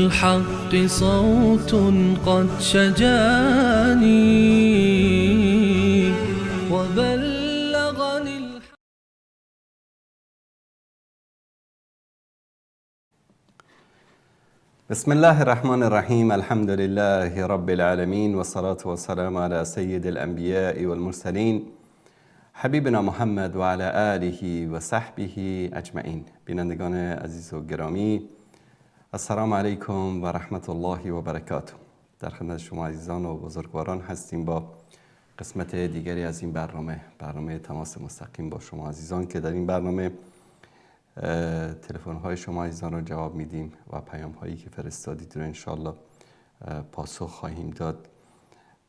الحق صوت قد شجاني وبلغني بسم الله الرحمن الرحیم. الحمد لله رب العالمین و الصلاة والسلام على سید الانبیاء والمرسلین حبیبنا محمد و علی آله و صحبه اجمعین. بینندگان عزیز و گرامی، السلام علیکم و رحمت الله و برکاته. در خدمت شما عزیزان و بزرگواران هستیم با قسمت دیگری از این برنامه تماس مستقیم با شما عزیزان، که در این برنامه تلفن های شما عزیزان رو جواب میدیم و پیام هایی که فرستادید رو انشالله پاسخ خواهیم داد.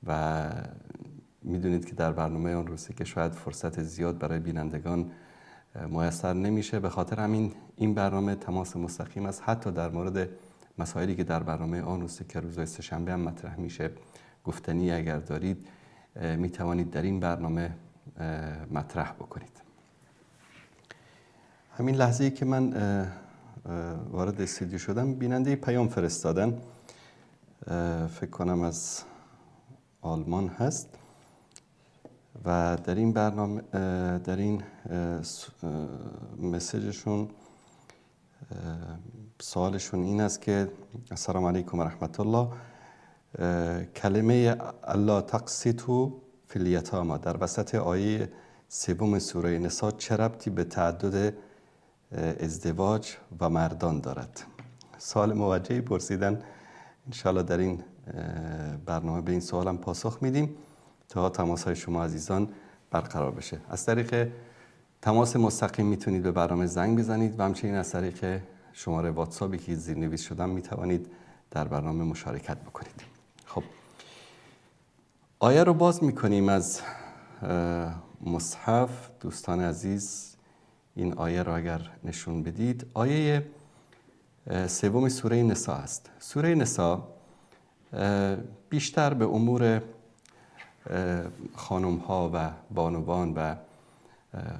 و میدونید که در برنامه اون روزی که شاید فرصت زیاد برای بینندگان میسر نمیشه، به خاطر همین این برنامه تماس مستقیم است. حتی در مورد مسائلی که در برنامه آن روزی که روزهای سه‌شنبه هم مطرح میشه گفتنی اگر دارید میتوانید در این برنامه مطرح بکنید. همین لحظه‌ای که من وارد استودیو شدم بیننده پیام فرستادن، فکر کنم از آلمان هست و در این برنامه در این مسیجشون سوالشون این است که السلام علیکم و رحمت الله، کلمه الله تقسیطو فی الیتامی در وسط آیه 3 سوره نساء چه ربطی به تعدد ازدواج و مردان دارد؟ سوال موجهی پرسیدن. انشاءالله در این برنامه به این سوالم پاسخ میدیم تا تماس‌های شما عزیزان برقرار بشه. از طریق تماس مستقیم میتونید به برنامه زنگ بزنید و همچنین از طریق شماره واتساپی که زیرنویس شدم میتوانید در برنامه مشارکت بکنید. خب، آیه رو باز میکنیم از مصحف. دوستان عزیز این آیه را اگر نشون بدید، آیه 3 سوره نساء است. سوره نساء بیشتر به امور خانم ها و بانوان و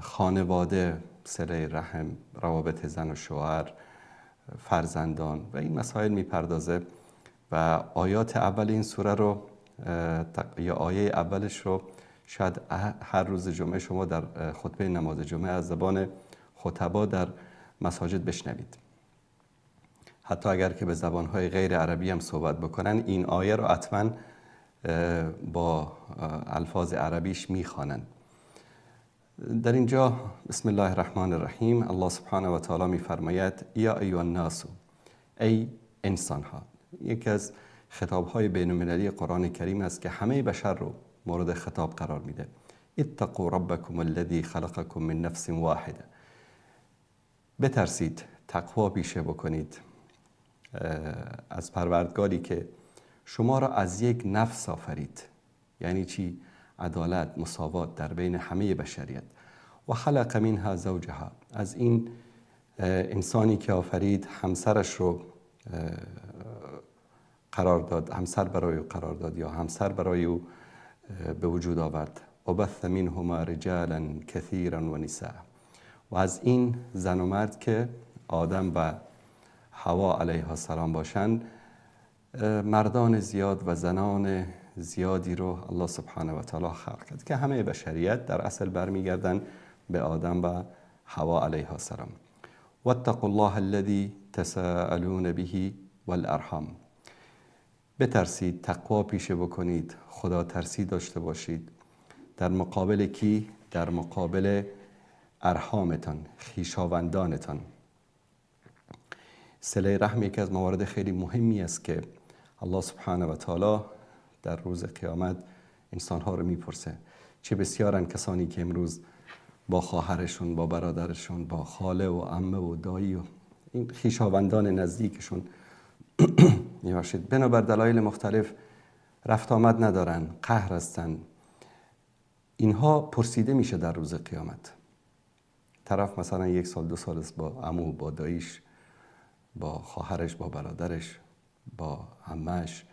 خانواده، صله رحم، روابط زن و شوهر، فرزندان و این مسائل میپردازه و آیات اول این سوره رو یا آیه اولش رو شاید هر روز جمعه شما در خطبه نماز جمعه از زبان خطبا در مساجد بشنوید. حتی اگر که به زبانهای غیر عربی هم صحبت بکنن، این آیه رو حتما با الفاظ عربیش میخوانند. در اینجا بسم الله الرحمن الرحیم الله سبحانه و تعالی میفرماید یا ایها الناس، ای انسان ها. یکی از خطابهای بین المللی قرآن کریم است که همه بشر رو مورد خطاب قرار میده. اتقوا ربکم الذی خلقکم من نفس واحده. بترسید، تقوا پیشه بکنید از پروردگاری که شما را از یک نفس آفرید. یعنی چی؟ عدالت، مساوات در بین همه بشریت. و خلق منها زوجها، از این انسانی که آفرید همسرش رو قرار داد، همسر برای او قرار داد یا همسر برای او به وجود آورد. و بث منهما رجالا کثیرا و نساء، و از این زن و مرد که آدم و حوا علیها السلام باشند مردان زیاد و زنان زیادی رو الله سبحانه و تعالی خلق کرد که همه بشریت در اصل برمیگردن به آدم و حوا علیها السلام. واتقوا الله الذی تساءلون به والارحام. بترسید، تقوا پیشه بکنید، خدا ترسی داشته باشید. در مقابل کی؟ در مقابل ارحامتان، خویشاوندانتان. صله رحم یکی از موارد خیلی مهمی است که الله سبحانه و تعالی در روز قیامت انسانها رو میپرسه. چه بسیارن کسانی که امروز با خواهرشون، با برادرشون، با خاله و عمه و دایی و این خویشاوندان نزدیکشون میباشید بنابر دلایل مختلف رفت آمد ندارن، قهر هستن. اینها پرسیده میشه در روز قیامت. طرف مثلا 1 سال 2 سال است با عمو، با داییش، با خواهرش، با برادرش، با عمهش،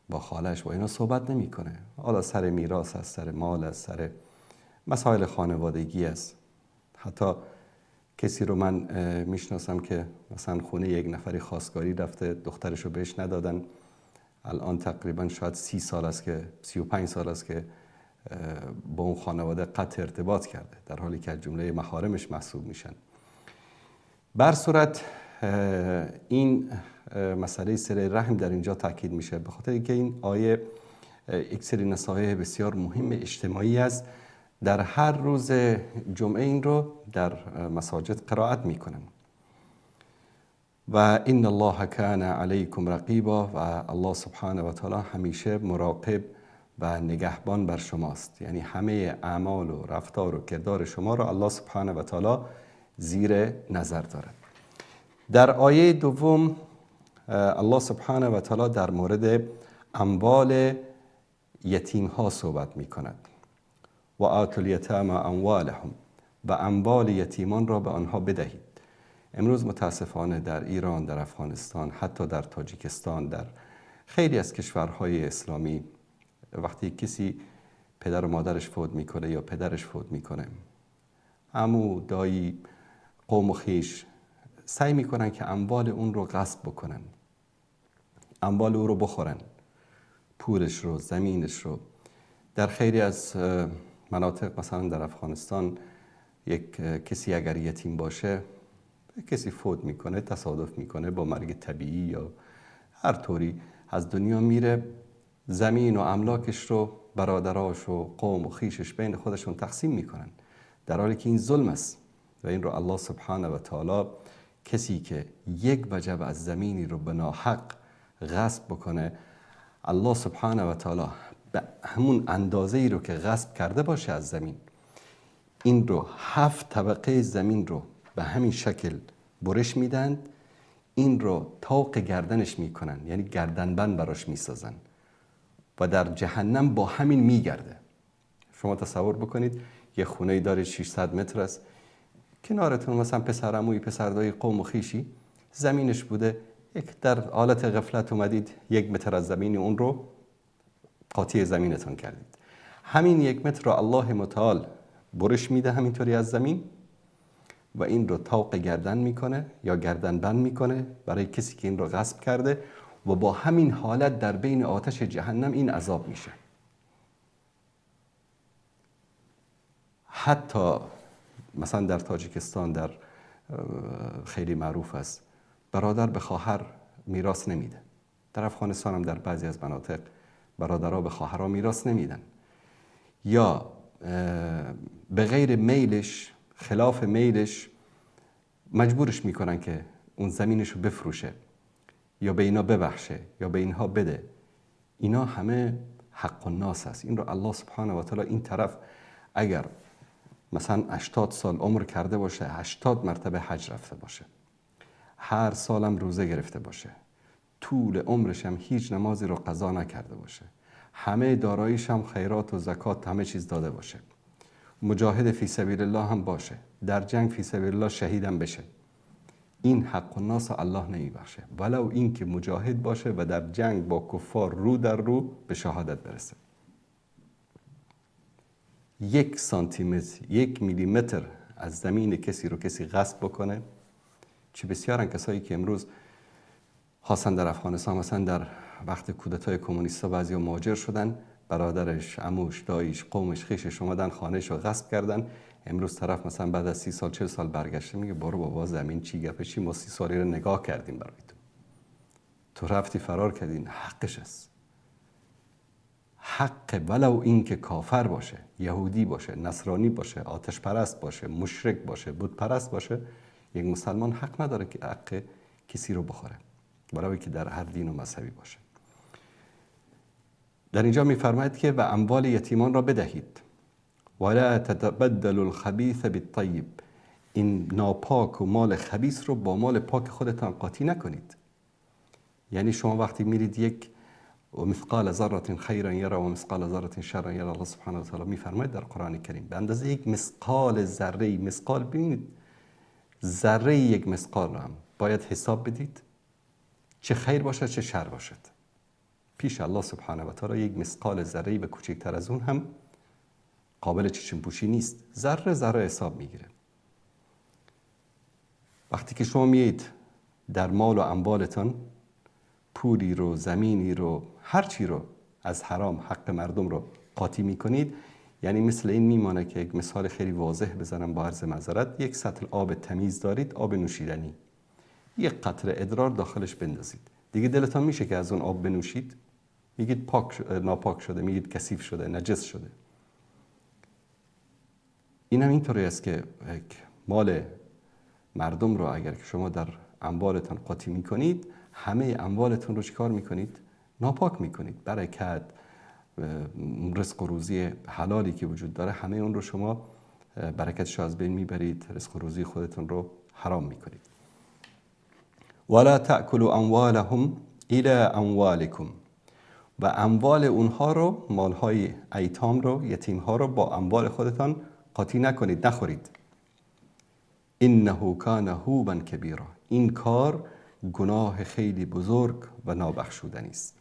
با خالش، با اینا صحبت نمیکنه. حالا سر میراث است، سر مال است، سر مسائل خانوادگی است. حتی کسی رو من میشناسم که مثلا خونه یک نفری خواستگاری رفته، دخترش رو بهش ندادن، الان تقریبا شاید 30 سال است که 35 سال است که با اون خانواده قطع ارتباط کرده، در حالی که از جمله محارمش محسوب میشن. بر صورت این مسئله صله رحم در اینجا تاکید میشه، به خاطر اینکه این آیه یک سری نصایح بسیار مهم اجتماعی است. در هر روز جمعه این رو در مساجد قرائت میکنن و ان الله کان علیکم رقیبا، و الله سبحانه و تعالی همیشه مراقب و نگهبان بر شماست. یعنی همه اعمال و رفتار و کردار شما را الله سبحانه و تعالی زیر نظر دارد. در آیه دوم الله سبحانه و تعالی در مورد اموال یتیم ها صحبت می کند. و آتوا الیتامی اموالهم، و اموال یتیمان را به آنها بدهید. امروز متاسفانه در ایران، در افغانستان، حتی در تاجیکستان، در خیلی از کشورهای اسلامی، وقتی کسی پدر و مادرش فوت میکنه یا پدرش فوت میکنه، عمو، دایی، قوم و خویش سعی میکنن که اموال اون رو غصب بکنن، اموال او رو بخورن، پولش رو، زمینش رو. در خیلی از مناطق، مثلا در افغانستان، یک کسی اگر یتیم باشه، کسی فوت میکنه، تصادف میکنه با مرگ طبیعی یا هر طوری از دنیا میره، زمین و املاکش رو برادراش و قوم و خیشش بین خودشون تقسیم میکنن، در حالی که این ظلم است. و این رو الله سبحانه و تعالی کسی که یک وجب از زمینی رو به ناحق غصب بکنه، الله سبحانه و تعالی به همون اندازه ای رو که غصب کرده باشه از زمین، این رو 7 طبقه زمین رو به همین شکل برش میدن، این رو طوق گردنش میکنن، یعنی گردنبند براش میسازن و در جهنم با همین میگرده. شما تصور بکنید یه خونه داره 600 متر است، کنارتون مثلا پسرعموی، پسردایی، قوم و خویشی، زمینش بوده، یک در حالت غفلت اومدید 1 متر از زمین اون رو قاطی زمینتون کردید. همین 1 متر رو الله متعال برش میده همینطوری از زمین و این رو طوق گردن میکنه یا گردن بند میکنه برای کسی که این رو غصب کرده و با همین حالت در بین آتش جهنم این عذاب میشه. حتی مثلا در تاجیکستان در خیلی معروف است، برادر به خواهر میراث نمیده. در افغانستان هم در بعضی از مناطق برادرها به خواهرها میراث نمیدن، یا به غیر میلش، خلاف میلش مجبورش میکنن که اون زمینش رو بفروشه یا به اینا ببخشه یا به اینها بده. اینا همه حق الناس است. این رو الله سبحانه و تعالی این طرف اگر مثلا 80 سال عمر کرده باشه، 80 مرتبه حج رفته باشه، هر سالم روزه گرفته باشه، طول عمرش هم هیچ نمازی رو قضا نکرده باشه، همه داراییش هم خیرات و زکات همه چیز داده باشه، مجاهد فی سبیل الله هم باشه، در جنگ فی سبیل الله شهیدم بشه، این حق الناس الله نمیبخشه، ولو این که مجاهد باشه و در جنگ با کفار رو در رو به شهادت برسه. 1 سانتیمتر، 1 میلیمتر از زمین کسی رو کسی غصب بکنه، چه بسیارن کسایی که امروز خاصا در افغانستان، مثلا در وقت کودتای کمونیستا بعضیا مهاجر شدن، برادرش، عموش، داییش، قومش، خویشش اومدن خانهش رو غصب کردن. امروز طرف مثلا بعد از 30 سال 40 سال برگشته میگه برو بابا زمین چی گپه چی، ما 30 سالی رو نگاه کردیم برای تو رفتی فرار کردین. حقش است، حق، ولو این که کافر باشه، یهودی باشه، نصرانی باشه، آتش پرست باشه، مشرک باشه، بت پرست باشه، یک مسلمان حق نداره که حق کسی رو بخوره، ولو که در هر دین و مذهبی باشه. در اینجا میفرماید که و اموال یتیمان را بدهید، ولا تتبدلوا الخبیث بالطیب، این ناپاک و مال خبیث رو با مال پاک خودتان قاطی نکنید. یعنی شما وقتی میرید یک و مثقال ذره خیرا یرا و مثقال ذره شرا یرا، الله سبحانه و تعالی میفرماید در قرآن کریم به اندازه یک مثقال ذره، مثقال ببینید ذره یک مثقال رو هم باید حساب بدید، چه خیر باشد چه شر باشد، پیش الله سبحانه و تعالی یک مثقال ذره و کوچکتر از اون هم قابل چشم پوشی نیست. ذره ذره حساب میگیره. وقتی که شما میید در مال و اموالتان پولی رو، زمینی رو، هر چی رو از حرام حق مردم رو قاطی میکنید، یعنی مثل این میمانه که یک مثال خیلی واضح بزنم با عرض معذرت. یک سطل آب تمیز دارید، آب نوشیدنی، یک قطره ادرار داخلش بندازید، دیگه دلتان میشه که از اون آب بنوشید؟ میگید ناپاک شده، میگید کثیف شده، نجس شده. این هم اینطوری است که مال مردم رو اگر که شما در اموالتان قاطی میکنید، همه اموالتون رو چیکار میکنید؟ ناپاک میکنید. برکت، رزق و روزی حلالی که وجود داره، همه اون رو شما برکتش از بین میبرید، رزق و روزی خودتون رو حرام میکنید. ولا تأکلوا اموالهم الی اموالکم، و اموال اونها رو، مالهای ایتام رو، یتیم ها رو با اموال خودتان قاطی نکنید، نخورید. انه کان حوبا کبیرا، این کار گناه خیلی بزرگ و نابخشودنی است.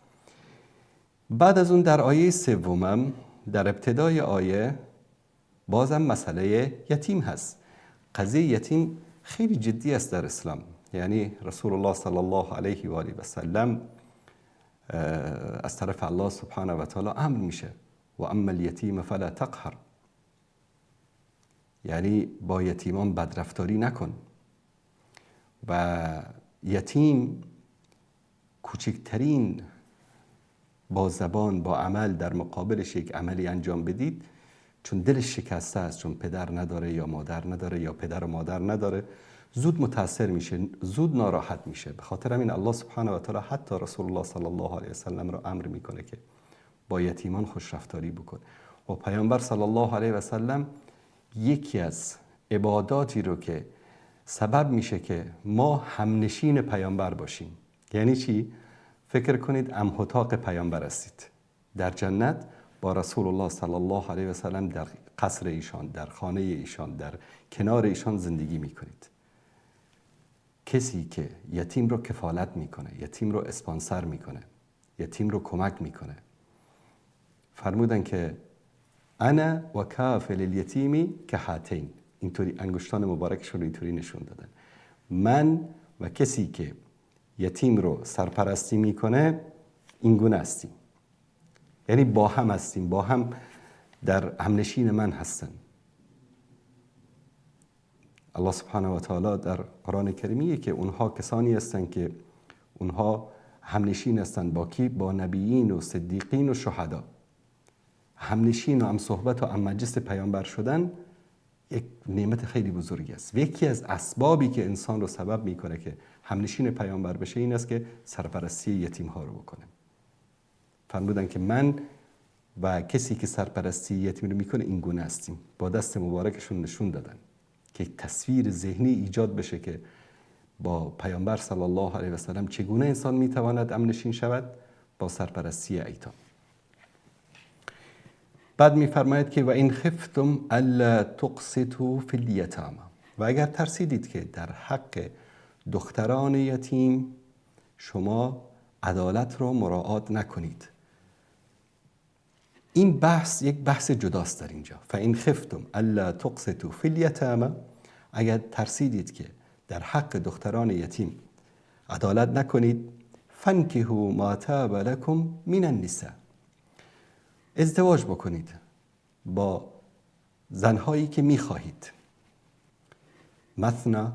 بعد از اون در آیه سومم، در ابتدای آیه بازم مسئله یتیم هست. قضیه یتیم خیلی جدی است در اسلام. یعنی رسول الله صلی الله علیه و آله و سلم از طرف الله سبحانه و تعالی امر میشه و اما الیتیم فلا تقهر، یعنی با یتیمان بدرفتاری نکن. و یتیم کوچکترین با زبان، با عمل در مقابلش یک عملی انجام بدید، چون دلش شکسته است، چون پدر نداره یا مادر نداره یا پدر و مادر نداره، زود متاثر میشه، زود ناراحت میشه. به خاطر همین الله سبحانه و تعالی حتی رسول الله صلی الله علیه و سلم را امر میکنه که با یتیمان خوش رفتاری بکن. و پیامبر صلی الله علیه و سلم یکی از عباداتی رو که سبب میشه که ما همنشین پیامبر باشیم، یعنی چی؟ فکر کنید امهاتاق پیامبر هستید، در جنت با رسول الله صلی الله علیه و سلم در قصر ایشان، در خانه ایشان، در کنار ایشان زندگی میکنید. کسی که یتیم رو کفالت میکنه، یتیم رو اسپانسر میکنه، یتیم رو کمک میکنه، فرمودن که انا و کافل الیتیمی که هاتین، اینطوری انگشتان مبارکشون رو اینطوری نشون دادن، من و کسی که یتیم رو سرپرستی میکنه این گونه هستیم، یعنی با هم هستیم، با هم در همنشین من هستن. الله سبحانه و تعالی در قرآن کریمیه که اونها کسانی هستند که اونها همنشین هستند با کی؟ با نبیین و صدیقین و شهدا. همنشین و هم صحبت و هم مجلس پیامبر شدن یک نعمت خیلی بزرگی است و یکی از اسبابی که انسان رو سبب میکنه که همنشین پیامبر بشه این است که سرپرستی یتیم ها رو بکنه. فرمودن که من و کسی که سرپرستی یتیم رو میکنه این گونه هستیم. با دست مبارکشون نشون دادن که تصویر ذهنی ایجاد بشه که با پیامبر صلی الله علیه و سلم چگونه انسان میتواند همنشین شود؟ با سرپرستی ایتام. بعد میفرماید که و این خفتم الا تقسطوا فی الیتامى، و اگر ترسیدید که در حق دختران یتیم شما عدالت رو مراعات نکنید. این بحث یک بحث جداست در اینجا. فإن خفتم الا تقسطوا فی الیتامى، اگر ترسیدید که در حق دختران یتیم عدالت نکنید، فانکحوا ما طاب لکم من النساء، ازدواج بکنید با زنهایی که میخواهید. مثنی،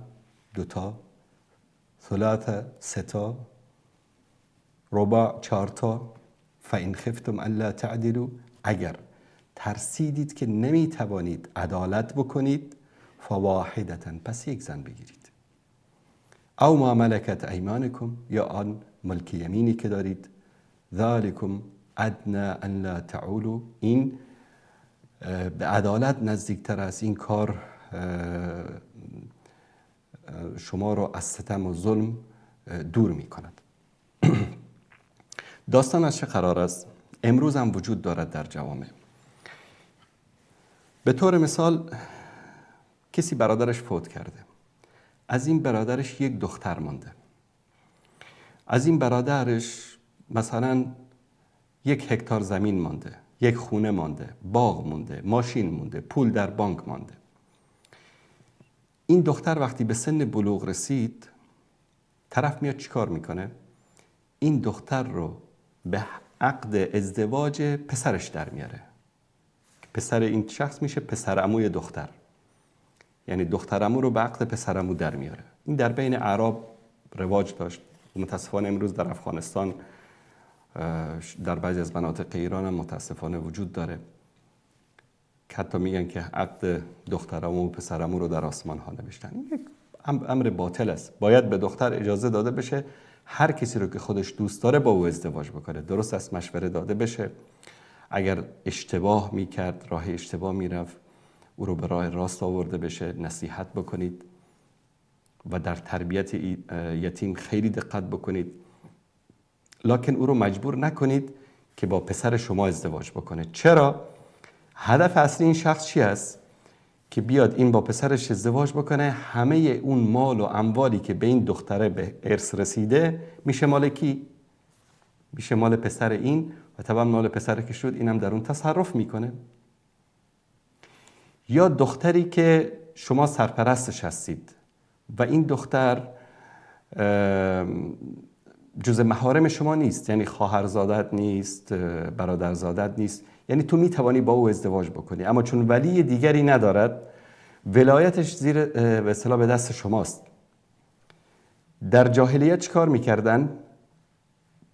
دوتا، ثلاثه، ستا، رباع، چارتا. فإن خفتم الا تعدلوا، اگر ترسیدید که نمیتوانید عدالت بکنید، فواحدة، پس یک زن بگیرید. او ما ملکت ایمانکم، یا آن ملک یمینی که دارید. ذالکم ادنی ان لا تعولوا، این به عدالت نزدیکتر است. این کار شما رو از ستم و ظلم دور می کند. داستان از چه قرار است؟ امروز هم وجود دارد در جوامع. به طور مثال کسی برادرش فوت کرده، از این برادرش یک دختر مانده، از این برادرش مثلا 1 هکتار زمین مانده، 1 خونه مانده، باغ مانده، ماشین مانده، پول در بانک مانده. این دختر وقتی به سن بلوغ رسید، طرف میاد چیکار میکنه؟ این دختر رو به عقد ازدواج پسرش در میاره. پسر این شخص میشه پسر عموی دختر، یعنی دختر عمو رو به عقد پسر عمو در میاره. این در بین اعراب رواج داشت. متاسفانه امروز در افغانستان در بعضی از مناطق ایران هم متاسفانه وجود داره که حتی میگن که عقد دختر عمو و پسر عمو رو در آسمان ها نوشتن. این یک امر باطل است. باید به دختر اجازه داده بشه هر کسی رو که خودش دوست داره با او ازدواج بکنه. درست است مشوره داده بشه. اگر اشتباه میکرد، راه اشتباه میرفت، او رو به راه راست آورده بشه، نصیحت بکنید و در تربیت یتیم خیلی دقت بکنید. لکن او رو مجبور نکنید که با پسر شما ازدواج بکنه. چرا؟ هدف اصلی این شخص چی است؟ که بیاد این با پسرش ازدواج بکنه، همه اون مال و اموالی که به این دختره به ارث رسیده میشه مال کی؟ میشه مال پسر این و طبعا مال پسر که شد اینم در اون تصرف میکنه. یا دختری که شما سرپرستش هستید و این دختر جز محارم شما نیست، یعنی خواهرزادت نیست، برادرزادت نیست، یعنی تو میتوانی با او ازدواج بکنی، اما چون ولی دیگری ندارد ولایتش زیر به اصطلاح به دست شماست. در جاهلیت چه کار میکردن؟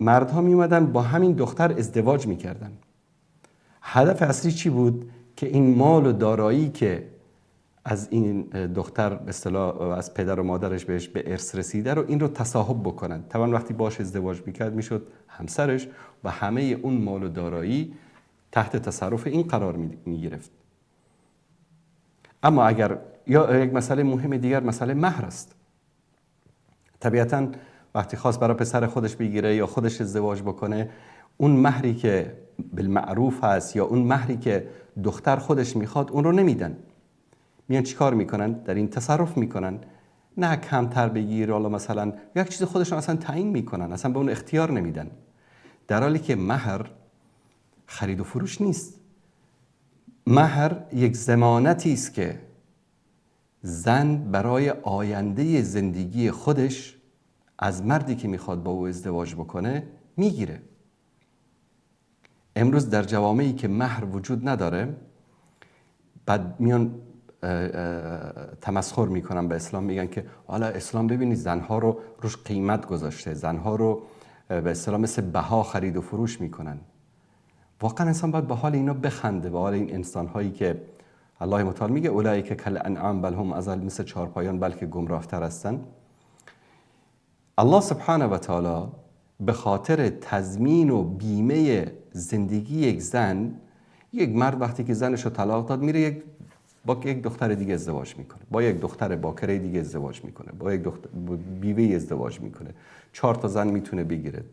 مردها میومدن با همین دختر ازدواج میکردن. هدف اصلی چی بود؟ که این مال و دارایی که از این دختر به اصطلاح از پدر و مادرش بهش به ارث رسیده رو این رو تصاحب بکنن. طبعا وقتی باش ازدواج میکرد میشد همسرش و همه اون مال و دارایی تحت تصرف این قرار میگرفت. اما اگر یا یک مسئله مهم دیگر مسئله مهر است. طبیعتاً وقتی خواست برای پسر خودش بگیره یا خودش ازدواج بکنه، اون مهری که بالمعروف هست یا اون مهری که دختر خودش میخواد اون رو نمیدن. میان چیکار میکنن؟ در این تصرف میکنن. نه کمتر بگیر، حالا مثلا یک چیز خودشون اصلا تعیین میکنن، اصلا به اون اختیار نمیدن. در حالی که مهر خرید و فروش نیست. مهر یک ضمانتی است که زن برای آینده زندگی خودش از مردی که میخواد با او ازدواج بکنه میگیره. امروز در جوامعی که مهر وجود نداره، بعد میان تمسخر میکنن به اسلام، میگن که حالا اسلام ببینید زنها رو روش قیمت گذاشته، زنها رو به اصطلاح مثل بها خرید و فروش میکنن. واقعا انسان باید به حال اینا بخنده، به حال این انسانهایی که الله متعال میگه اولئک کالانعام بل هم اضل، مثل چهارپایان بلکه گمراهتر هستن. الله سبحانه و تعالی به خاطر تضمین و بیمه زندگی یک زن، یک مرد وقتی که زنش رو طلاق داد میره با یک دختر دیگه ازدواج میکنه، با یک دختر باکره دیگه ازدواج میکنه، با یک بیوه ازدواج میکنه، 4 تا زن میتونه بگیره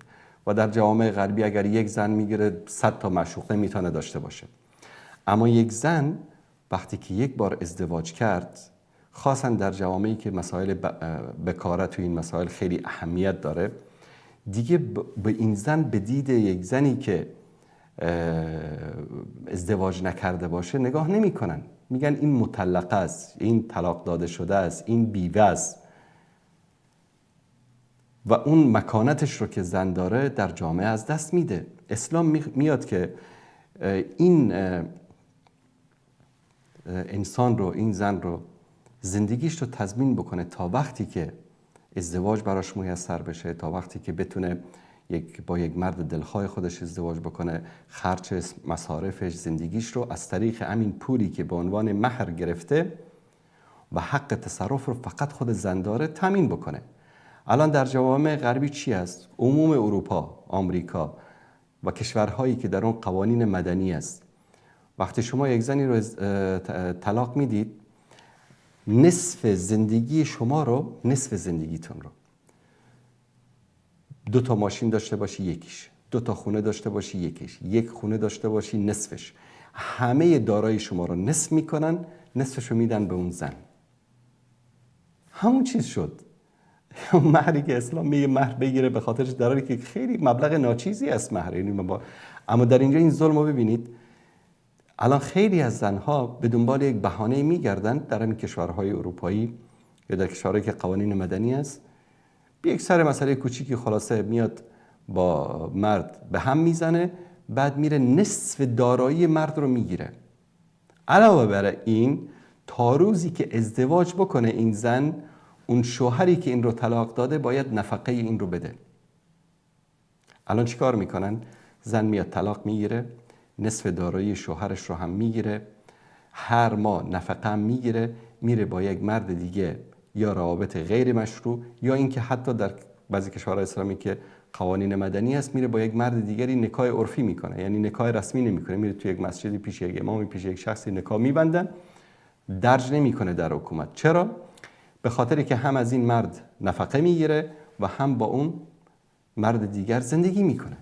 و در جوامع غربی اگر یک زن میگیره 100 تا معشوقه میتونه داشته باشه. اما یک زن وقتی که یک بار ازدواج کرد، خاصا در جوامعی که مسائل بکارت و این مسائل خیلی اهمیت داره، دیگه به این زن به دید یک زنی که ازدواج نکرده باشه نگاه نمی کنن. میگن این مطلقه است، این طلاق داده شده است، این بیوه است و اون مکانتش رو که زن داره در جامعه از دست میده. اسلام میاد که این انسان رو، این زن رو، زندگیش رو تضمین بکنه تا وقتی که ازدواج براش میسر بشه، تا وقتی که بتونه با یک مرد دلخواه خودش ازدواج بکنه، خرج مصارفش، زندگیش رو از طریق همین پولی که به عنوان مهر گرفته و حق تصرف رو فقط خود زن داره تامین بکنه. الان در جوامع غربی چی است؟ عموم اروپا، آمریکا و کشورهایی که در اون قوانین مدنی است، وقتی شما یک زنی رو طلاق میدید، نصف زندگی شما رو، نصف زندگیتون رو، 2 تا ماشین داشته باشی یکیش، 2 تا خونه داشته باشی یکیش، 1 خونه داشته باشی نصفش، همه دارایی شما رو نصف میکنن، نصفش رو میدن به اون زن. همون چیز شد. مهری که اسلام میگه مهر بگیره به خاطرش، در حالی که خیلی مبلغ ناچیزی است مهر. اما در اینجا این ظلم رو ببینید. الان خیلی از زنها به دنبال یک بهانه میگردن در همین کشورهای اروپایی یا در کشورهایی که قوانین مدنی است، به یک سر مسئله کوچیکی خلاصه میاد با مرد به هم میزنه، بعد میره نصف دارایی مرد رو میگیره. علاوه بر این تا روزی که ازدواج بکنه این زن، اون شوهری که این رو طلاق داده باید نفقه این رو بده. الان چی کار میکنن؟ زن میاد طلاق میگیره، نصف دارایی شوهرش رو هم میگیره، هر ماه نفقه هم میگیره، میره با یک مرد دیگه یا روابط غیر مشروع، یا اینکه حتی در بعضی کشورهای اسلامی که قوانین مدنی است، میره با یک مرد دیگری نکاح عرفی میکنه، یعنی نکاح رسمی نمیکنه، میره تو یک مسجدی پیش یک امامی، پیش یک شخصی نکاح میبندن، درج نمیکنه در حکومت. چرا؟ به خاطری که هم از این مرد نفقه میگیره و هم با اون مرد دیگر زندگی میکنه.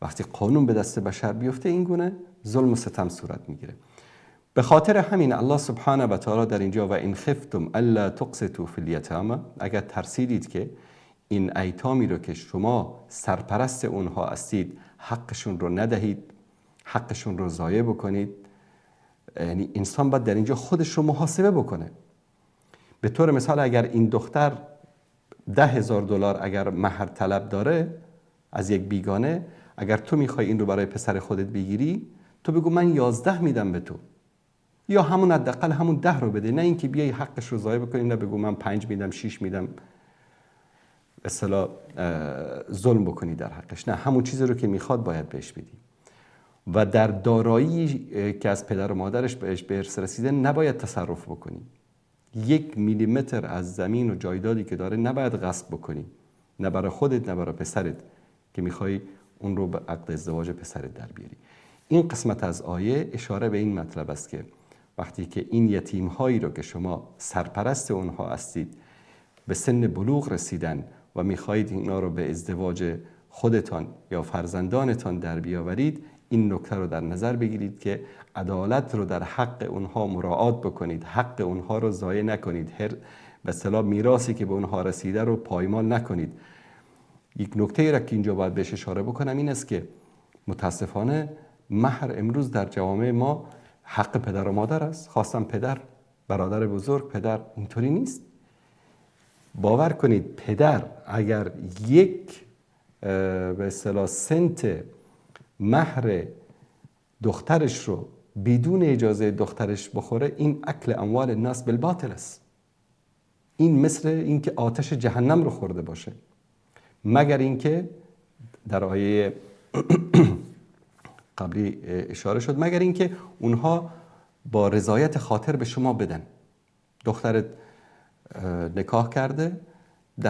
وقتی قانون به دست بشر بیفته این گونه ظلم و ستم صورت میگیره. به خاطر همین الله سبحانه و تعالی در اینجا و این خفتم الا تقسطوا فی الیتامی، اگر ترسیدید که این ایتامی رو که شما سرپرست اونها هستید حقشون رو ندهید، حقشون رو ضایع بکنید. یعنی انسان باید در اینجا خودش رو محاسبه بکنه. به طور مثال اگر این دختر $10,000 اگر مهر طلب داره از یک بیگانه، اگر تو میخوای این رو برای پسر خودت بگیری، تو بگو من 11 میدم به تو، یا همون حداقل همون 10 رو بده، نه اینکه بیای حقش رو ضایع بکنی، نه بگو من 5 میدم 6 میدم، اصطلاح ظلم بکنی در حقش. نه، همون چیزی رو که میخواد باید بهش بدی. و در دارایی که از پدر و مادرش بهش به ارث رسیده نباید تصرف بکنی. 1 میلیمتر از زمین و جایدادی که داره نباید غصب بکنی، نه برای خودت نه برای پسرت که میخوای اون رو به عقد ازدواج پسرت در بیاری. این قسمت از آیه اشاره به این مطلب است که وقتی که این یتیم هایی رو که شما سرپرست اونها هستید به سن بلوغ رسیدن و میخواهید اینا رو به ازدواج خودتان یا فرزندانتان در بیاورید، این نکته رو در نظر بگیرید که عدالت رو در حق اونها مراعات بکنید، حق اونها رو ضایع نکنید، هر به اصطلاح میراثی که به اونها رسیده رو پایمال نکنید. یک نکته را که اینجا باید بهش اشاره بکنم این است که متاسفانه مهر امروز در جوامع ما حق پدر و مادر است، خواستم پدر، برادر بزرگ، پدر. اینطوری نیست. باور کنید پدر اگر یک به اصطلاح سنت مهر دخترش رو بدون اجازه دخترش بخوره، این اکل اموال الناس بالباطل است. این مثل اینکه آتش جهنم رو خورده باشه، مگر اینکه در آیه قبلی اشاره شد، مگر اینکه اونها با رضایت خاطر به شما بدن. دخترت نکاح کرده، $10,000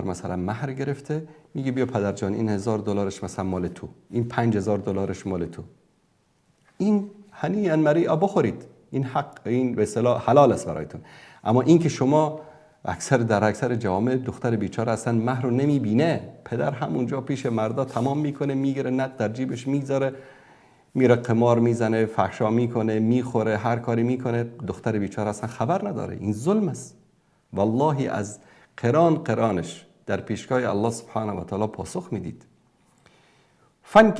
مثلا مهر گرفته، میگه بیا پدر جان این $1,000 مثلا مال تو، این $5,000 مال تو. این هنیئا مریئا بخورید، این حق، این به اصطلاح حلال است برایتون. اما این که شما در اکثر جوامع دختر بیچاره اصلا مهر رو نمیبینه، پدر همونجا پیش مردا تمام میکنه، میگیره نت در جیبش میذاره، میره قمار میزنه، فحشا میکنه، میخوره، هر کاری میکنه، دختر بیچاره اصلا خبر نداره. این ظلم است. والله از قرانش در پیشگاه الله سبحانه و تعالی پاسخ میدید.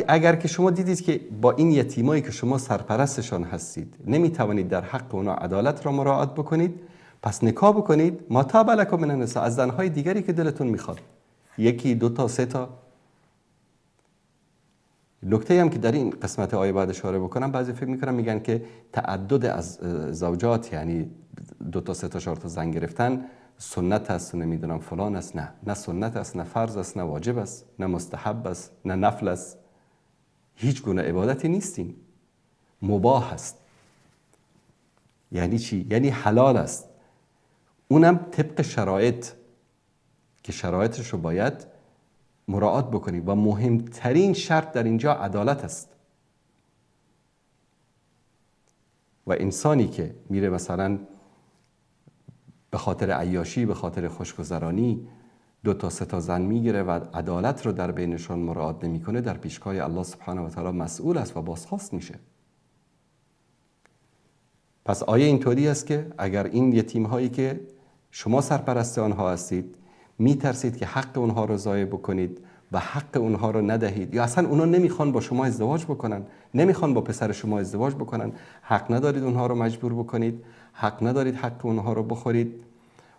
اگر که شما دیدید که با این یتیمایی که شما سرپرستشان هستید نمیتوانید در حق اونا عدالت را مراعات بکنید، پس نکاح بکنید. ما طاب لکم من النساء، از زنهای دیگری که دلتون میخواد، 1، 2 تا 3 تا. نکته هم که در این قسمت آیه بعد اشاره بکنم، بعضی فکر میکنن میگن که تعدد از زوجات، یعنی 2 تا 3 تا 4 تا زن گرفتن سنت است، نمیدونم فلان است. نه سنت است، نه فرض است، نه واجب است، نه مستحب است، نه نفل است. هیچ گونه عبادتی نیستین، مباح است. یعنی چی؟ یعنی حلال است، اونم طبق شرایط که شرایطش رو باید مراعات بکنی. و مهمترین شرط در اینجا عدالت است. و انسانی که میره مثلا به خاطر عیاشی، به خاطر خوشگذرانی 2 تا 3 تا زن میگیره و عدالت رو در بینشون مراعات نمیکنه، در پیشگاه الله سبحانه و تعالی مسئول است و بازخواست میشه. پس آیه اینطوری است که اگر این یتیم هایی که شما سرپرست آنها هستید میترسید که حق اونها رو ضایع بکنید و حق اونها رو ندهید، یا اصلا اونها نمیخوان با شما ازدواج بکنن، نمیخوان با پسر شما ازدواج بکنن، حق ندارید اونها رو مجبور بکنید، حق ندارید حق اونها رو بخورید.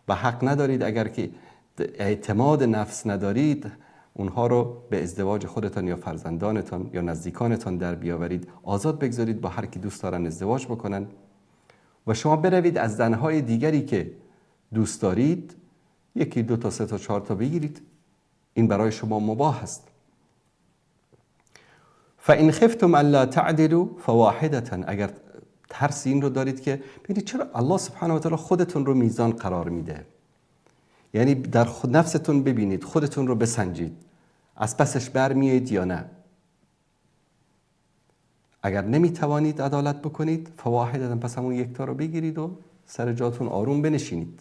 و حق ندارید اگر که اعتماد نفس ندارید اونها رو به ازدواج خودتان یا فرزندانتان یا نزدیکانتان در بیاورید. آزاد بگذارید با هر کی دوست دارن ازدواج بکنن و شما بروید از زنهای دیگری که دوست دارید 1 2 تا 3 تا 4 تا بگیرید. این برای شما مباح است. فَإِنْ خِفْتُمْ أَلَّا تَعْدِلُوا فَوَاحِدَةً. اگر ترس این رو دارید که ببینید چرا الله سبحانه و تعالی خودتون رو میزان قرار میده. یعنی در نفستون ببینید، خودتون رو بسنجید، از پسش برمیایید یا نه. اگر نمیتوانید عدالت بکنید فواحدتاً، پس همون 1 تا رو بگیرید و سر جاتون آروم بنشینید.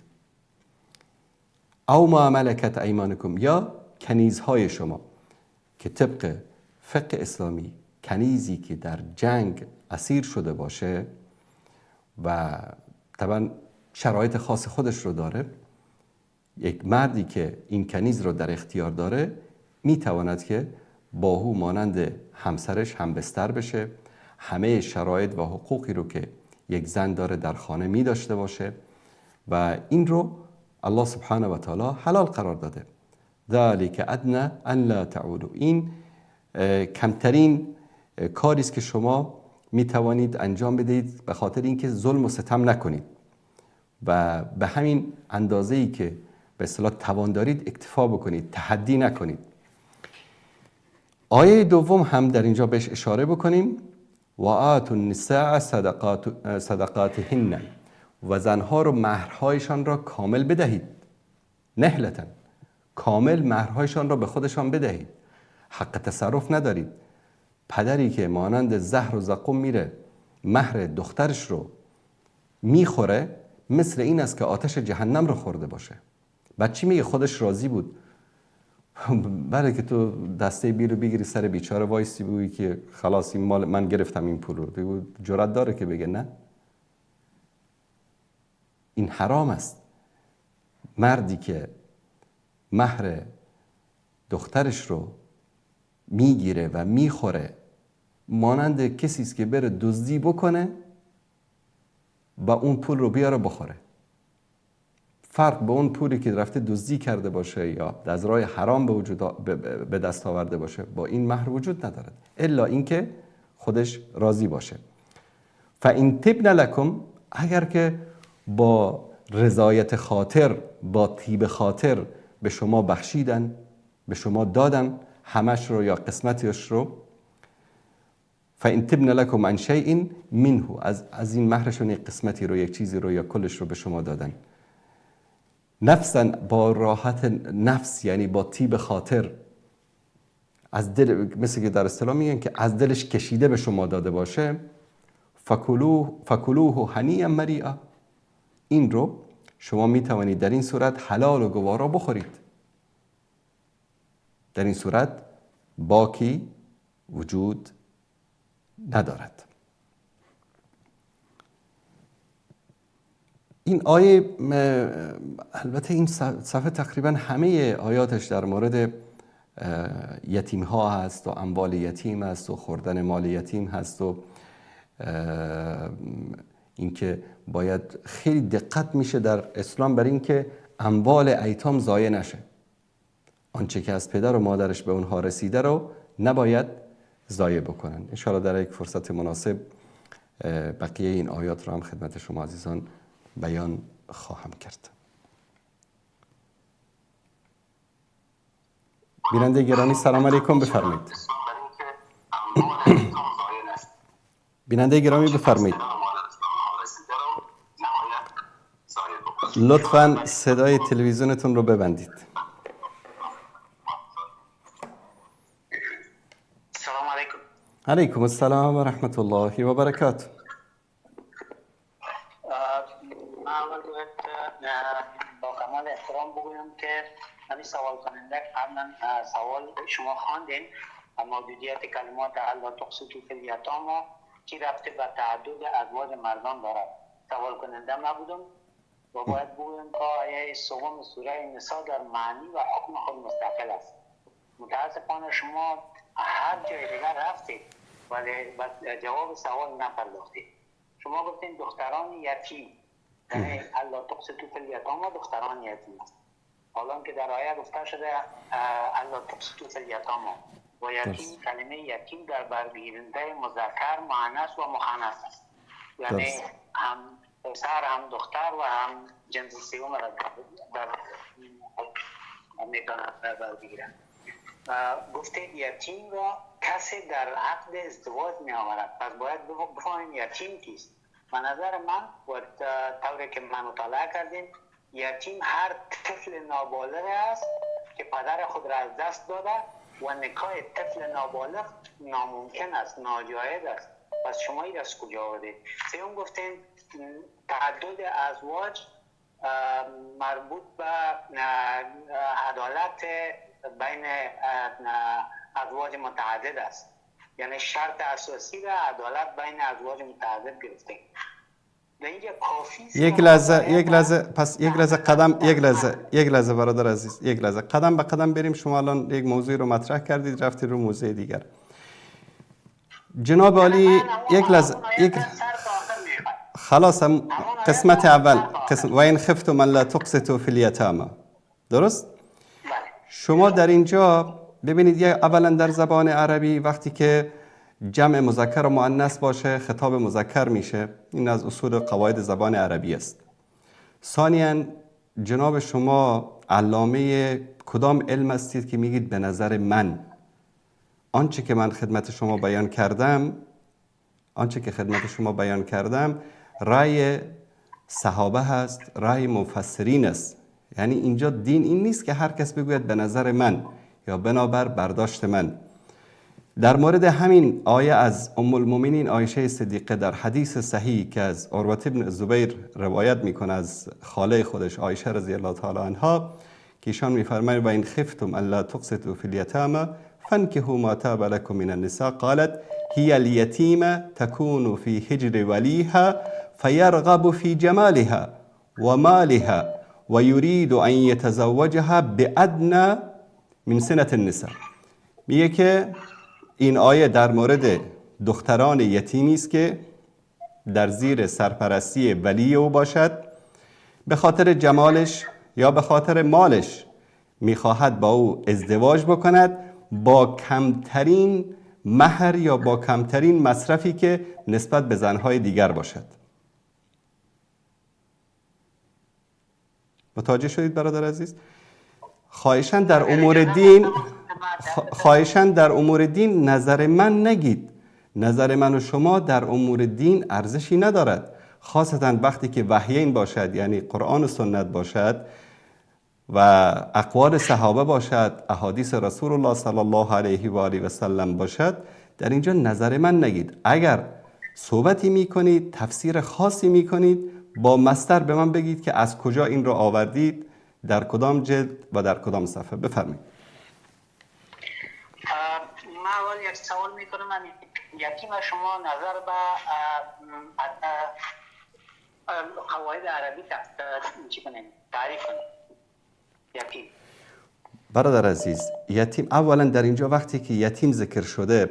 او ما ملکت ایمانکم، یا کنیزهای شما که طبق فقه اسلامی کنیزی که در جنگ اسیر شده باشه و طبعا شرایط خاص خودش رو داره، یک مردی که این کنیز رو در اختیار داره میتواند که با او مانند همسرش همبستر بشه، همه شرایط و حقوقی رو که یک زن داره در خانه می داشته باشه و این رو الله سبحانه و تعالی حلال قرار داده. ذالک ادنی ان لا تعولوا. این کمترین کاری است که شما می توانید انجام بدهید به خاطر اینکه ظلم و ستم نکنید و به همین اندازه‌ای که به اصطلاح توان دارید اکتفا بکنید، تحدی نکنید. آیه دوم هم در اینجا بهش اشاره بکنیم. و آتوا النساء صدقاتهن، و زنها رو مهرهایشان را کامل بدهید. نهلتن، کامل مهرهایشان را به خودشان بدهید. حق تصرف ندارید. پدری که مانند زهر و زقوم میره مهر دخترش رو میخوره، مثل این است که آتش جهنم رو خورده باشه. بچی میگه خودش راضی بود. برای که تو دسته بی رو بگیری سر بیچاره وایسی بگویی که خلاص این مال من گرفتم این پول رو، بگو جرأت داره که بگه نه؟ این حرام است. مردی که مهر دخترش رو میگیره و میخوره مانند کسی است که بره دزدی بکنه و اون پول رو بیاره بخوره. فرق به اون پولی که رفته دزدی کرده باشه یا از راه حرام به دست آورده باشه با این مهر وجود ندارد، الا اینکه خودش راضی باشه. فَإِنْ تِبْنَ لَكُمْ، اگر که با رضایت خاطر، با طیب خاطر به شما بخشیدن، به شما دادن همش رو یا قسمتش رو، فَإِنْ تِبْنَ لَكُمْ عَنْ شَيْءٍ مِنْهُ، از این مهرشون یک قسمتی رو، یک چیزی رو یا کلش رو به شما دادن. نفساً، با راحت نفس، یعنی با طیب خاطر، از دل، مثل که در اصطلاح میگن که از دلش کشیده به شما داده باشه، فکلوه هنیئا مریئا، این رو شما میتوانید در این صورت حلال و گوارا بخورید. در این صورت باکی وجود ندارد. این آیه، البته این صفحه تقریبا همه آیاتش در مورد یتیم ها هست و اموال یتیم هست و خوردن مال یتیم هست و اینکه باید خیلی دقت میشه در اسلام بر اینکه اموال ایتام ضایع نشه. آنچه که از پدر و مادرش به اونها رسیده رو نباید ضایع بکنن. ان شاءالله در یک فرصت مناسب بقیه این آیات رو هم خدمت شما عزیزان بیان خواهم کرد. بیننده گرامی سلام علیکم، بفرمایید. بیننده گرامی بفرمایید. لطفاً صدای تلویزیونتون رو ببندید. سلام علیکم. علیکم السلام و رحمت الله و برکاته. با کمال احترام بگویم که همین سوال کننده قبلا سوال شما خواندین محدودیت کلمات الله تقسطوا فی الیتامی که رفته به تعدد ازواج مردان دارد. سوال کننده نبودم و باید بگویم که آیه سوم سوره نساء در معنی و حکم خود مستقل است. متاسفانه شما هر جای دیگر رفتید ولی جواب سوال نپرداختید. شما گفتین دختران یتیم یعنی الله تقسطوا فی الیتامی دختران یتیم است. حالا که در آیه گفته شده الله تقسطوا فی الیتامی و یتیم، کلمه یتیم در برگیرنده مذکر، مؤنث و مؤنث است. یعنی هم پسر هم دختر و هم جنس سوم را در میتونند بر بگیرند. گفته یتیم را کسی در عقد ازدواج می آورد، پس باید بفهمیم یتیم کیست. به نظر من و طوری که من مطالعه کردیم، یتیم هر طفل نابالغ است که پدر خود را از دست داده و نکاح طفل نابالغ ناممکن است، ناجایز است. پس شما این از کجا آوردید؟ سوم گفتیم تعدد ازواج مربوط به عدالت بین ازواج متعدد است. یعنی شرط اساسی را عدالت بین ازواج متعدد گرفتیم. یک لحظه برادر عزیز، یک لحظه قدم به قدم بریم. شما الان یک موضوع رو مطرح کردید رفتید رو موضوع دیگر. جناب عالی خلاص قسمت اول و این خفتم الا تقسطوا فی الیتامی، درست؟ شما در اینجا ببینید، اولا در زبان عربی وقتی که جمع مذکر و مؤنث باشه خطاب مذکر میشه. این از اصول قواعد زبان عربی است. ثانیاً جناب شما علامه کدام علم هستید که میگید به نظر من آنچه که من خدمت شما بیان کردم رأی صحابه هست، رأی مفسرین است. یعنی اینجا دین این نیست که هر کس بگوید به نظر من یا بنابر برداشت من. در مورد همین آیه از ام المؤمنین عایشه صدیقه در حدیث صحیح که از عروة بن الزبیر روایت میکنه از خاله خودش عایشه رضی الله تعالی عنها که ایشان میفرماید و این خفتم الا تقسطوا فی الیتامی فانکحوا ما طاب لکم من النساء قالت هی الیتیمه تکون فی حجر ولیها فیرغب فی جمالها و مالها و یرید ان یتزوجها بادنی من سنة النساء. میگه که این آیه در مورد دختران یتیمی است که در زیر سرپرستی ولی او باشد، به خاطر جمالش یا به خاطر مالش میخواهد با او ازدواج بکند با کمترین مهر یا با کمترین مصرفی که نسبت به زنهای دیگر باشد. متوجه شدید برادر عزیز؟ خواهشاً در امور دین نظر من نگید. نظر من و شما در امور دین ارزشی ندارد، خاصتاً وقتی که وحیین باشد، یعنی قرآن و سنت باشد و اقوال صحابه باشد، احادیث رسول الله صلی الله علیه و آله و سلم باشد. در اینجا نظر من نگید. اگر صحبتی میکنید، تفسیر خاصی میکنید، با مصدر به من بگید که از کجا این رو آوردید، در کدام جلد و در کدام صفحه. بفرمایید. من اول یک سوال میکنم، یتیم شما نظر به قواعد عربی تعریف کنید. یتیم برادر عزیز، یتیم اولا در اینجا وقتی که یتیم ذکر شده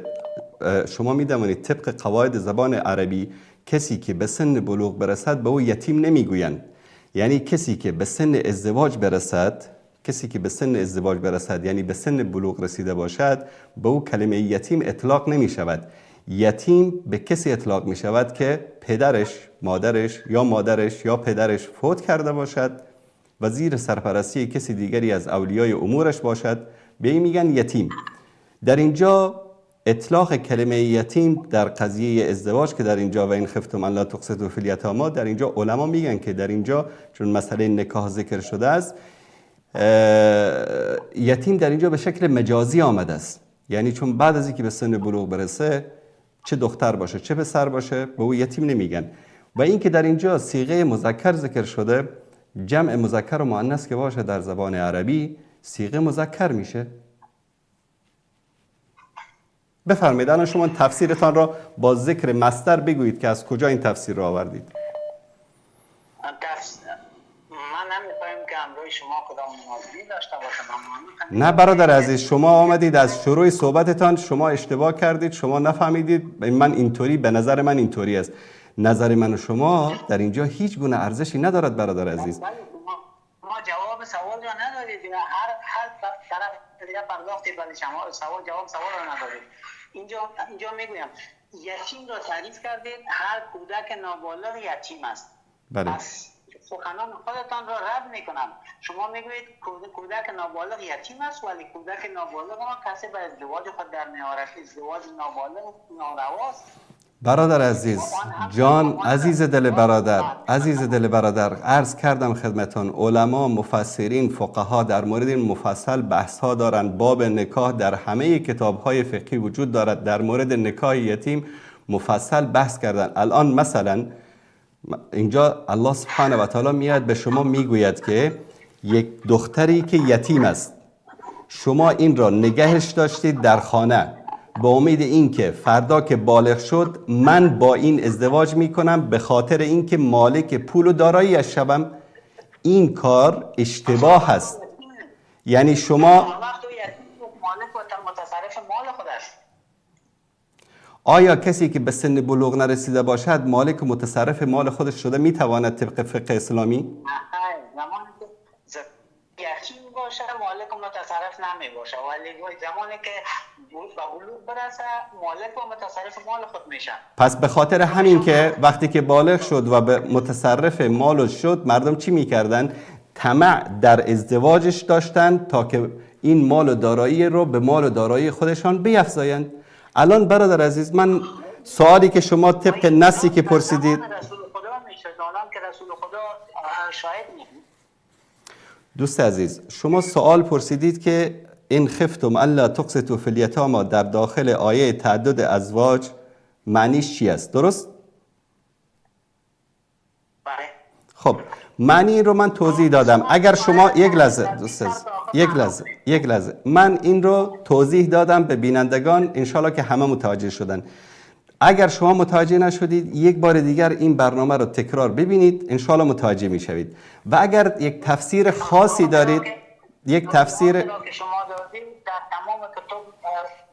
شما میدونید طبق قواعد زبان عربی کسی که به سن بلوغ برسد به او یتیم نمیگویند. یعنی کسی که به سن ازدواج برسد یعنی به سن بلوغ رسیده باشد به او کلمه یتیم اطلاق نمی شود. یتیم به کسی اطلاق می شود که مادرش یا پدرش فوت کرده باشد و زیر سرپرستی کسی دیگری از اولیای امورش باشد، به این میگن یتیم. در اینجا اطلاق کلمه یتیم در قضیه ازدواج که در اینجا و این خفتم الا تقسطوا فی الیتامی، در اینجا علما میگن که در اینجا چون مسئله نکاح ذکر شده است، یتیم در اینجا به شکل مجازی آمده است. یعنی چون بعد از اینکه به سن بلوغ برسه، چه دختر باشه چه پسر باشه، به او یتیم نمیگن. و این که در اینجا صیغه مذکر ذکر شده، جمع مذکر و مؤنث که باشه در زبان عربی صیغه مذکر میشه. بفرمایید الان شما تفسیرتان را با ذکر مصدر بگویید که از کجا این تفسیر را آوردید. من نمی‌فهمم که امروز شما کدام موضوعی داشته باشم. نه برادر عزیز، شما آمدید از شروع صحبتتان شما اشتباه کردید، شما نفهمیدید من اینطوری، به نظر من اینطوری است. نظر من و شما در اینجا هیچ گونه ارزشی ندارد برادر عزیز. ما جواب سوال را ندارید، هر طرف دیگه پرداختی برای شما سوال را ندارید. اینجا میگویم یتیم را تعریف کردید، هر کودک نابالغ یتیم است. بله. پس سخنان خودتان را رد میکنم. شما میگویید کودک نابالغ یتیم است، ولی کودک نابالغ را کسی به ازدواج خود در میآورد. ازدواج نابالغ نارواست. برادر عزیز، جان عزیز دل برادر، عرض کردم خدمتان علما، مفسرین، فقها در مورد این مفصل بحث ها دارند. باب نکاح در همه کتاب های فقهی وجود دارد، در مورد نکاح یتیم مفصل بحث کردن. الان مثلا اینجا الله سبحانه و تعالی میاد به شما میگوید که یک دختری که یتیم است، شما این را نگهش داشتید در خانه با امید اینکه فردا که بالغ شد من با این ازدواج میکنم به خاطر اینکه مالک پول و داراییش شوم. این کار اشتباه است. یعنی شما مالک و متصرف مال خود است. آیا کسی که به سن بلوغ نرسیده باشد مالک و متصرف مال خودش شده میتواند طبق فقه اسلامی؟ زمانی که یتیم باشه مالک و متصرف نمی باشه، ولی زمانی که به بلوغ برسه مالک و متصرف مال خود میشه. پس به خاطر همین که وقتی که بالغ شد و به متصرف مالش شد، مردم چی میکردن؟ طمع در ازدواجش داشتن تا که این مال و دارایی رو به مال و دارایی خودشان بیفزایند. الان برادر عزیز، من سوالی که شما طبق نصی که پرسیدید، دوست عزیز شما سوال پرسیدید که این خفتم الا تقسطوا فی الیتامی در داخل آیه تعدد ازواج معنیش چی است؟ درست؟ بله. خب معنی رو من توضیح دادم. اگر شما یک لحظه من این رو توضیح دادم به بینندگان، انشالله که همه متوجه شدن. اگر شما متوجه نشدید یک بار دیگر این برنامه رو تکرار ببینید، انشالله متوجه میشوید. و اگر یک تفسیر خاصی دارید، یک تفسیر که شما دادید در تمام کتب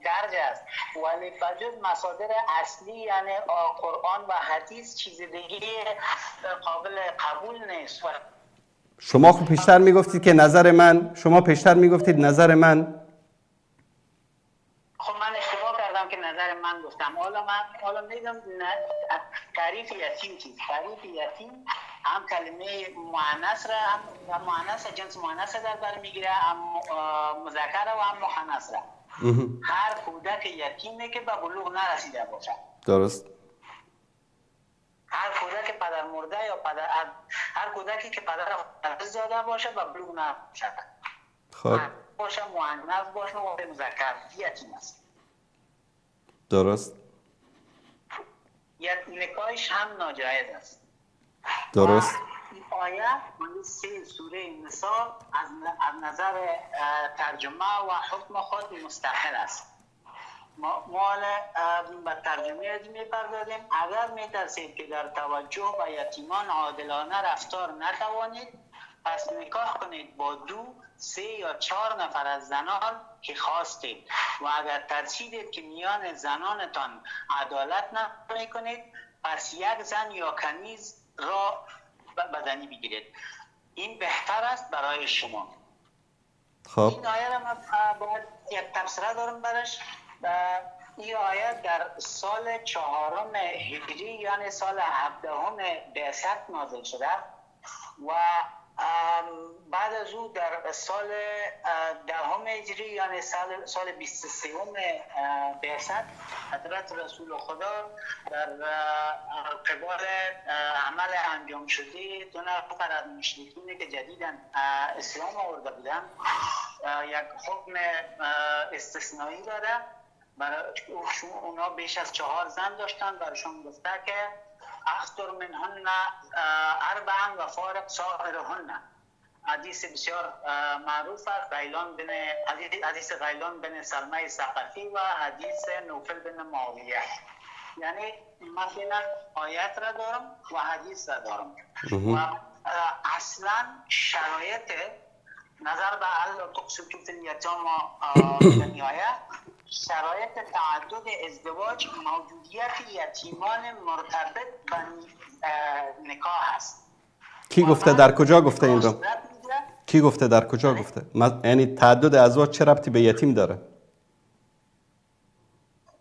درج است، ولی بجز مصادر اصلی یعنی قرآن و حدیث چیز دیگه قابل قبول نیست. شما خب پیشتر میگفتید که نظر من، خب من اشتباه کردم که نظر من گفتم. حالا میگم تعریف یتیم چیز. تعریف یتیم هم کلمه مؤنث را، هم مؤنث جنس مؤنث در بر میگیره، هم مذکر و هم مؤنث را. هر کودک یتیمه که به بلوغ نرسیده باشه. درست. هر کودک پدر مرده یا هر کودکی که پدر زاده باشه و بلوغ نرسیده. خب باشه مؤنث باشه و مذکر یتیم است. درست. نکاحش هم ناجایز است. درست. این آیه من سه سوره نساء از نظر ترجمه و حکم خود مستقل است. ما به ترجمه از میپردازیم. اگر میترسید که در توجه به یتیمان عادلانه رفتار نتوانید، پس نکاح کنید با 2، 3 یا 4 نفر از زنان که خواستید. و اگر ترسیدید که میان زنانتان عدالت نمیکنید، پس یک زن یا کنیز را بدنی بگیرید. این بهتر است برای شما. خب این آیه را من باید یک تفسیر دارم برش. این آیه در سال 4 هجری یعنی سال 17 بعثت نازل شده و بعد از او در سال 10 هجری یعنی سال 23 بعثت حضرت رسول خدا در قبال عمل انجام شده 2 نفر از مشرکینی که جدیداً اسلام آورده بودن یک حکم استثنایی داده. برای اونا بیش از 4 زن داشتن. برایشون گفته که اختر منهن 4 و فارق سائرهن. حدیث بسیار معروف است. حدیث غیلان بن سلمه ثقفی و حدیث نوفل بن معاویه. یعنی مثلا آیت را دارم و حدیث را دارم و اصلا شرایط نظر به الله تقسطوا فی الیتامی دنیای شرایط تعدد ازدواج موجودیت یتیمان مرتبط به نکاح است. کی گفته؟ در کجا گفته این رو؟ کی گفته؟ در کجا گفته؟ یعنی تعدد ازواج چه ربطی به یتیم داره؟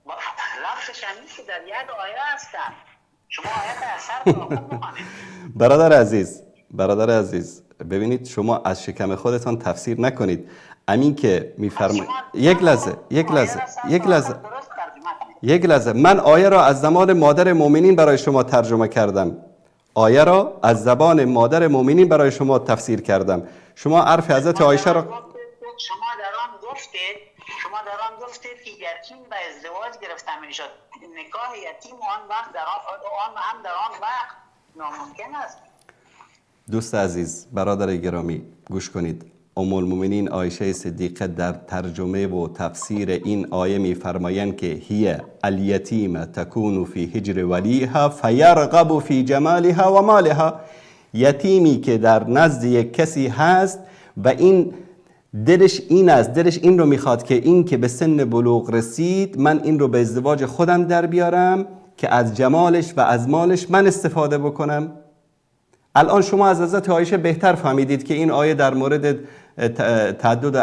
ربطش هم نیست که در یک آیه هستن. شما آیه اثر بکنید. برادر عزیز ببینید، شما از شکم خودتان تفسیر نکنید. امین که میفرمایید یک لحظه من آیه را از زبان مادر مؤمنین برای شما ترجمه کردم. آیه را از زبان مادر مؤمنین برای شما تفسیر کردم. شما حرف حضرت عایشه را شما در آن گفتید که یتیم به ازدواج گرفته میشد. نکاح یتیم آن وقت در آن وقت ناممکن است. دوست عزیز، برادر گرامی، گوش کنید. ام المؤمنین عایشه صدیقه در ترجمه و تفسیر این آیه می‌فرمایند که هی الیتیم تکون فی حجر ولیها فیرغب فی جمالها و مالها. یتیمی که در نزد یک کسی هست و این دلش این رو میخواد که این که به سن بلوغ رسید من این رو به ازدواج خودم در بیارم که از جمالش و از مالش من استفاده بکنم. الان شما از حضرت عایشه بهتر فهمیدید که این آیه در مورد تعدد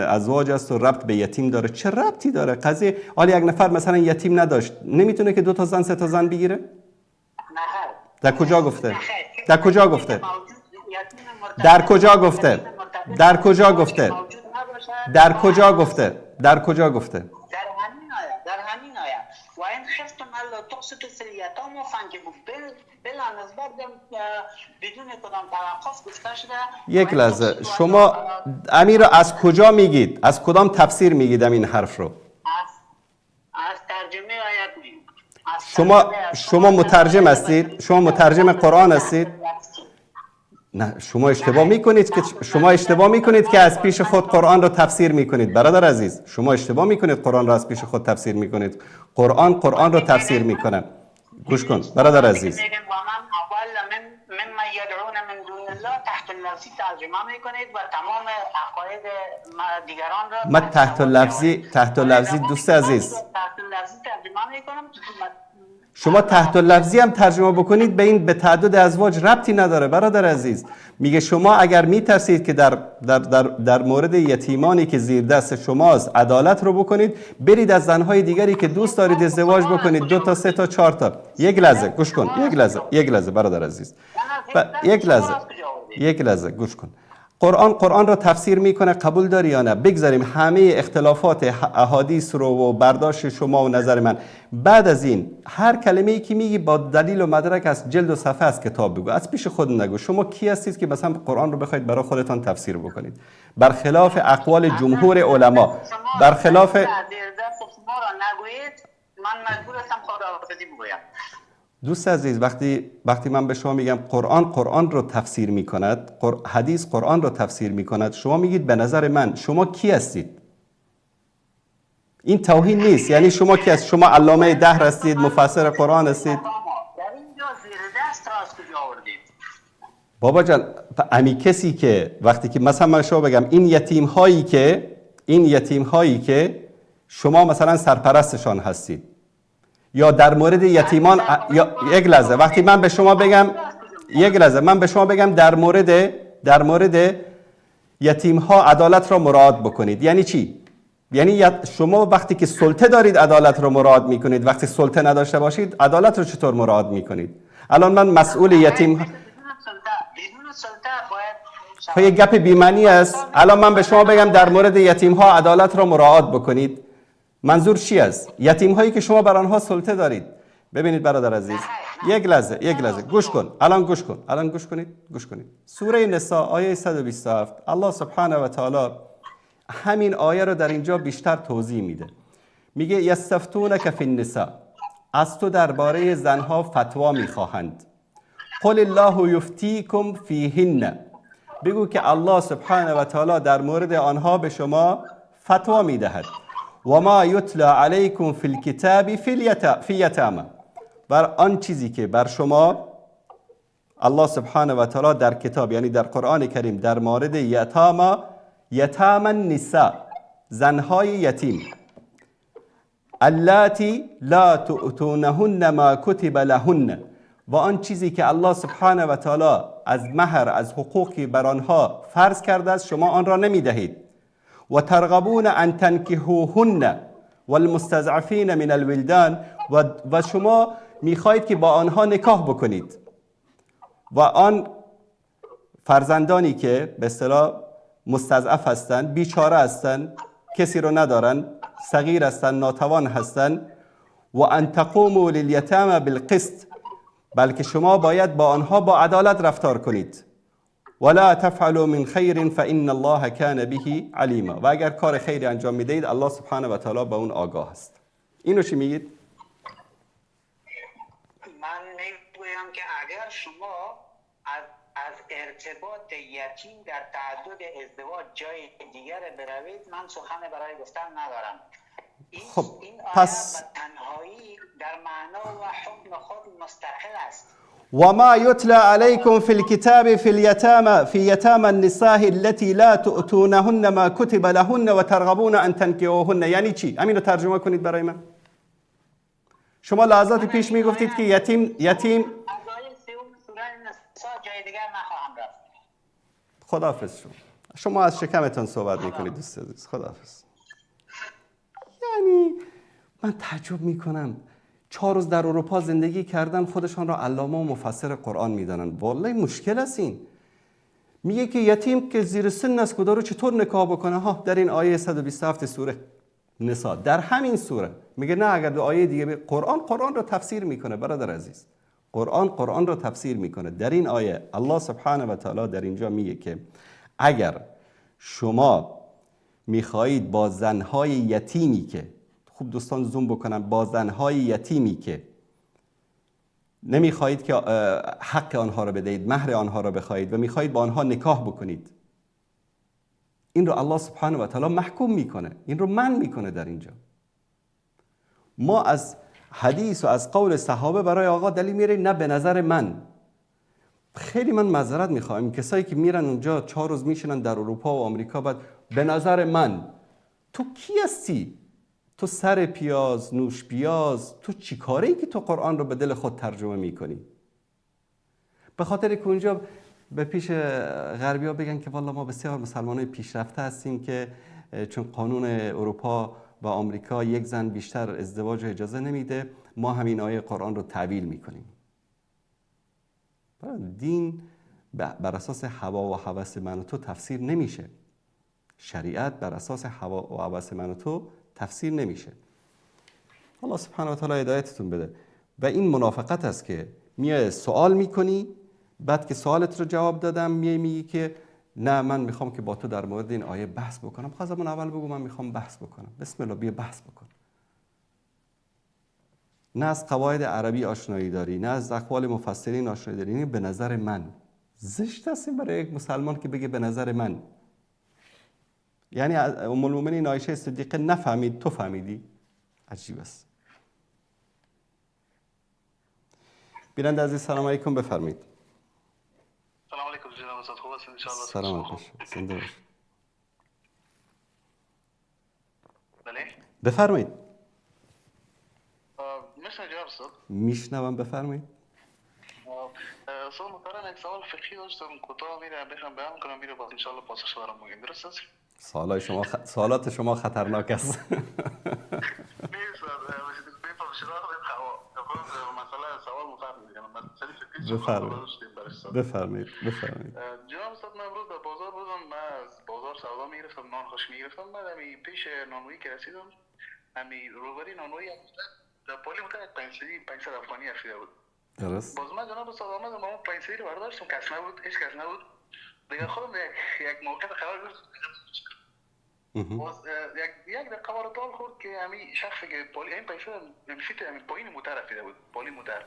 ازواج است و ربط به یتیم داره. چه ربطی داره؟ قضیه حالا یک نفر مثلا یتیم نداشت، نمیتونه که 2 تا زن 3 تا زن بگیره؟ در کجا گفته؟ در کجا گفته؟ در کجا گفته؟ در کجا گفته؟ در کجا گفته؟ در کجا گفته؟ در همین آیه و این خفتم الا تقسطوا فی الیتامی فانکحوا بلا نسبت بدون کدام توقف گفته شده. یک لحظه، شما امیر را از کجا میگید؟ از کدام تفسیر میگید این حرف رو؟ از ترجمه آیات میگم. شما مترجم هستید؟ شما مترجم قرآن هستید؟ نه، شما اشتباه میکنید که از پیش خود قرآن رو تفسیر میکنید. برادر عزیز، شما اشتباه میکنید قرآن رو از پیش خود تفسیر میکنید. قرآن رو تفسیر میکنه. گوش کن برادر عزیز. من یدعون من دون الله تحت اللفظی ترجمه میکنید و تمام عقاید دیگران را تحت لفظی دوست عزیز، تحت لفظی ترجمه میکنم. شما تحت لفظی هم ترجمه بکنید به این به تعدد ازواج ربطی نداره. برادر عزیز میگه شما اگر میترسید که در مورد یتیمانی که زیر دست شماست عدالت رو بکنید، برید از زنهای دیگری که دوست دارید ازدواج بکنید، 2 تا 3 تا 4 تا. یک لحظه گوش کن، یک لحظه برادر عزیز، یک لحظه گوش کن. قرآن رو تفسیر میکنه، قبول داری یا نه؟ بگذاریم همه اختلافات احادیث رو و برداشت شما و نظر من. بعد از این هر کلمه‌ای که میگی با دلیل و مدرک از جلد و صفحه از کتاب بگو، از پیش خود نگو. شما کی هستید که مثلا قرآن رو بخواید برای خودتان تفسیر بکنید؟ برخلاف اقوال جمهور علما، برخلاف من مجبور هستم خداحافظی بگویم. دوست عزیز، وقتی من به شما میگم قرآن رو تفسیر میکند، حدیث قرآن رو تفسیر میکند، شما میگید به نظر من. شما کی هستید؟ این توهین نیست. یعنی شما کی هستید؟ شما علامه دهر هستید؟ مفسر قرآن هستید؟ در اینجا زیر دست را از کجا آوردید؟ بابا جان، امی کسی که وقتی که مثلا من شما بگم این یتیم هایی که شما مثلا سرپرستشان هستید، یا در مورد یتیمان یک لحظه وقتی من به شما بگم در مورد یتیم ها عدالت را مراعات بکنید، یعنی چی؟ یعنی شما وقتی که سلطه دارید عدالت را مراعات میکنید، وقتی سلطه نداشته باشید عدالت رو چطور مراعات میکنید؟ الان من مسئول یتیم بدون سلطه باید خب یک گپ بی‌معنی است. الان من به شما بگم در مورد یتیم ها عدالت را مراعات بکنید، منظور چی است؟ یتیم هایی که شما بر آنها سلطه دارید. ببینید برادر عزیز، یک لحظه گوش کن. الان گوش کنید. سوره نساء آیه 127 الله سبحانه و تعالی همین آیه رو در اینجا بیشتر توضیح میده. میگه یستفتونک فی النساء، از تو درباره زنها فتوا میخواهند. قل الله یفتیکم فیهن، بگو که الله سبحانه و تعالی در مورد آنها به شما فتوا میدهد. و ما یتلا علیکم فی الکتاب فی یتاما، بر آن چیزی که بر شما الله سبحانه و تعالی در کتاب، یعنی در قرآن کریم، در مورد یتاما النساء، زنهای یتیم، اللاتی لا تؤتونهن ما کتب لهن، و آن چیزی که الله سبحانه و تعالی از مهر، از حقوقی بر آنها فرض کرده است شما آن را نمی دهید. و ترغبون ان تنکحوهن والمستضعفین من الولدان، و شما میخواهید که با آنها نکاح بکنید و آن فرزندانی که به اصطلاح مستضعف هستند، بیچاره هستند، کسی رو ندارن، صغیر هستند، ناتوان هستند. و ان تقوموا للیتامى بالقسط، بلکه شما باید با آنها با عدالت رفتار کنید. ولا تفعلوا من خیر فان الله کان به علیما، و اگر کار خیری انجام میدهید الله سبحانه و تعالی به اون آگاه است. اینو چی میگید؟ من میگویم که اگر شما از ارتباط یتیم در تعدد ازدواج جای دیگر بروید، من سخن برای گفتن ندارم. خب این پس آیه تنهایی در معنا و حکم خود مستقل است. وما يتلى عليكم في الكتاب في يتامى النساء التي لا تؤتونهن ما كتب لهن وترغبون ان تنكحوهن، یعنی چی؟ همین رو ترجمه کنید برای من. شما لحظات پیش میگفتید که یتیم از آیه 3 سوره نساء جای دیگر نخواهم رفت. خداحافظ. شما از شکمتان صحبت میکنید دوست عزیز. خداحافظ. یعنی من تعجب میکنم 4 روز در اروپا زندگی کردن، خودشان را علامه و مفسر قرآن میدانن. والله مشکل است این. میگه که یتیم که زیر سن است کدار رو چطور نکاح بکنه؟ ها، در این آیه 127 سوره نساء، در همین سوره میگه نه، اگر دو آیه دیگه قرآن رو تفسیر میکنه. برادر عزیز، قرآن رو تفسیر میکنه. در این آیه الله سبحانه و تعالی در اینجا میگه که اگر شما میخواهید با زنهای یتیمی که، خوب دوستان زوم بکنن، با زنهای یتیمی که نمیخواهید که حق آنها را بدهید، مهر آنها را بخواهید و میخواهید با آنها نکاح بکنید، این رو الله سبحانه و تعالی محکوم میکنه، این رو منع میکنه. در اینجا ما از حدیث و از قول صحابه برای آقا دلیل میاریم؟ نه، به نظر من. خیلی من معذرت میخوام کسایی که میرن اونجا 4 روز میشینن در اروپا و آمریکا، بعد به نظر من. تو کی هستی؟ تو سر پیاز، نوش پیاز، تو چی کاره ای که تو قرآن رو به دل خود ترجمه میکنی؟ به خاطر که اونجا به پیش غربی ها بگن که والله ما بسیار مسلمانای پیشرفته هستیم که چون قانون اروپا و آمریکا یک زن بیشتر ازدواج اجازه نمیده، ما همین آیه قرآن رو تعویل میکنیم. دین بر اساس هوا و هوس من و تو تفسیر نمیشه. شریعت بر اساس هوا و هوس من و تو تفسیر نمیشه. الله سبحانه و تعالی هدایتتون بده. و این منافقت است که میای سوال میکنی، بعد که سوالت رو جواب دادم میگی که نه، من میخوام که با تو در مورد این آیه بحث بکنم. خب از اون اول بگو من میخوام بحث بکنم. بسم الله، بیا بحث بکن. نه از قواعد عربی آشنایی داری، نه از اقوال مفسرین آشنایی داری. این به نظر من زشت است برای یک مسلمان که بگه به نظر من. یعنی ام المؤمنین عایشه صدیقه نفهمید، تو فهمیدی؟ عجیب است. بیننده عزیز سلام علیکم، بفرمایید. سلام علیکم جناب استاد، خوب هستید ان شاء الله؟ سلام علیکم، زنده باشید. بله بفرمایید. میشنم جناب استاد؟ میشنوم، بفرمایید. استاد محترم، یک سوال فقهی داشتم، کوتاه میره بخوام بیان کنم، میره بعد ان شاء الله پاسخ برام میگین. درست است؟ سوالات شما خطرناک است. نیست بفهم شرایط مسئله سوال مفهم میگم. بفرمایید. جناب استاد، من امروز در بازار بودم، من از بازار سودا میگرفتم، نان خوش میگرفتم. بعد همی پیش نانوایی که رسیدم، همی روبری نانوایی در پولی متر 500 افغانی افریده بود. درست. باز من جناب استاد آمدم، اون 500 رو برداشتم، کس نبود، هیچ کس نبود. دیگه خودم یک موقع خبر گرفتم. باز یک دقیقه وارد حال خورد که همین شخصی که پولی این پیسه نمیشید، همین پایین موتر افریده بود، پولی موتر.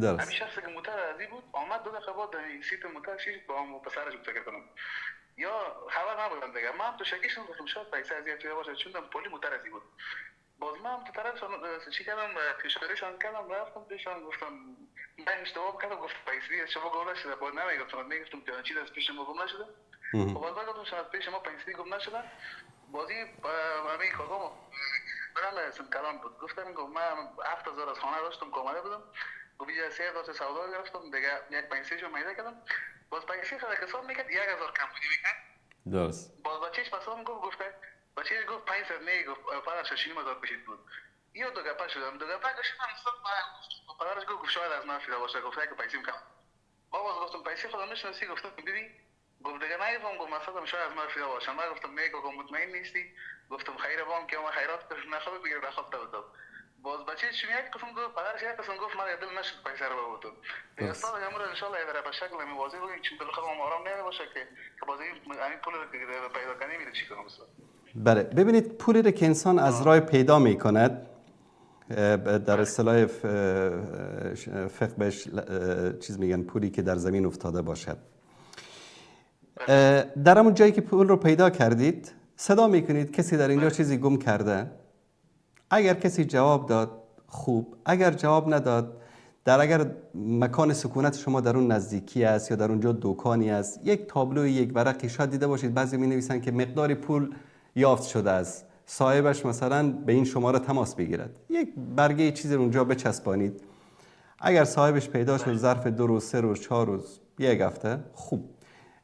درست. همین شخصی که موتر ازی بود آمد 2 دقیقه بعد این سیت موتر شید با هم پسرش بود فکر کنم. یا خبر نبودم دیگه. من تو شکیشم گفتم شاید پیسه ازی افریده باشه، چون پولی موتر ازی بود. باز من تو طرفشان چی کردم، پیشبریشان کردم، رفتم پیشان گفتم من اشتباه کردم، گفت پیسه شما گم نشده. باز نمیگفتم، میگفتم که چیز از پیش ما گم نشده. باز گفتم شما از پیش ما پیسه گم نشده. بازی همین کدام بله اسم کلام بود. گفتم که من 7000 از خانه داشتم که آمده بودم. گفت یه 3000 سودا گرفتم دیگه یک پنسیشو میده کردم. باز پنسی خدا حساب میکرد 1000 کم بودی میکرد. درست. باز بچهش پسام گفت بچهش گفت 500 نه گفت پدرش 6000 کشید بود. یه دو گپا شدم دو گپا گشتم استاد با پدرش گفت شاید از من فیدا باشه گفت که پیسیم کم. بابا گفتم پیسی خودم نشناسی گفتم ببین گفت دیگه نگفتم گفت مثلا شاید از من فیدا باشه من گفتم نه گفتم مطمئن نیستی گفتم خیر بام که ما خیرات کردم نخواد بگیر نخواد بود باز بچه چی میاد گفتم گفت پدرش یک قسم گفت من دل نشد پیسه رو بود دیگه استاد امروز ان شاء الله در به شکل موازی بگیم چون دل خودم آرام نمیشه باشه که بازی این پول رو پیدا کنیم میره چی کنم استاد. بله ببینید پولی رو که انسان از راه پیدا می کند در اصطلاح فقه بهش چیز میگن پولی که در زمین افتاده باشد. در همون جایی که پول رو پیدا کردید صدا میکنید کسی در اینجا چیزی گم کرده. اگر کسی جواب داد خوب، اگر جواب نداد اگر مکان سکونت شما در اون نزدیکی است یا در اونجا دکانی است یک تابلو یک ورقی شاید دیده باشید بعضی می نویسن که مقداری پول یافت شده است صاحبش مثلا به این شماره تماس بگیرد یک برگه چیزی اونجا بچسبانید اگر صاحبش پیدا شد ظرف 2 روز 3 روز 4 روز یک هفته خوب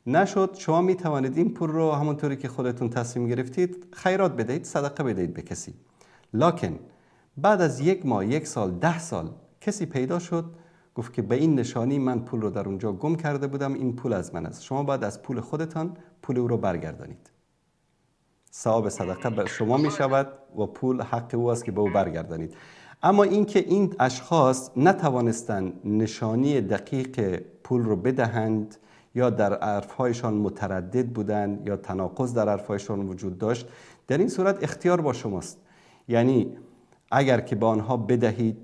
نشد شما می توانید این پول رو همونطوری که خودتون تصمیم گرفتید خیرات بدهید صدقه بدهید به کسی لکن بعد از 1 ماه 1 سال 10 سال کسی پیدا شد گفت که به این نشانی من پول رو در اونجا گم کرده بودم این پول از من است شما بعد از پول خودتان پول او رو برگردانید ثواب صدقه به شما می شود و پول حق او است که به او برگردانید اما اینکه این اشخاص نتوانستند نشانی دقیق پول رو بدهند یا در حرفهایشان متردد بودند یا تناقض در حرفهایشان وجود داشت در این صورت اختیار با شماست یعنی اگر که به آنها بدهید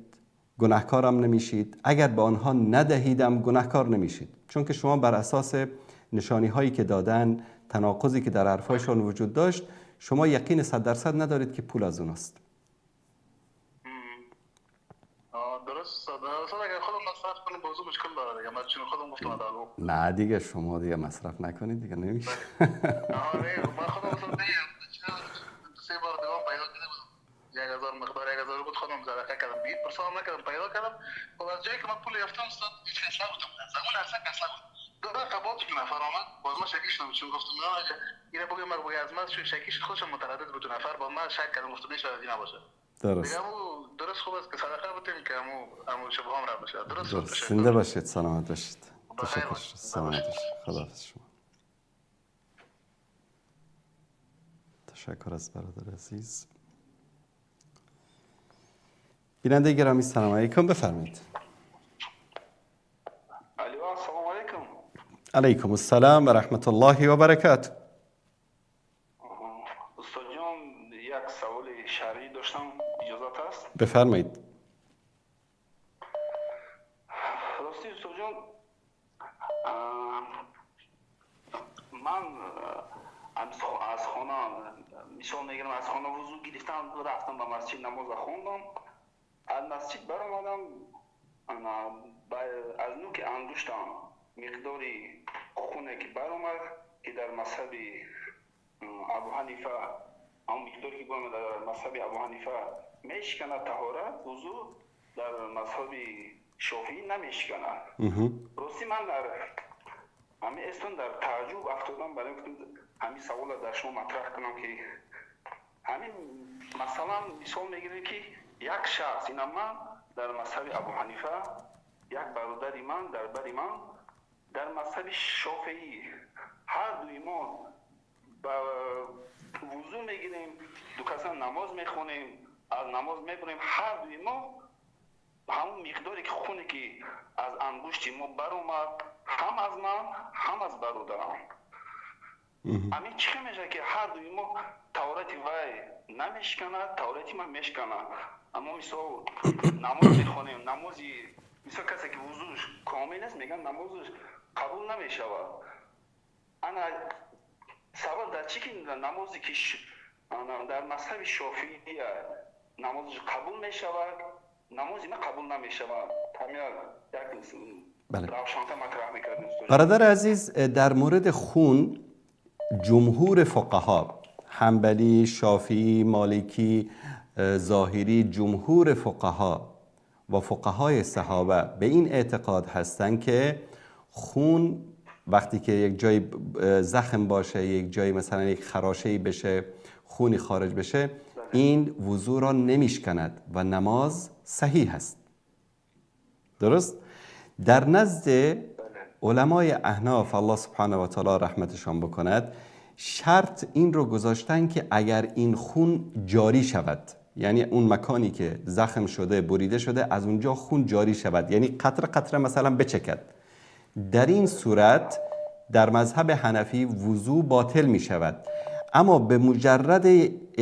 گناهکارم نمیشید اگر به آنها ندهیدم گناهکار نمیشید چون که شما بر اساس نشانی هایی که دادن تناقضی که در حرفایشان وجود داشت شما یقین 100% ندارید که پول از اوناست درست اگر خودم مصرف کنم موضوع مشکل داره دیگه من چون خودم گفتم دارم نه دیگه شما دیگه مصرف نکنید دیگه نمیشه نه من خودم مثلا 3 بار دیگه پیدا کردم 1000 مقدار 1000 بود خودم صدقه کردم بیت پرسام نکردم پیدا کردم و از جایی که من پول یافتم استاد هیچ اصلا بودم زمان اصلا کسلا بود دو قباط که نفر آمد باز ما شکی شدم چون گفتم نه اینا بگم من بگم از من چون شکی شد خودم متردد بود نفر با من شک کردم گفتم نشه دیگه نباشه درست دیگه درست خوب است که صدقه بدیم که همو شبهام را بشه درست زنده باشید سلامت باشید تشکر سلامت باشید خداحافظ شما تشکر از برادر عزیز بیننده گرامی سلام علیکم بفرمایید السلام علیکم علیکم السلام و رحمت الله و برکاته استاد جان یک سوال شرعی داشتم اجازت است بفرمایید راستی استاد جان من از خانه مثال میگیرم از خانه وضو گرفتم رفتم به مسجد نماز خوندم از مسجد برآمدم از نوک انگشتم مقداری خونه که برآمد که در مذهب ابو حنیفه اون مقداری که برآمد در مذهب ابو حنیفه میشکنه طهارت وضو در مذهب شافعی نمیشکنه راستی من در همین استون در تعجب افتادم برای اینکه همین سوال در شما مطرح کنم که همین مثلا مثال میگیریم که یک شخص اینا من در مذهب ابو حنیفه یک برادر من در بر من در مذهب شافعی هر دوی ما با وضو میگیریم دو کسا نماز میخونیم از نماز میبریم هر دوی ما همون مقداری که خونه که از انگشت ما برآمد هم از من هم از برادرم همین چی میشه که هر دوی ما طهارت وای نمیشکنه طهارت من میشکنه اما مثلا نماز میخونیم نمازی مثلا کسی که وضوش کامل است میگن نمازش قبول نمیشود انا سوال در چی که نمازی که در مذهب شافعی نمازش قبول میشود نمازی من قبول نمیشود همین یک روشن‌تر مطرح میکردیم برادر عزیز در مورد خون جمهور فقها حنبلی، شافعی، مالکی ظاهری جمهور فقها و فقهای صحابه به این اعتقاد هستند که خون وقتی که یک جای زخم باشه، یک جای مثلا یک خراشه‌ای بشه، خونی خارج بشه، این وضو را نمیشکند و نماز صحیح است. درست؟ در نزد علمای احناف الله سبحانه و تعالی رحمتشان بکند، شرط این رو گذاشتن که اگر این خون جاری شود، یعنی اون مکانی که زخم شده بریده شده از اونجا خون جاری شود، یعنی قطره قطره مثلا بچکد، در این صورت در مذهب حنفی وضو باطل می شود. اما به مجرد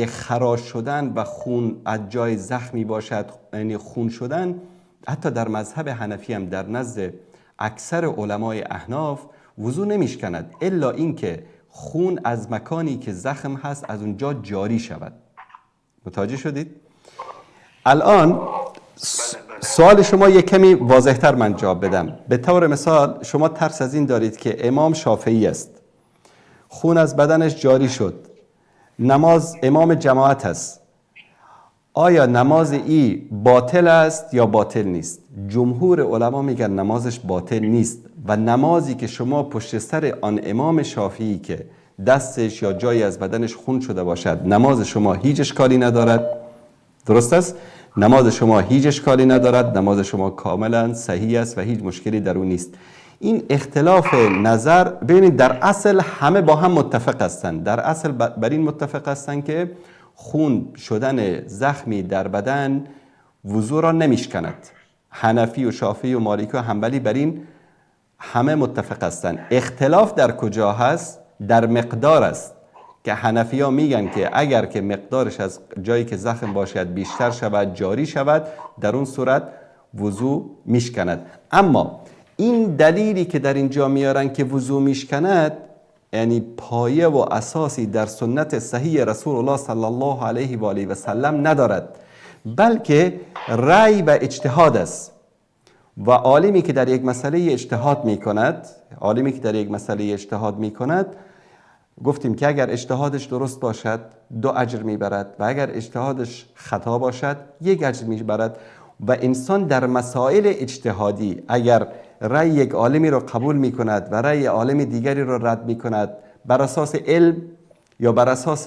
خراش شدن و خون از جای زخمی باشد، یعنی خون شدن، حتی در مذهب حنفی هم در نزد اکثر علمای احناف وضو نمیشکند الا اینکه خون از مکانی که زخم هست از اونجا جاری شود. متوجه شدید؟ الان سوال شما یک کمی واضح‌تر من جواب بدم. به طور مثال شما ترس از این دارید که امام شافعی است، خون از بدنش جاری شد، نماز امام جماعت است، آیا نماز ای باطل است یا باطل نیست؟ جمهور علما میگن نمازش باطل نیست و نمازی که شما پشت سر آن امام شافعی که دستش یا جایی از بدنش خون شده باشد، نماز شما هیچ اشکالی ندارد. درست است؟ نماز شما هیچ اشکالی ندارد، نماز شما کاملا صحیح است و هیچ مشکلی در اون نیست. این اختلاف نظر ببینید در اصل همه با هم متفق هستند. در اصل بر این متفق هستند که خون شدن زخمی در بدن وضو را نمیشکند. حنفی و شافعی و مالکی و حنبلی بر این همه متفق هستند. اختلاف در کجا هست؟ در مقدار است که حنفی ها میگن که اگر که مقدارش از جایی که زخم باشد بیشتر شود، جاری شود، در اون صورت وضو میشکند. اما این دلیلی که در اینجا میارن که وضو میشکند، یعنی پایه و اساسی در سنت صحیح رسول الله صلی الله علیه و آله و سلم ندارد، بلکه رأی و اجتهاد است. و عالمی که در یک مسئله اجتهاد میکند، گفتیم که اگر اجتهادش درست باشد 2 اجر میبرد و اگر اجتهادش خطا باشد 1 اجر میبرد. و انسان در مسائل اجتهادی اگر رأی یک عالمی را قبول میکند و رأی عالم دیگری را رد میکند بر اساس علم یا بر اساس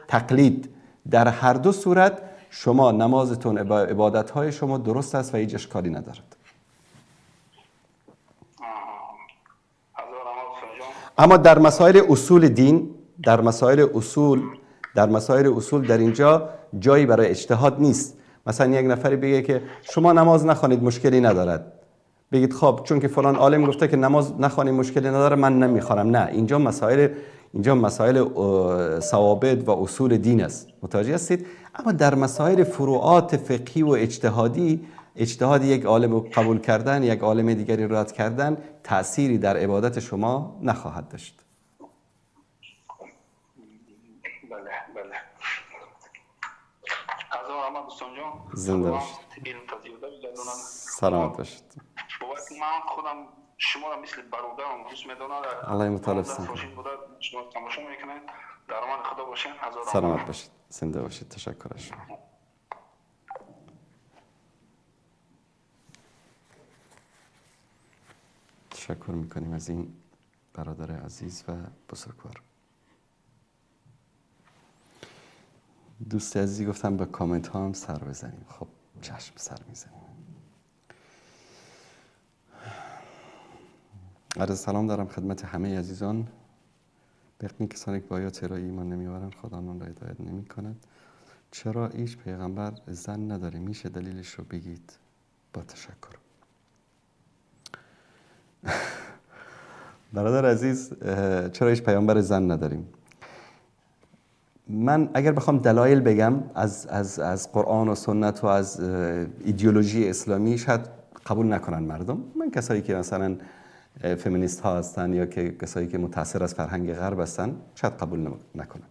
تقلید، در هر دو صورت شما نمازتون، عبادتهای شما درست است و هیچ اشکالی ندارد. اما در مسائل اصول دین، در مسائل اصول در اینجا جایی برای اجتهاد نیست. مثلا یک نفری بگه که شما نماز نخوانید مشکلی ندارد، بگید خب چون که فلان عالم گفته که نماز نخوانید مشکلی نداره من نمیخوانم. نه، اینجا مسائل ثوابت و اصول دین است. متوجه هستید؟ اما در مسائل فروعات فقهی و اجتهاد یک عالم قبول کردن، یک عالم دیگری رد کردن تأثیری در عبادت شما نخواهد داشت. بله. از آرام دوستان جان زنده باشید. سلامت باشید. من خودم شما را مثل برادرم دوست می‌دارم. الله مطالب سن. شما تماشا میکنید. در امان خدا باشین. سلامت باشید. زنده باشید. تشکر از شما. تشکر میکنیم از این برادر عزیز و بزرگوار. دوست عزیزی گفتم به کامنت ها هم سر بزنیم. خب چشم سر میزنیم. عرض سلام دارم خدمت همه عزیزان. به کسانی که با آیات الهی ایمان نمی‌آورند خدا آنان را هدایت نمی‌کند. چرا هیچ پیغمبر زن نداره؟ میشه دلیلش رو بگید؟ با تشکر. برادر عزیز، چرا هیچ پیامبر زن نداریم؟ من اگر بخوام دلایل بگم از قرآن و سنت و از ایدئولوژی اسلامی شاید قبول نکنن مردم. من کسایی که مثلا فمینیست ها هستن یا که کسایی که متاثر از فرهنگ غرب هستن شاید قبول نکنن.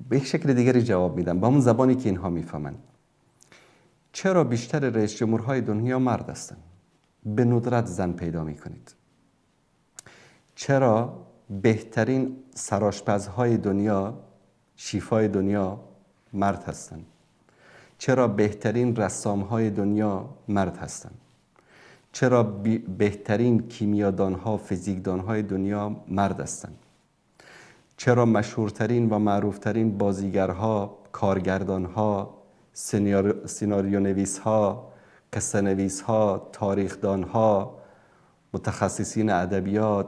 به یک شکل دیگری جواب میدم با همون زبانی که اینها میفهمن. چرا بیشتر رئیس جمهورهای دنیا مرد هستن؟ به ندرت زن پیدا میکنید. چرا بهترین سرآشپزهای دنیا، شیفای دنیا مرد هستن؟ چرا بهترین رسام‌های دنیا مرد هستند؟ چرا بهترین کیمیادان‌ها، فیزیکدان‌های دنیا مرد هستند؟ چرا مشهورترین و معروفترین بازیگرها، کارگردانها، سیناریو نویسها، قصه نویسها، تاریخدانها، متخصصین ادبیات،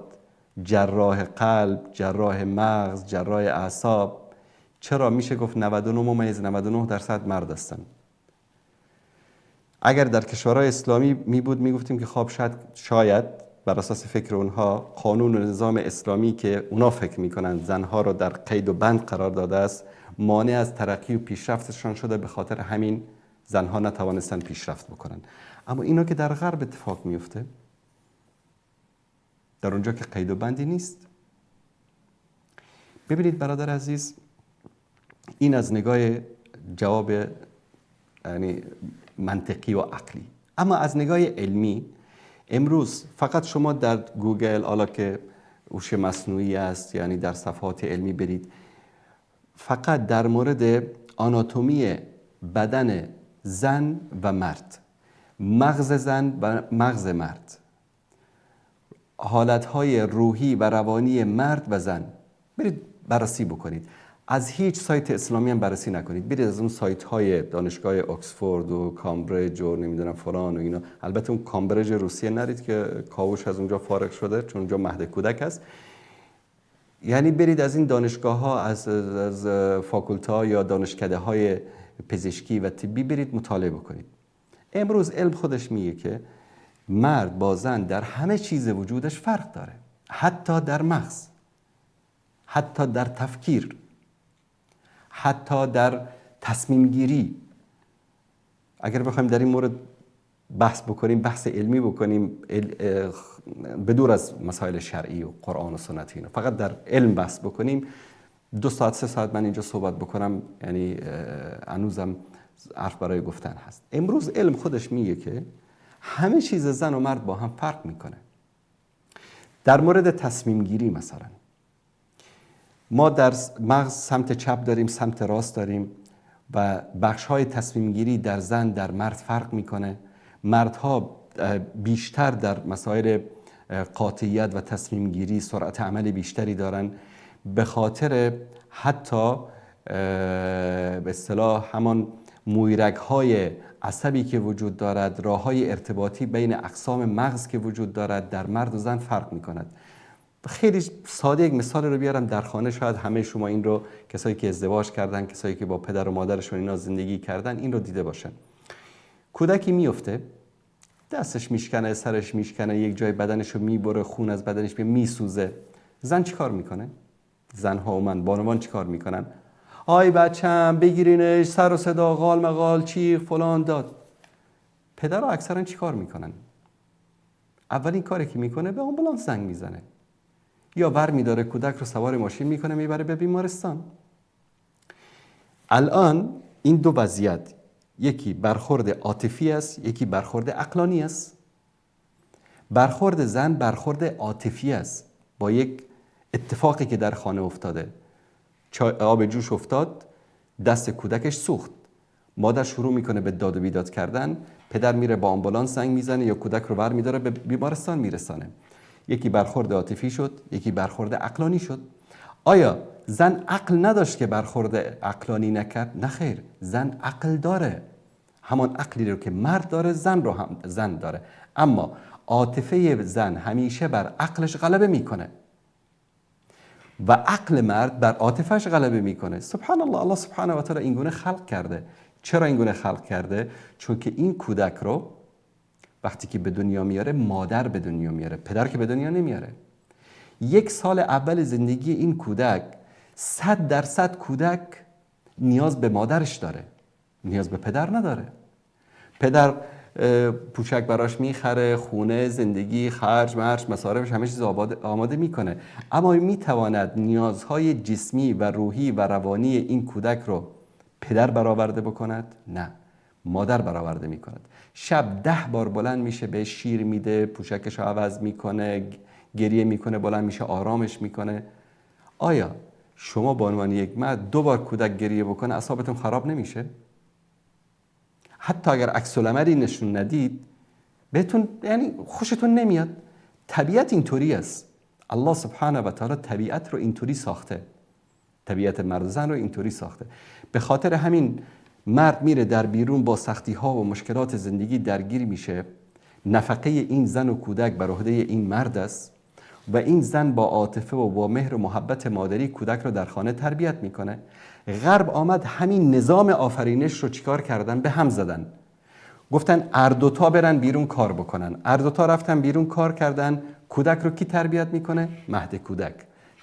جراح قلب، جراح مغز، جراح اعصاب، چرا میشه گفت 99.99% مرد هستند؟ اگر در کشورهای اسلامی میگفتیم که خب شاید بر اساس فکر اونها قانون و نظام اسلامی که اونا فکر میکنن زنها رو در قید و بند قرار داده است مانع از ترقی و پیشرفتشان شده، به خاطر همین زنها نتوانستن پیشرفت بکنن. اما اینا که در غرب اتفاق میفته، در اونجا که قید و بندی نیست. ببینید برادر عزیز، این از نگاه جواب یعنی منطقی و عقلی. اما از نگاه علمی امروز فقط شما در گوگل، حالا که هوش مصنوعی است، یعنی در صفحات علمی برید، فقط در مورد آناتومی بدن زن و مرد، مغز زن و مغز مرد، حالتهای روحی و روانی مرد و زن برید بررسی بکنید. از هیچ سایت اسلامی هم بررسی نکنید، برید از اون سایت های دانشگاه اکسفورد و کامبریج و نمیدونم فلان و اینا. البته اون کامبریج روسیه نرید که کاوش از اونجا فارغ شده، چون اونجا مهد کودک است. یعنی برید از این دانشگاه ها، از فاکولته ها یا دانشکده های پزشکی و طبی برید مطالعه بکنید. امروز علم خودش میگه که مرد با زن در همه چیز وجودش فرق داره، حتی در مغز، حتی در تفکیر، حتی در تصمیم گیری. اگر بخوایم در این مورد بحث بکنیم، بحث علمی بکنیم، بدور از مسائل شرعی و قرآن و سنت اینا، فقط در علم بحث بکنیم، 2 ساعت 3 ساعت من اینجا صحبت بکنم، یعنی هنوزم حرف برای گفتن هست. امروز علم خودش میگه که همه چیز زن و مرد با هم فرق میکنه. در مورد تصمیم گیری مثلا ما در مغز سمت چپ داریم، سمت راست داریم و بخش‌های تصمیم گیری در زن در مرد فرق میکنه. مردها بیشتر در مسائل قاطعیت و تصمیم گیری سرعت عمل بیشتری دارن، به خاطر حتی به اصطلاح همان مویرگ‌های عصبی که وجود دارد، راه‌های ارتباطی بین اقسام مغز که وجود دارد در مرد و زن فرق میکند. خیلی ساده یک مثال رو بیارم در خانه، شاید همه شما این رو، کسایی که ازدواج کردن، کسایی که با پدر و مادرشون اینا زندگی کردن، این رو دیده باشن. کودکی میفته، دستش میشکنه، سرش میشکنه، یک جای بدنش رو میبره، خون از بدنش میسوزه. زن چیکار میکنه؟ زنها و من بانوان چیکار میکنن؟ آی بچم بگیرینش، سر و صدا، قال مقال، چیخ فلان داد. پدرها اکثرا چیکار میکنن؟ اولین کاری که میکنه به آمبولانس زنگ میزنه، یا بر میداره کودک رو سوار ماشین میکنه میبره به بیمارستان. الان این دو وضعیت، یکی برخورد عاطفی است، یکی برخورد عقلانی است. برخورد زن برخورد عاطفی است، با یک اتفاقی که در خانه افتاده. آب جوش افتاد، دست کودکش سوخت، مادر شروع میکنه به داد و بیداد کردن، پدر میره با آمبولانس زنگ میزنه یا کودک رو بر میداره به بیمارستان میرسانه. یکی برخورد عاطفی شد، یکی برخورد عقلانی شد. آیا زن عقل نداشت که برخورد عقلانی نکرد؟ نه خیر، زن عقل داره، همان عقلی رو که مرد داره زن رو هم زن داره، اما عاطفه زن همیشه بر عقلش غلبه میکنه و عقل مرد بر عاطفهش غلبه میکنه. سبحان الله، الله سبحانه و تعالی اینگونه خلق کرده. چرا اینگونه خلق کرده؟ چون که این کودک رو وقتی که به دنیا میاره مادر به دنیا میاره، پدر که به دنیا نمیاره. 1 سال اول زندگی این کودک 100% کودک نیاز به مادرش داره، نیاز به پدر نداره. پدر پوشک براش میخره، خونه، زندگی، خرج، مرج، مصارفش همه چیز آماده میکنه، اما میتواند نیازهای جسمی و روحی و روانی این کودک رو پدر برآورده بکند؟ نه، مادر برآورده میکند. شب 10 بار بلند میشه، به شیر میده، پوشکش رو عوض میکنه، گریه میکنه، بلند میشه آرامش میکنه. آیا شما به عنوان یک مرد 2 بار کودک گریه بکنه اعصابتون خراب نمیشه؟ حتی اگر عکس العملی نشون ندید بهتون یعنی خوشتون نمیاد. طبیعت اینطوری است. الله سبحانه و تعالی طبیعت رو اینطوری ساخته، طبیعت مرد زن رو اینطوری ساخته. به خاطر همین مرد میره در بیرون با سختی ها و مشکلات زندگی درگیر میشه. نفقه این زن و کودک بر عهده این مرد است و این زن با عاطفه و با مهر و محبت مادری کودک رو در خانه تربیت میکنه. غرب آمد همین نظام آفرینش رو چیکار کردن؟ به هم زدن. گفتن هر دوتا برن بیرون کار بکنن. هر دوتا رفتن بیرون کار کردن. کودک رو کی تربیت میکنه؟ مهد کودک.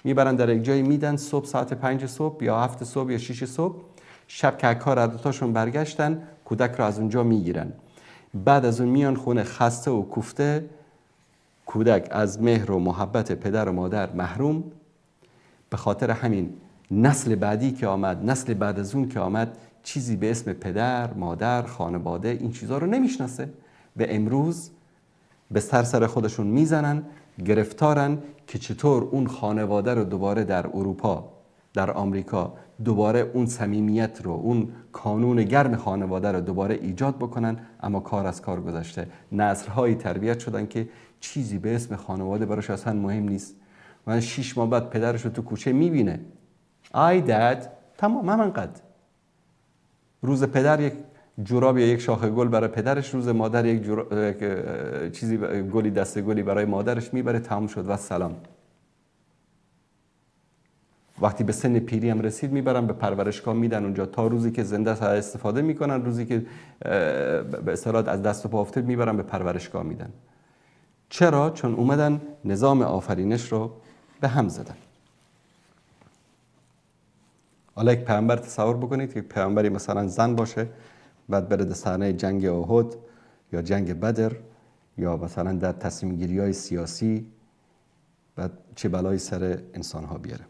میبرن در یک جایی میدن، صبح ساعت 5 صبح یا 7 صبح یا 6 صبح. شب که کار هر دوتاشون برگشتن کودک رو از اونجا میگیرن. بعد از اون میان خونه خسته و کوفته، کودک از مهر و محبت پدر و مادر محروم. به خاطر همین نسل بعدی که آمد، نسل بعد از اون که آمد، چیزی به اسم پدر، مادر، خانواده این چیزها رو نمیشناسه و امروز به سر خودشون میزنن، گرفتارن که چطور اون خانواده رو دوباره در اروپا، در آمریکا دوباره اون صمیمیت رو، اون کانون گرم خانواده رو دوباره ایجاد بکنن. اما کار از کار گذشته. نسل‌هایی تربیت شدن که چیزی به اسم خانواده براش اصلا مهم نیست. من 6 ماه بعد پدرش رو تو کوچه میبینه. آی داد، تمام همانقدر. روز پدر یک جوراب یا یک شاخه گل برای پدرش، روز مادر یک چیزی گلی، دسته گلی برای مادرش میبره. تمام شد و سلام. وقتی به سن پیری هم رسید میبرن به پرورشگاه میدن اونجا تا روزی که زنده استفاده میکنن، روزی که به اصطلاح از دست و پا افتاد میبرن به پرورشگاه میدن. چرا؟ چون اومدن نظام آفرینش رو به هم زدن. حالا یک پیامبر تصور بکنید که یک پیامبری مثلا زن باشه، بعد بره در صحنه جنگ احد یا جنگ بدر یا مثلا در تصمیم گیری های سیاسی، بعد چه بلایی سر انسان ها بیاره.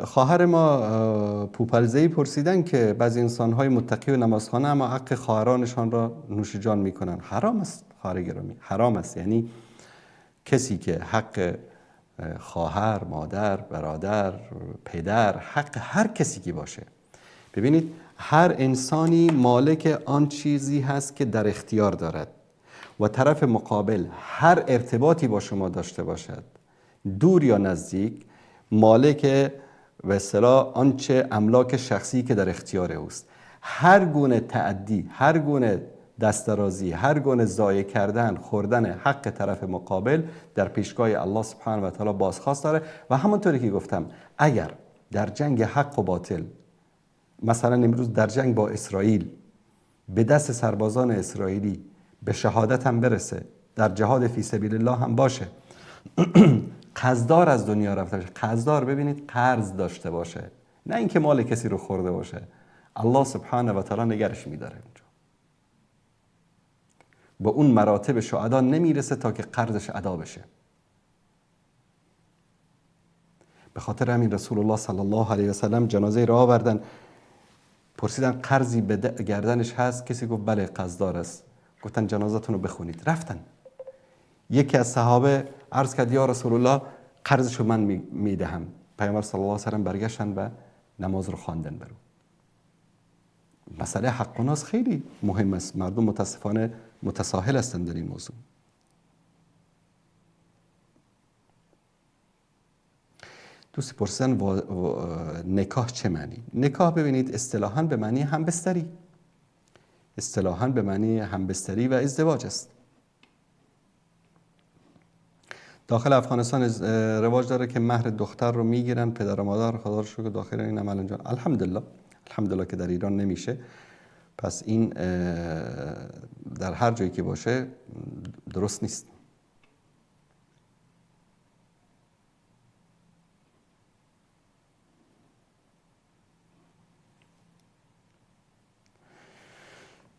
خواهر ما پوپلزه‌ای پرسیدن که بعضی انسان‌های متقی و نمازخوانه اما حق خواهرانشان را نوش جان می‌کنند. حرام است خواهر گرامی، حرام است. یعنی کسی که حق خواهر، مادر، برادر، پدر، حق هر کسی که باشه. ببینید هر انسانی مالک آن چیزی هست که در اختیار دارد و طرف مقابل هر ارتباطی با شما داشته باشد، دور یا نزدیک، مالک به اصطلاح آنچه املاک شخصی که در اختیار اوست. هر گونه تعدی، هر گونه دسترازی، هر گونه ضایع کردن، خوردن حق طرف مقابل در پیشگاه الله سبحانه و تعالی بازخواست داره. و همونطوری که گفتم اگر در جنگ حق و باطل، مثلا امروز در جنگ با اسرائیل به دست سربازان اسرائیلی به شهادت هم برسه، در جهاد فی سبیل الله هم باشه، قرضدار از دنیا رفته باشه. قرضدار ببینید قرض داشته باشه، نه اینکه مال کسی رو خورده باشه. الله سبحانه و تعالی نگرش میداره اونجا. با اون مراتب شهدا نمیرسه تا که قرضش ادا بشه. به خاطر همین رسول الله صلی الله علیه و سلم جنازه را آوردن، پرسیدن قرضی به گردنش هست؟ کسی گفت بله قرضدار است. گفتن جنازتون رو بخونید. رفتن. یکی از صحابه عرض کرد یا رسول الله قرضشو من میدهم. پیامبر صلی الله علیه و سلم برگشتن و نماز رو خواندن برو. مسئله حق و ناس خیلی مهم است. مردم متاسفانه متساهل هستند در این موضوع. دوستی پرسیدن نکاح چه معنی؟ نکاح ببینید اصطلاحاً به معنی همبستری، اصطلاحاً به معنی همبستری و ازدواج است. داخل افغانستان رواج داره که مهر دختر رو میگیرن پدر و مادر. خدا رو شکر داخل این عمل انجام الحمدلله که در ایران نمیشه. پس این در هر جایی که باشه درست نیست.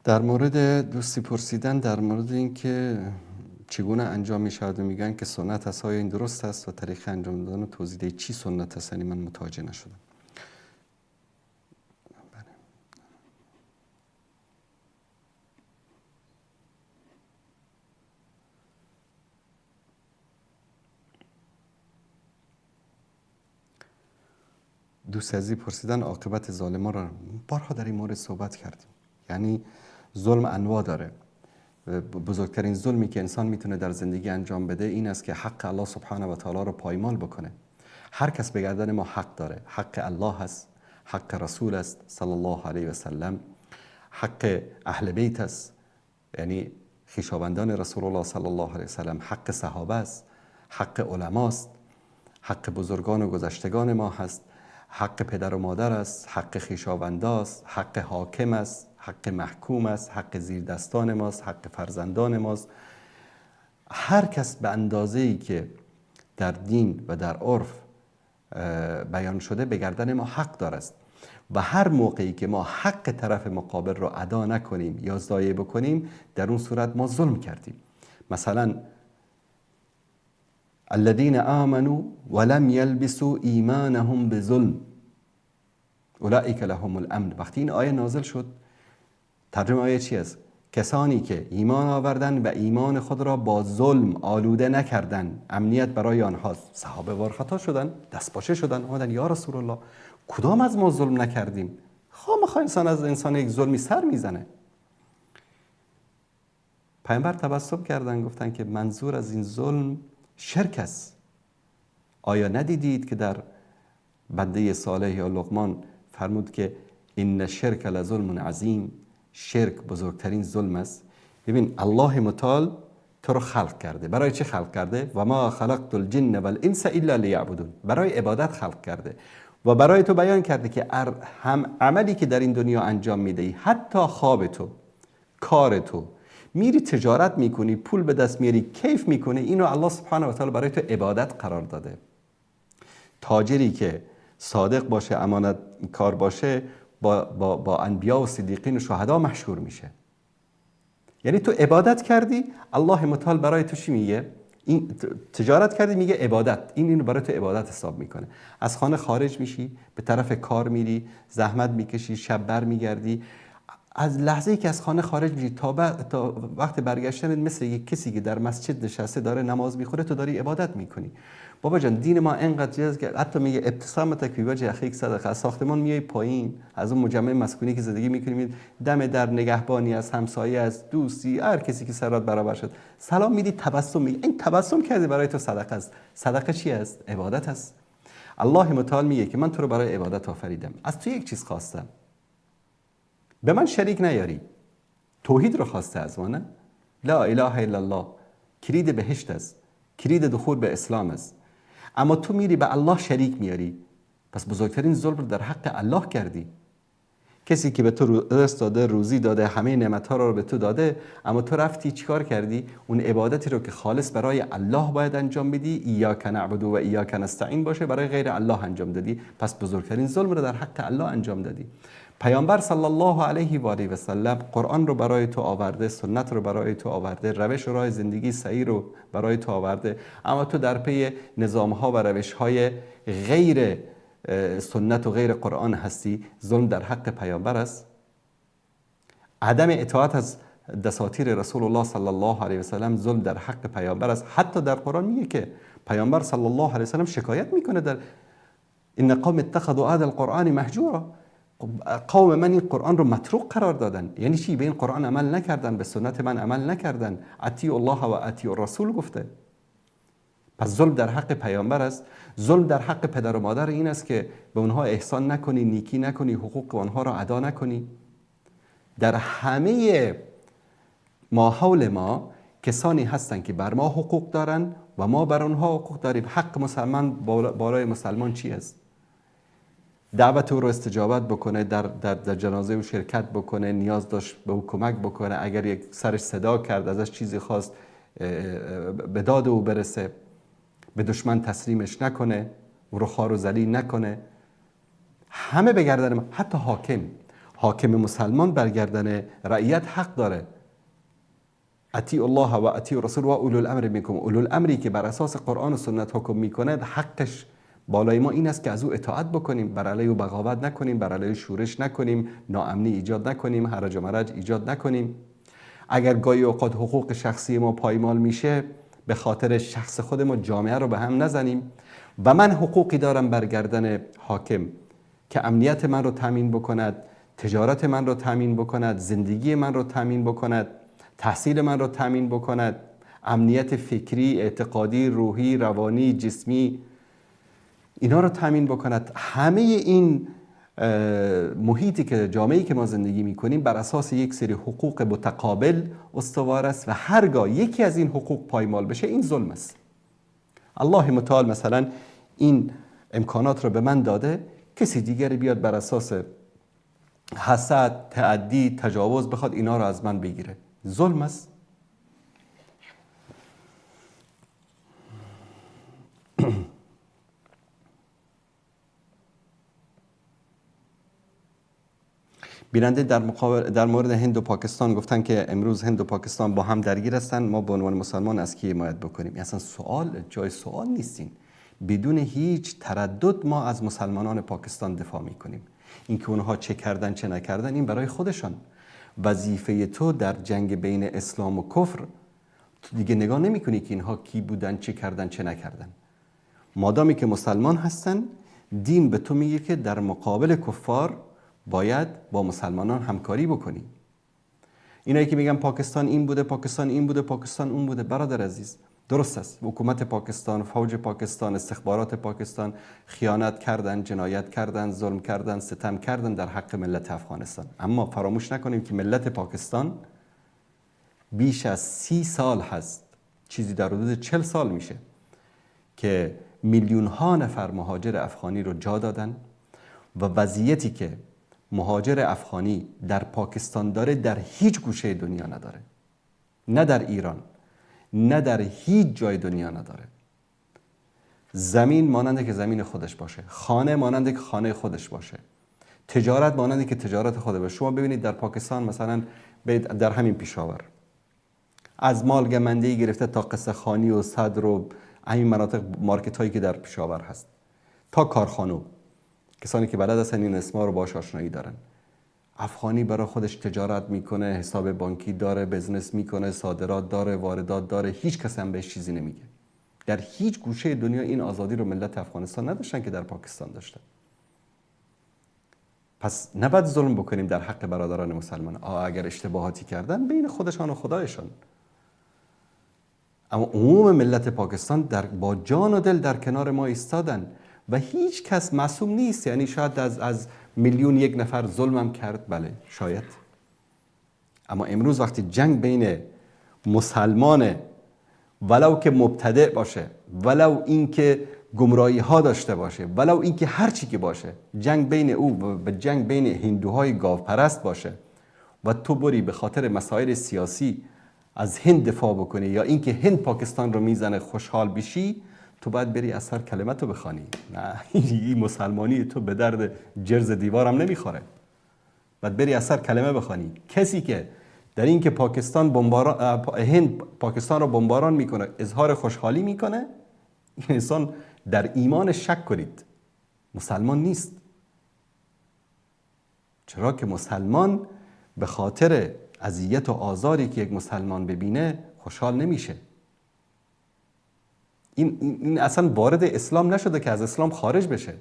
در مورد دوستی پرسیدن در مورد این که چگونه انجام می شود و میگن که سنت هست، های این درست است و طریق انجام دادن و توضیح ده چی سنت هست؟ یعنی من متوجه نشدم. دوست عزیز پرسیدن عاقبت ظالمان را بارها در این مورد صحبت کردیم. یعنی ظلم انواع داره. بزرگترین ظلمی که انسان میتونه در زندگی انجام بده این است که حق الله سبحانه و تعالی رو پایمال بکنه. هر کس به گردن ما حق داره. حق الله هست، حق رسول است صلی الله علیه و سلم، حق اهل بیت است، یعنی خویشاوندان رسول الله صلی الله علیه و سلم، حق صحابه است، حق علماست، حق بزرگان و گذشتگان ما هست، حق پدر و مادر است، حق خویشاونداست، حق حاکم است، حق محکوم است، حق زیردستان ماست، حق فرزندان ماست. هر کس به اندازه‌ای که در دین و در عرف بیان شده به گردن ما حق دارد و هر موقعی که ما حق طرف مقابل رو ادا نکنیم یا ضایع بکنیم در اون صورت ما ظلم کردیم. مثلا الذين آمنوا ولم يلبسوا ایمانهم بظلم اولئک لهم الامن. وقتی این آیه نازل شد ترجمه آیه چی است؟ کسانی که ایمان آوردن و ایمان خود را با ظلم آلوده نکردن، امنیت برای آنهاست. صحابه وار خطا شدن، دستپاچه شدن، اومدن یا رسول الله کدام از ما ظلم نکردیم؟ خامخا انسان از انسان یک ظلمی سر میزنه. پیامبر تبسم کردن گفتن که منظور از این ظلم شرک است. آیا ندیدید که در بنده صالح یا لقمان فرمود که این شرک لظلم عظیم، شرک بزرگترین ظلم است. ببین الله متعال تو رو خلق کرده. برای چه خلق کرده؟ و ما خلقت الجن والانس الا لیعبدون. برای عبادت خلق کرده و برای تو بیان کرده که هم عملی که در این دنیا انجام میدهی، حتی خواب تو، کار تو، میری تجارت میکنی، پول به دست میاری، کیف میکنی، اینو الله سبحانه و تعالی برای تو عبادت قرار داده. تاجری که صادق باشه، امانت کار باشه، با انبیا و صدیقین و شهدا مشهور میشه. یعنی تو عبادت کردی، الله متعال برای تو چی میگه؟ این تجارت کردی، میگه عبادت، اینو برای تو عبادت حساب میکنه. از خانه خارج میشی، به طرف کار میری، زحمت میکشی، شب بر میگردی. از لحظه‌ای که از خانه خارج میشی تا وقت برگشتن مثل یک کسی که در مسجد نشسته داره نماز میخوره، تو داری عبادت میکنی. بابا جان دین ما اینقدر چیزه که حتی میگه ابتسامتک فی وجه اخیک صدقه. از ساختمان میای پایین، از اون مجمع مسکونی که زندگی میکنی، دم در نگهبانی از همسایه، از دوستی، هر کسی که سرات برابر شد سلام میدی، تبسم میگی. این تبسم کردی برای تو صدقه است. صدقه چی است؟ عبادت است. الله متعال میگه که من تو رو برای عبادت آفریدم، از تو یک چیز خواستم، به من شریک نیاری. توحید رو خواسته از ما، نه؟ لا اله الا الله کلید بهشت است، کلید دخول به اسلام است. اما تو میری به الله شریک میاری، پس بزرگترین ظلم رو در حق الله کردی. کسی که به تو رزق داده، روزی داده، همه نعمت‌ها رو به تو داده، اما تو رفتی چیکار کردی؟ اون عبادتی رو که خالص برای الله باید انجام بدی، ایاک نعبد و ایاک نستعین باشه، برای غیر الله انجام دادی، پس بزرگترین ظلم رو در حق الله انجام دادی. پیامبر صلی الله علیه و آله و سلم قرآن رو برای تو آورده، سنت رو برای تو آورده، روش و راه زندگی صحیح رو برای تو آورده، اما تو در پی نظام‌ها و روش‌های غیر سنت و غیر قرآن هستی. ظلم در حق پیامبر است. عدم اطاعت از دساتیر رسول الله صلی الله علیه و سلم ظلم در حق پیامبر است. حتی در قرآن میگه که پیامبر صلی الله علیه و سلم شکایت میکنه در ان قوم اتخذوا هذا القرآن مهجورا. قوم من این قرآن رو متروک قرار دادن. یعنی چی؟ به این قرآن عمل نکردن، به سنت من عمل نکردن. اطیعوا الله و اطیعوا الرسول گفته. پس ظلم در حق پیامبر است. ظلم در حق پدر و مادر این است که به اونها احسان نکنی، نیکی نکنی، حقوق اونها را ادا نکنی. در همه ماحول ما کسانی هستند که بر ما حقوق دارن و ما بر اونها حقوق داریم. حق مسلمان بالای مسلمان چی است؟ دعوت او رو استجابت بکنه، در جنازه او شرکت بکنه، نیاز داشت به او کمک بکنه، اگر یک سرش صدا کرد ازش چیزی خواست به داد او برسه، به دشمن تسلیمش نکنه، او رو خوار و ذلیل نکنه. همه به گردن ما. حتی حاکم مسلمان بر گردن رعیت حق داره. اطیعوا الله و اطیعوا الرسول و اولو الامر منکم. اولو الامری که بر اساس قرآن و سنت حکم میکنه حقش بالای ما این است که از او اطاعت بکنیم، بر علیه او بغاوت نکنیم، بر علیه شورش نکنیم، ناامنی ایجاد نکنیم، هرج و مرج ایجاد نکنیم. اگر گاهی اوقات حقوق شخصی ما پایمال میشه، به خاطر شخص خود ما جامعه رو به هم نزنیم. و من حقوقی دارم بر گردن حاکم، که امنیت من رو تامین بکند، تجارت من رو تامین بکند، زندگی من رو تامین بکند، تحصیل من رو تامین بکند، امنیت فکری، اعتقادی، روحی، روانی، جسمی، اینا رو تامین بکند. همه این محیطی که جامعه‌ای که ما زندگی می‌کنیم بر اساس یک سری حقوق متقابل استوار است و هرگاه یکی از این حقوق پایمال بشه این ظلم است. الله متعال مثلا این امکانات رو به من داده، کسی دیگری بیاد بر اساس حسد، تعدی، تجاوز بخواد اینا رو از من بگیره، ظلم است. بیننده در مورد هند و پاکستان گفتن که امروز هند و پاکستان با هم درگیر هستن، ما به عنوان مسلمان از کی حمایت بکنیم؟ اصلا سوال جای سوال نیستین. بدون هیچ تردد ما از مسلمانان پاکستان دفاع میکنیم. اینکه اونها چه کردن چه نکردن این برای خودشان. وظیفه تو در جنگ بین اسلام و کفر، تو دیگه نگاه نمیکنی که اینها کی بودن، چه کردن چه نکردن. مادامی که مسلمان هستن، دین به تو میگه که در مقابل کفار باید با مسلمانان همکاری بکنی. اینایی که میگن پاکستان این بوده، پاکستان این بوده، پاکستان اون بوده، برادر عزیز درست است. حکومت پاکستان، فوج پاکستان، استخبارات پاکستان خیانت کردن، جنایت کردن، ظلم کردن، ستم کردن در حق ملت افغانستان. اما فراموش نکنیم که ملت پاکستان بیش از 30 سال هست، چیزی در حدود 40 سال میشه که میلیون ها نفر مهاجر افغانی رو جا دادن و وضعیتی که مهاجر افغانی در پاکستان داره در هیچ گوشه دنیا نداره. نه در ایران، نه در هیچ جای دنیا نداره. زمین ماننده که زمین خودش باشه، خانه ماننده که خانه خودش باشه، تجارت ماننده که تجارت خودش باشه. شما ببینید در پاکستان مثلا در همین پیشاور از مالگمندهی گرفته تا قصه خانی و صدر و همین مناطق، مارکت هایی که در پیشاور هست تا کارخانه، کسانی که بلد هستن این اسما رو باهاش آشنایی دارن. افغانی برای خودش تجارت میکنه، حساب بانکی داره، بزنس میکنه، صادرات داره، واردات داره، هیچ کس هم بهش چیزی نمیگه. در هیچ گوشه دنیا این آزادی رو ملت افغانستان نداشتن که در پاکستان داشتن. پس نباید ظلم بکنیم در حق برادران مسلمان. اگر اشتباهاتی کردن بین خودشان و خدایشان. اما عموم ملت پاکستان با جان و دل در کنار ما ایستادن و هیچ کس معصوم نیست. یعنی شاید از میلیون یک نفر ظلمم کرد، بله شاید. اما امروز وقتی جنگ بین مسلمان ولو که مبتدع باشه، ولو اینکه گمراهی ها داشته باشه، ولو اینکه هر چی که باشه، جنگ بین او و جنگ بین هندوهای گاوپرست باشه و تو بری به خاطر مسائل سیاسی از هند دفاع بکنی یا اینکه هند پاکستان رو میزنه خوشحال بشی، تو باید بری اثر کلمتو بخوانی. نه این مسلمانی تو به درد جرز دیوارم نمیخوره. باید بری اثر کلمه بخوانی. کسی که در این که هند پاکستان رو بمباران میکنه اظهار خوشحالی میکنه، این انسان در ایمان شک کنید، مسلمان نیست. چرا که مسلمان به خاطر اذیت و آزاری که یک مسلمان ببینه خوشحال نمیشه. این اصلا وارد اسلام نشده که از اسلام خارج بشه.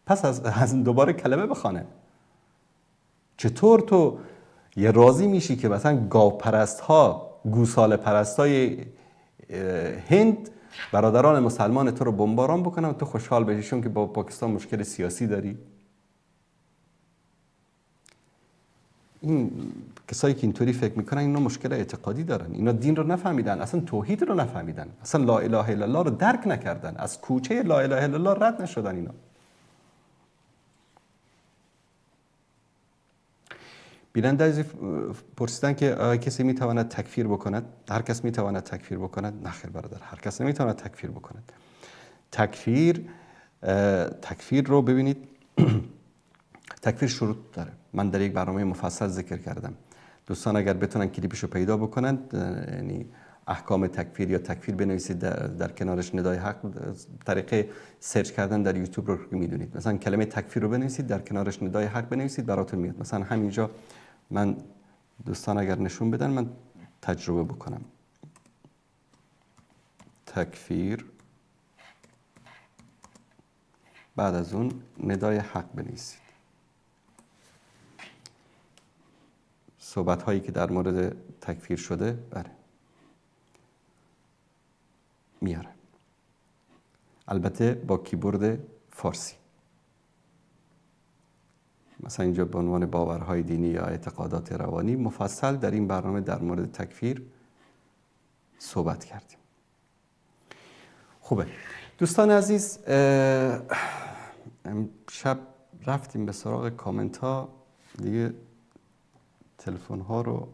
پس از دوباره کلمه بخوانه. چطور تو یه راضی میشی که مثلا گاوپرست ها، گوساله پرست های هند برادران مسلمان تو رو بمباران بکنن و تو خوشحال بشی چون که با پاکستان مشکل سیاسی داری؟ این کسایی که اینطوری فکر میکنن اینا مشکل اعتقادی دارن. اینا دین رو نفهمیدن، اصلا توحید رو نفهمیدن، اصلا لا اله الا الله رو درک نکردن، از کوچه لا اله الا الله رد نشدن. اینا بیننده عزیز پرسیدن که کسی میتواند تکفیر بکند؟ هر کس میتواند تکفیر بکند؟ نه خیر برادر، هر کس نمیتواند تکفیر بکند. تکفیر رو ببینید تکفیر شروط داره. من در یک برنامه مفصل ذکر کردم. دوستان اگر بتونن کلیپشو پیدا بکنند، یعنی احکام تکفیر یا تکفیر بنویسید، در کنارش ندای حق، طریقه سرچ کردن در یوتیوب رو میدونید. مثلا کلمه تکفیر رو بنویسید، در کنارش ندای حق بنویسید، براتون میاد. مثلا همینجا من دوستان اگر نشون بدن من تجربه بکنم. تکفیر بعد از اون ندای حق بنویسید. صحبت هایی که در مورد تکفیر شده بله میاره، البته با کیبورد فارسی. مثلا اینجا به عنوان باورهای دینی یا اعتقادات روانی مفصل در این برنامه در مورد تکفیر صحبت کردیم. خوبه دوستان عزیز، شب رفتیم به سراغ کامنت ها، دیگه تلفن ها رو.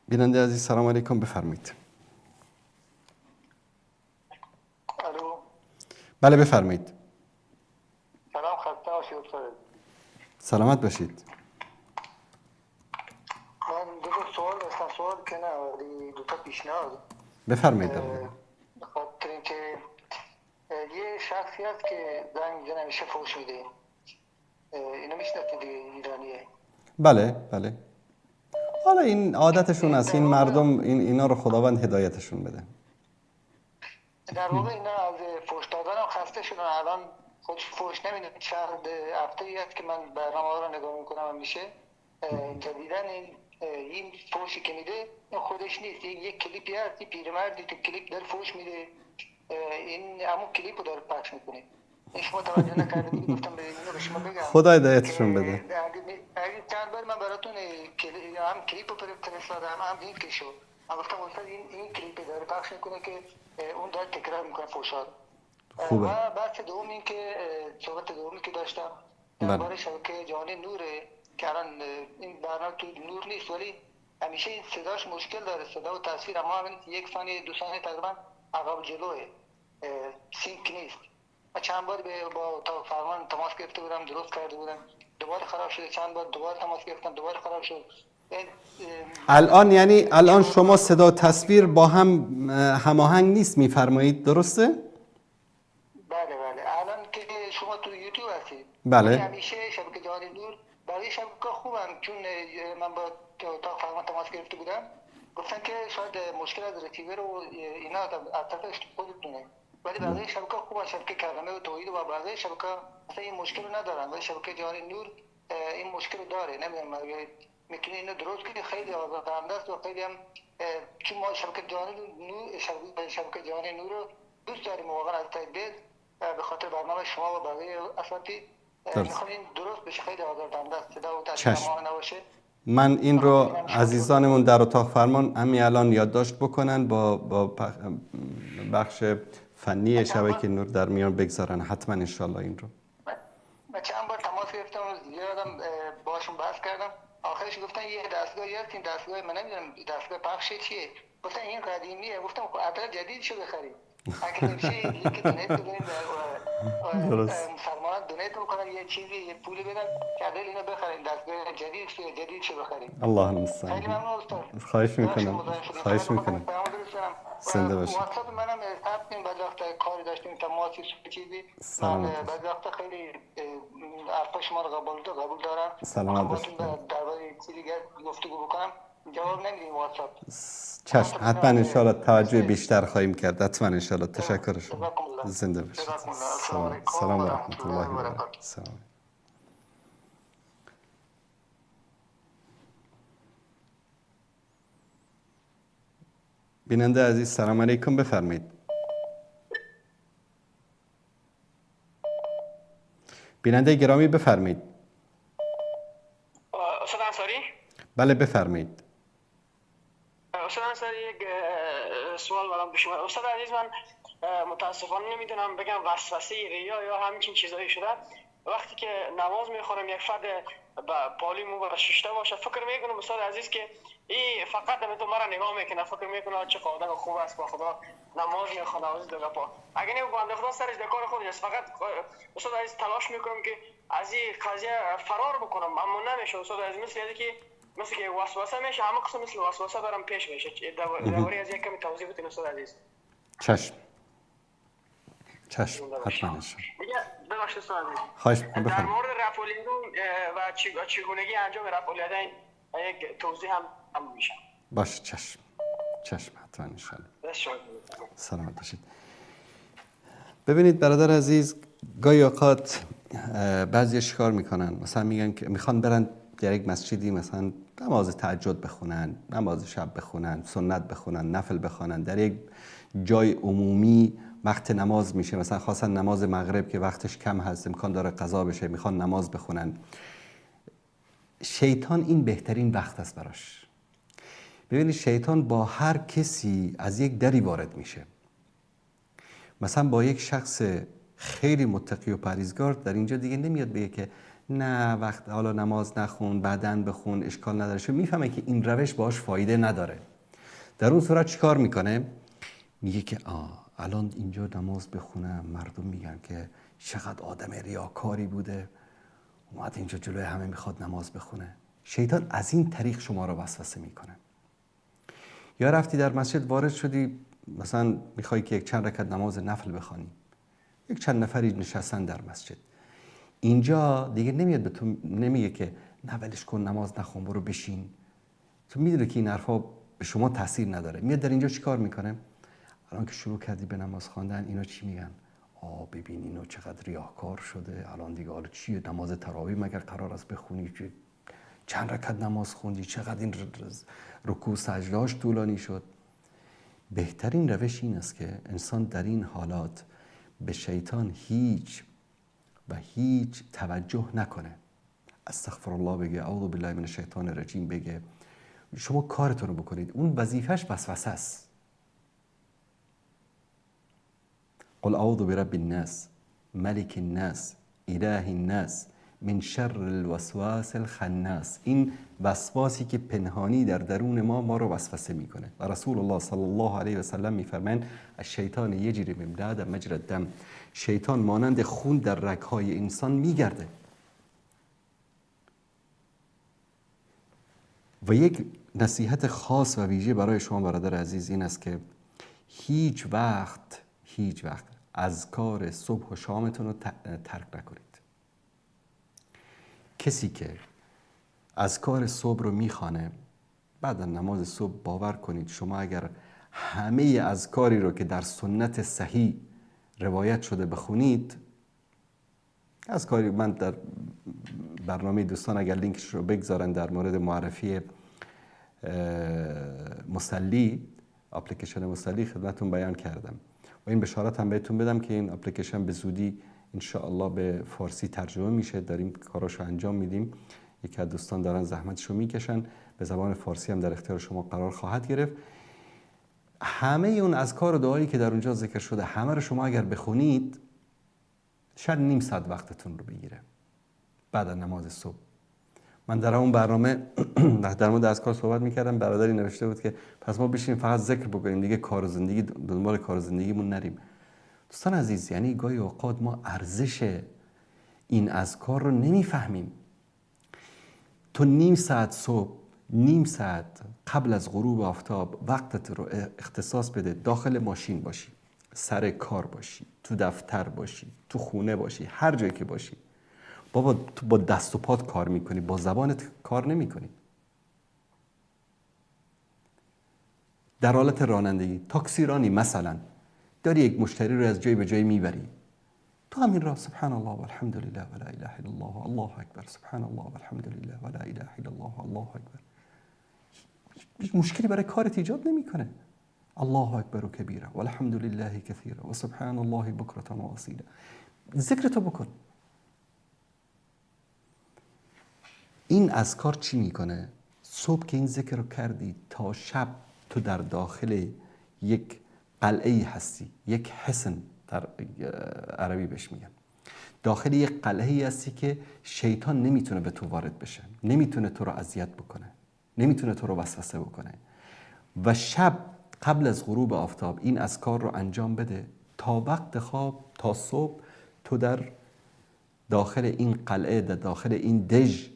بیننده عزیز سلام علیکم، بفرمایید. الو. بله بفرمایید. سلام، خسته باشید استاد. سلامت باشید. من دو سوال داشتم، سوال که نه ولی دو تا پیشنهاد. بفرمایید. به خاطر اینکه یه شخصی هست که زنگ میزنه همیشه فوش میده، اینو میشناسید دیگه، ایرانیه. بله بله. حالا این عادتشون است، این مردم اینا رو خداوند هدایتشون بده. در واقع اینا از فوش دادن هم خسته شدن، الان خودش فوش نمیده. چند هفته‌ای هست که من برنامه رو نگاه میکنم همیشه. جدیدن این فوشی که میده این خودش نیست، یک کلیپی هست، این پیرمردی تو کلیپ داره فوش میده، این همون کلیپ رو داره پخش میکنه. این شما توجه نکرده بودی، گفتم اینو به شما بگم. خدا هدایتشون بده. اگه چند بار من براتون هم کلیپ رو فرستادم هم لینک که شد، من گفتم استاد این کلیپ داره پخش میکنه که اون داره تکرار میکنه فوشا رو. خوبه. و بحث دومی که صحبت دومی که داشتم درباره شبکه جهانی نوره که الان این برنامه تو نور نیست، ولی همیشه این صداش مشکل داره، صدا و تصویر، اما همین یک ثانیه دو ثانیه تقریبا عقب جلوه، سینک نیست. من چند بار با فرمان تماس گرفته بودم، درست کرده بودم، دوباره خراب شده، چند بار دوباره تماس گرفتم، دوباره خراب شد. الان یعنی الان شما صدا و تصویر با هم هماهنگ نیست میفرمایید، درسته؟ بله بله. الان که شما تو یوتیوب هستید، بله. همیشه شبکه جهانی نور برای شبکه خوبم، چون من با اتاق فرمان تماس گرفته بودم، گفتن که شاید مشکل از رسیور و اینا از طرف خودتونه، ولی بقیه شبکه خوبه، شبکه کرامه و توحید و بقیه شبکه اصلا این مشکل رو ندارن، ولی شبکه جهانی نور این مشکل رو داره. نمیدونم میتونه اینو درست کنه، خیلی آزاردهنده است و خیلی هم، چون ما شبکه جهانی نور شبکه جهانی نور رو دوست داریم واقعا از ته دل، به خاطر برنامه شما و بقیه اساتید میخوام این درست بشه، خیلی آزاردهنده است، صدا و تصویر ما نباشه. من این رو عزیزانمون در اتاق فرمان همین الان یادداشت بکنن، با بخش فنی شبکه نور در میان بگذارن حتما انشالله این رو. من چند بار تماس گرفتم و زیادم باشون بحث کردم، آخرش گفتن یه دستگاهی هست، این دستگاه من نمیدونم دستگاه پخش چیه، گفتن این قدیمیه، گفتم خب اول جدیدشو بخرید، اگه نمیشه لینک دونیت بدین، مسلمانان دونیت میکنن یه چیزی، یه پولی بدن که اول اینو بخرید، دستگاه جدیدشو بخرید. الله المستعان. خیلی ممنون استاد. خواهش میکنم. زنده باشید. واتساپ منم ثبت کنید، بعضی وقتا کاری داشتیم تماسی چیزی، بعضی وقتا خیلی حرفا شما رو قبول دارم. سلامت باشید. درباره چیزی دیگه گفتگو بکنم جواب نمیدیم واتساپ. چشم، حتما انشالله توجه بیشتر خواهیم کرد، حتما انشالله. تشکر شما. زنده باشید. سلام و رحمت الله و برکاته. سلام. بیننده عزیز سلام علیکم، بفرمایید. بیننده گرامی بفرمایید. استاد انصاری؟ بله بفرمایید. استاد انصاری یک سوال برام پیش اومد. استاد عزیز، من متاسفانه نمیدونم بگم وسوسه ریا یا همچین چیزایی شده، وقتی که نماز میخونم یک فرد پالیمو و ششته باشه، فکر میکنم استاد عزیز که این فقط تو مرا نگاه میکنه، فکر میکنه چه آدم خوب است با خدا نماز میخونه از دو گپا، اگه نه بنده خدا سرش در کار خودش است. فقط استاد عزیز تلاش میکنم که از این قضیه فرار بکنم، اما نمیشه استاد عزیز. مثل که وسوسه میشه، همه قسم مثل وسوسه دارم پیش میشه. دوباره از یک کمی توضیح بدین استاد عزیز. چشم حتما انشاءالله. ببخشید استاد عزیز. خواهش میکنم در بفرمایید. مورد رفع الیدین و چگونگی انجام رفع الیدین یک توضیح هم میشه. باشه چشم حتما انشاءالله. سلامت باشید. ببینید برادر عزیز، گاهی اوقات بعضی شکار میکنن، مثلا میگن که میخوان برن در یک مسجدی مثلا نماز تهجد بخونن، نماز شب بخونن، سنت بخونن، نفل بخونن، در یک جای عمومی وقت نماز میشه، مثلا خاصا نماز مغرب که وقتش کم هست، امکان داره قضا بشه، میخوان نماز بخونن. شیطان این بهترین وقت است براش. ببینید شیطان با هر کسی از یک دری وارد میشه. مثلا با یک شخص خیلی متقی و پرهیزگار در اینجا دیگه نمیاد بگه که نه وقت حالا نماز نخون، بعداً بخون، اشکال نداره، چون میفهمه که این روش باهاش فایده نداره. در اون صورت چیکار میکنه؟ میگه که الان اینجا نماز بخونم، مردم میگن که چقدر آدم ریاکاری بوده، اومد اینجا جلوی همه میخواد نماز بخونه. شیطان از این طریق شما رو وسوسه میکنه. یا رفتی در مسجد وارد شدی، مثلا میخوای که یک چند رکعت نماز نفل بخوانی، یک چند نفری نشستن در مسجد، اینجا دیگه نمیاد به تو نمیگه که نه ولش کن نماز نخون برو بشین، تو میدونه که این حرفا به شما تاثیر نداره. میاد در اینجا چیکار میکنه؟ الان که شروع کردی به نماز خواندن، اینا چی میگن؟ ببین اینو چقدر ریاکار شده، الان دیگه حالا چیه نماز تراویح مگر قرار است بخونی؟ چند رکعت نماز خوندی، چقدر این رکوع سجده‌اش طولانی شد. بهترین روش این است که انسان در این حالات به شیطان هیچ توجه نکنه. استغفر الله بگه، اعوذ بالله من الشیطان الرجیم بگه، شما کارتون رو بکنید. اون وظیفش وسوسه است. قل اعوذ برب الناس ملک الناس اله الناس من شر الوسواس الخناس. این وسواسی که پنهانی در درون ما رو وسوسه میکنه. و رسول الله صلی الله علیه و سلم میفرمایند الشیطان یجری من بعد مجرى الدم. شیطان مانند خون در رگ‌های انسان میگرده. و یک نصیحت خاص و ویژه برای شما برادر عزیز این است که هیچ وقت اذکار صبح و شامتون رو ترک نکنید. کسی که اذکار صبح رو میخوانه بعد از نماز صبح، باور کنید شما اگر همه اذکاری رو که در سنت صحیح روایت شده بخونید، اذکاری من در برنامه دوستان اگر لینکش رو بگذارن در مورد معرفی مسلی، اپلیکیشن مسلی خدمتتون بیان کردم و این بشارت هم بهتون بدم که این اپلیکیشن به زودی ان شاء الله به فارسی ترجمه میشه. داریم کاراشو انجام میدیم. یکی از دوستان دارن زحمتشو میکشن، به زبان فارسی هم در اختیار شما قرار خواهد گرفت. همه اون اذکار و دعایی که در اونجا ذکر شده، همه رو شما اگر بخونید شاید نیم ساعت وقتتون رو بگیره بعد از نماز صبح. من در اون برنامه در مورد اذکار صحبت میکردم، برادری نوشته بود که پس ما بشینیم فقط ذکر بکنیم دیگه، کار و زندگی دنبال کار و زندگیمون نریم. دوستان عزیز، یعنی گاهی اوقات ما ارزش این اذکار رو نمیفهمیم. تو نیم ساعت صبح، نیم ساعت قبل از غروب آفتاب وقتت رو اختصاص بده. داخل ماشین باشی، سر کار باشی، تو دفتر باشی، تو خونه باشی، هر جایی که باشی. بابا تو با دست و پات کار میکنی، با زبانت کار نمیکنی. در حالت رانندگی، تاکسی رانی مثلا، داری یک مشتری رو از جای به جای میبری، تو همین راه سبحان الله والحمد لله ولا اله الا الله الله اکبر، سبحان الله والحمد لله ولا اله الا الله الله اکبر، هیچ مشکلی برای کارت ایجاد نمیکنه. الله اکبر و کبیره والحمد لله کثیره و سبحان الله بکرة و اصیلا. ذکرتو بکن. این اذکار چی میکنه؟ صبح که این ذکر رو کردی تا شب تو در داخل یک قلعه هستی، یک حصن در عربی بهش میگن. داخل یک قلعه هستی که شیطان نمیتونه به تو وارد بشه، نمیتونه تو رو اذیت بکنه، نمیتونه تو رو وسوسه بکنه. و شب قبل از غروب آفتاب این اذکار رو انجام بده تا وقت خواب، تا صبح تو در داخل این قلعه، در داخل این دژ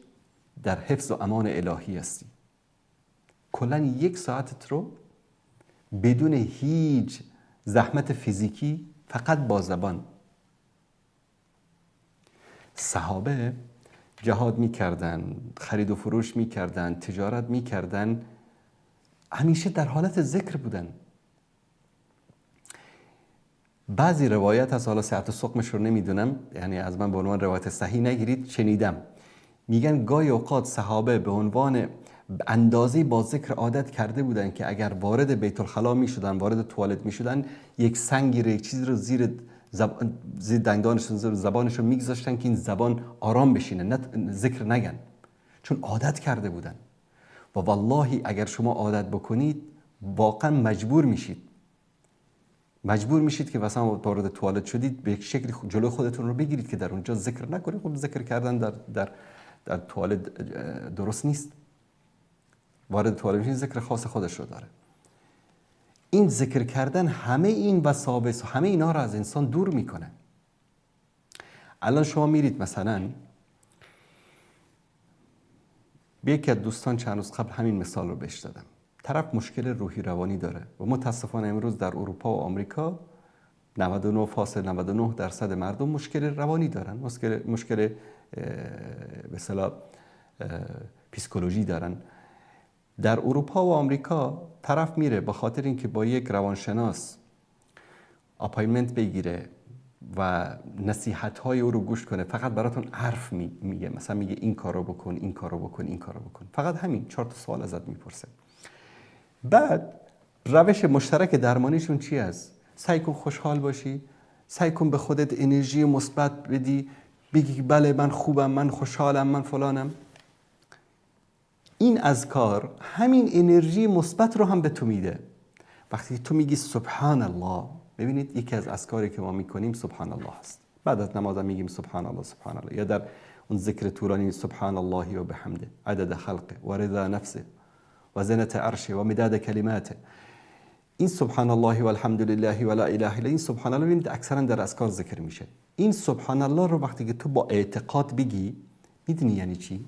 در حفظ و امان الهی هستی. کلاً یک ساعتت رو بدون هیچ زحمت فیزیکی، فقط با زبان. صحابه جهاد میکردن، خرید و فروش میکردن، تجارت میکردن، همیشه در حالت ذکر بودن. بعضی روایت از حالا صحت و سقمش رو نمیدونم، یعنی از من به عنوان روایت صحیح نگیرید، شنیدم میگن گاهی اوقات صحابه به عنوان اندازه با ذکر عادت کرده بودن که اگر وارد بیت الخلا میشدن، وارد توالت میشدن، یک سنگی رو، یک چیزی رو زیر دندانشون، زیر زبانشون میگذاشتن که این زبان آرام بشینه، نه ذکر نگن، چون عادت کرده بودن. و والله اگر شما عادت بکنید واقعا مجبور میشید که مثلا وارد توالت شدید به یک شکلی جلو خودتون رو بگیرید که در اونجا ذکر نکنید. خب ذکر کردن در توالت درست نیست. وارد توالت میشید ذکر خاص خودش رو داره. این ذکر کردن همه این وساوس و همه اینا رو از انسان دور میکنه. الان شما میرید مثلا، به یکی از دوستان چند روز قبل همین مثال رو بهش دادم. طرف مشکل روحی روانی داره و متاسفانه امروز در اروپا و آمریکا 99.99% مردم مشکل روانی دارن، مشکل به اصطلاح پسیکولوژی دارن. در اروپا و آمریکا طرف میره به خاطر اینکه با یک روانشناس اپایمنت بگیره و نصیحت‌های او رو گوش کنه، فقط براتون حرف میگه، مثلا میگه این کارو بکن، این کارو بکن، این کارو بکن، فقط همین 4 تا سوال ازت میپرسه. بعد روش مشترک درمانیشون چی است؟ سعی کن خوشحال باشی، سعی کن به خودت انرژی مثبت بدی، بگی بله من خوبم، من خوشحالم، من فلانم. این اذکار همین انرژی مثبت رو هم به تو میده. وقتی تو میگی سبحان الله، ببینید یکی از اذکاری که ما میکنیم سبحان الله است. بعد از نماز میگیم سبحان الله سبحان الله، یا در اون ذکر طولانی سبحان الله و بحمده عدد خلقه و رضا نفسه و زنت عرشه و مداد کلماته. این سبحان الله و الحمد لله و لا اله الا، این سبحان الله ببینید اکثرا در اذکار ذکر میشه. این سبحان الله رو وقتی که تو با اعتقاد بگی، میدونی یعنی چی؟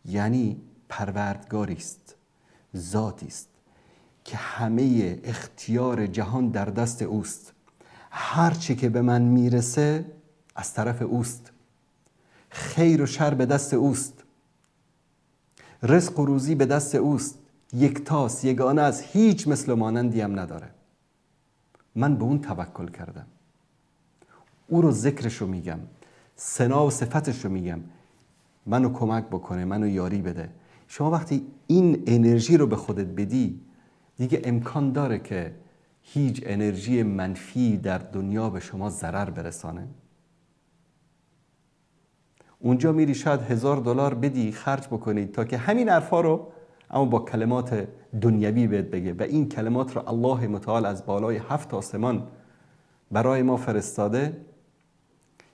یعنی پروردگاری است، ذاتی است که همه اختیار جهان در دست اوست. هر چی که به من میرسه از طرف اوست، خیر و شر به دست اوست، رزق و روزی به دست اوست، یکتاست، یگانه است، هیچ مثل مانندی هم نداره. من به اون توکل کردم، او رو ذکرشو میگم، ثنا و صفتشو میگم، منو کمک بکنه، منو یاری بده. شما وقتی این انرژی رو به خودت بدی، دیگه امکان داره که هیچ انرژی منفی در دنیا به شما ضرر برسانه. اونجا میری شاید $1000 بدی خرج بکنی تا که همین حرفا رو اما با کلمات دنیوی بهت بگه، و این کلمات رو الله متعال از بالای 7 آسمان برای ما فرستاده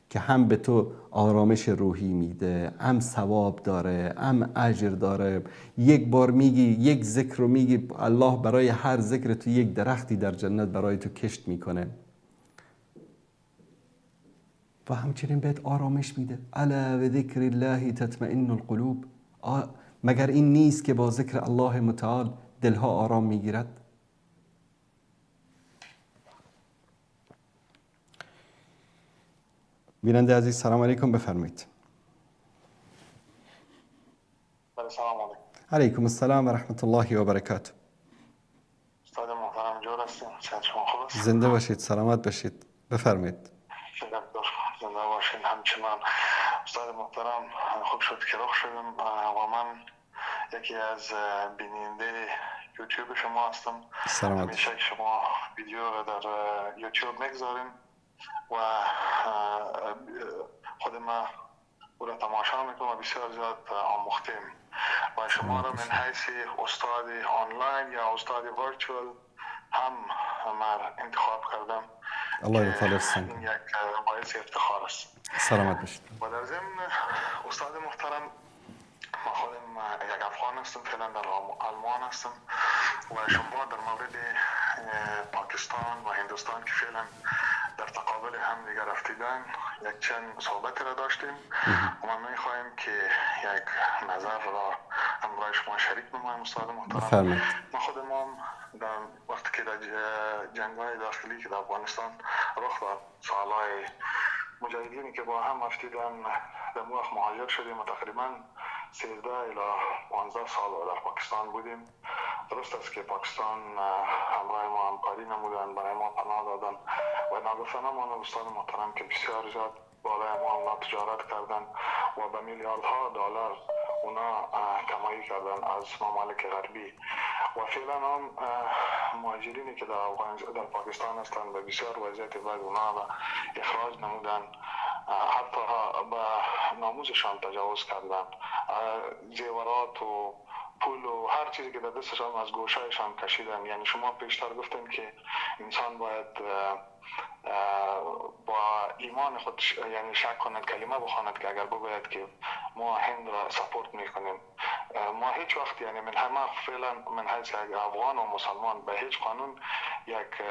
که هم به تو آرامش روحی میده، هم ثواب داره، هم اجر داره. یک بار میگی، یک ذکر رو میگی، الله برای هر ذکر تو یک درختی در جنت برای تو کشت میکنه و همچنین بهت آرامش میده. الا بذکر الله تطمئن القلوب. مگر این نیست که با ذکر الله متعال دلها آرام میگیرد؟ بیننده عزیز سلام علیکم، بفرمایید. سلام علیکم. علیکم السلام و رحمت الله و برکاته. استاد محترم جور هستیم، صحت شما خوب است؟ زنده باشید، سلامت باشید، بفرمایید. زنده باشین. همچنان استاد محترم، خوب شد که رخ شدم و من یکی از بیننده یوتیوب شما هستم. سلامت. همیشه شما ویدیو رو در یوتیوب میگذاریم و خود ما او را تماشا میکنم و بسیار زیاد آموختیم و شما را من حیث استاد آنلاین یا استاد ورچوال هم من انتخاب کردم. الله تعالی رسن. این یک باعث افتخار است. سلامت باشید. و در ضمن استاد محترم، ما خودم یک افغان هستم، فعلا در آلمان هستم و شما در مورد پاکستان و هندوستان که فعلا در تقابل هم دیگر رفتیدن یک چند صحبت را داشتیم و من میخوایم که یک نظر را همراه شما شریک بمایم. استاد محترم، ما خودم هم در وقتی که در جنگ‌های داخلی که در افغانستان رخ داد، سالهای مجاهدینی که با هم رفتیدن در موقع مهاجر شدیم و تقریبا 13 الی 15 سال در پاکستان بودیم درست است که پاکستان همراه ما همکاری نمودن، برای ما پناه دادن و ناگفتانه ما دوستان محترم که بسیار زیاد بالای ما اونا تجارت کردن و به میلیاردها دلار اونا کمایی کردن از ممالک غربی و فعلا هم مهاجرینی که در پاکستان هستند به بسیار وضعیت بد اونا را اخراج نمودن، حتی به ناموسشان تجاوز کردن، زیورات و پول و هر چیزی که در دستشان از گوشهایشان کشیدن. یعنی شما پیشتر گفتیم که انسان باید با ایمان خود یعنی شک کند، کلمه بخواند که اگر بگوید که ما هند را سپورت میکنیم. ما هیچ وقت یعنی من فعلا من حیث یک افغان و مسلمان به هیچ قانون یک